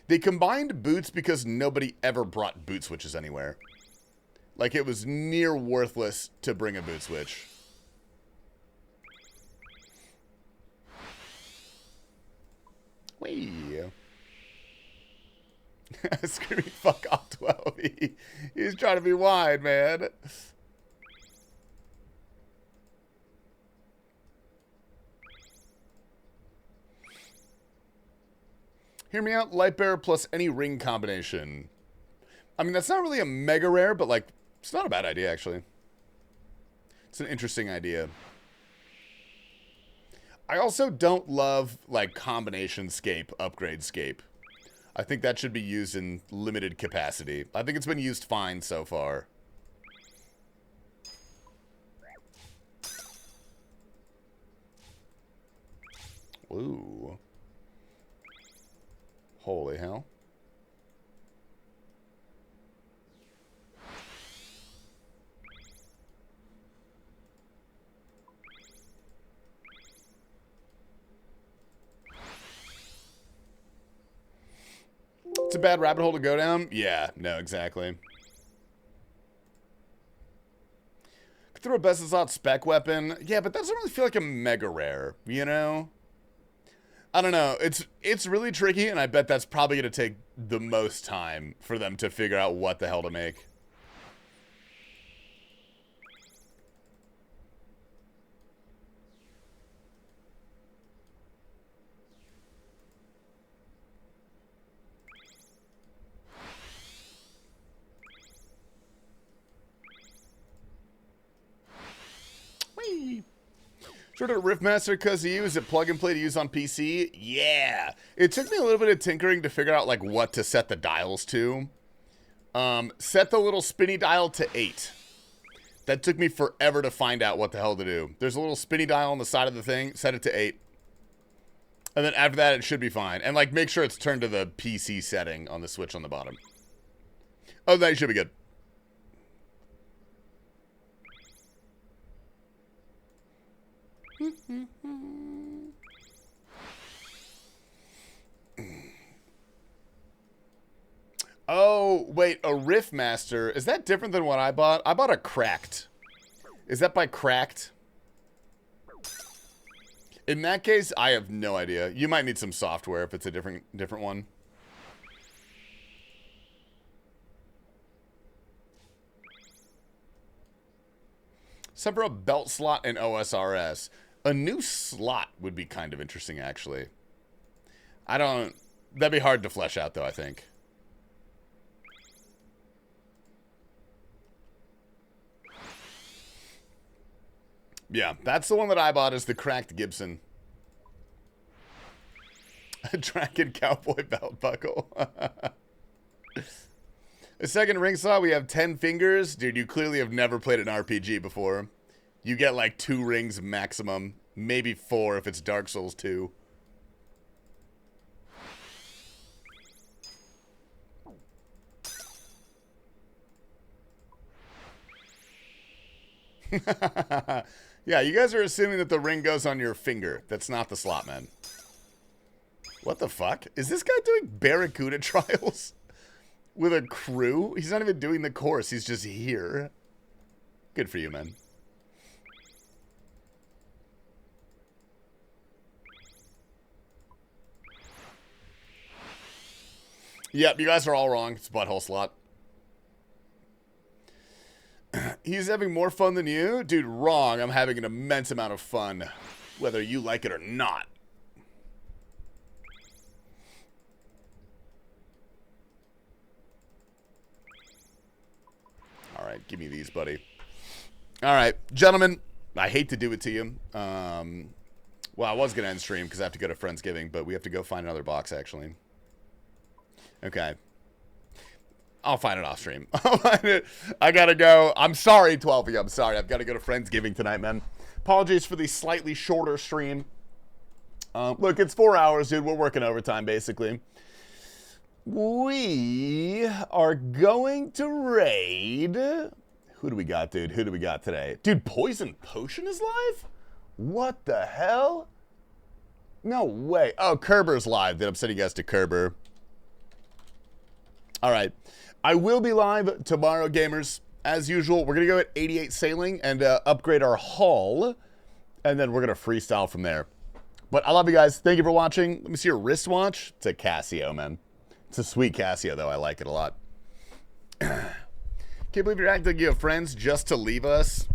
They combined boots because nobody ever brought boot switches anywhere. Like, it was near worthless to bring a boot switch. Wee. Screaming fuck off 12. He's trying to be wide, man. Hear me out, Lightbearer plus any ring combination. I mean, that's not really a mega rare, but like, it's not a bad idea, actually. It's an interesting idea. I also don't love, like, combination scape, upgrade scape. I think that should be used in limited capacity. I think it's been used fine so far. Ooh. Holy hell. It's a bad rabbit hole to go down? Yeah, no, exactly. Throw a best in slot spec weapon. Yeah, but that doesn't really feel like a mega rare, you know? I don't know. It's really tricky, and I bet that's probably going to take the most time for them to figure out what the hell to make. Sort of Riftmaster because of you. Is it plug and play to use on PC? Yeah. It took me a little bit of tinkering to figure out like what to set the dials to. Set the little spinny dial to 8. That took me forever to find out what the hell to do. There's a little spinny dial on the side of the thing. Set it to 8. And then after that, it should be fine. And like make sure it's turned to the PC setting on the switch on the bottom. Oh, that should be good. Oh, wait, a Riftmaster. Is that different than what I bought? I bought a Cracked. Is that by Cracked? In that case, I have no idea. You might need some software if it's a different one. Except for a belt slot and OSRS. A new slot would be kind of interesting, actually. That'd be hard to flesh out, though, I think. Yeah, that's the one that I bought, is the Cracked Gibson. A Dragon Cowboy belt buckle. A second ring slot, we have 10 fingers. Dude, you clearly have never played an RPG before. You get like 2 rings maximum. Maybe 4 if it's Dark Souls 2. Yeah, you guys are assuming that the ring goes on your finger. That's not the slot, man. What the fuck? Is this guy doing Barracuda trials with a crew? He's not even doing the course. He's just here. Good for you, man. Yep, you guys are all wrong. It's butthole slot. He's having more fun than you? Dude, wrong. I'm having an immense amount of fun, whether you like it or not. All right, give me these, buddy. All right, gentlemen, I hate to do it to you. Well, I was going to end stream because I have to go to Friendsgiving, but we have to go find another box, actually. Okay. I'll find it off stream. I'll find it. I gotta go. I'm sorry, 12 of you. I'm sorry. I've got to go to Friendsgiving tonight, man. Apologies for the slightly shorter stream. Look, it's 4 hours, dude. We're working overtime, basically. We are going to raid. Who do we got, dude? Who do we got today? Dude, Poison Potion is live? What the hell? No way. Oh, Kerber's live. Then I'm sending you guys to Kerber. All right. I will be live tomorrow, gamers. As usual, we're going to go at 88 sailing and upgrade our hull. And then we're going to freestyle from there. But I love you guys. Thank you for watching. Let me see your wristwatch. It's a Casio, man. It's a sweet Casio, though. I like it a lot. Can't believe you're acting like you have friends just to leave us.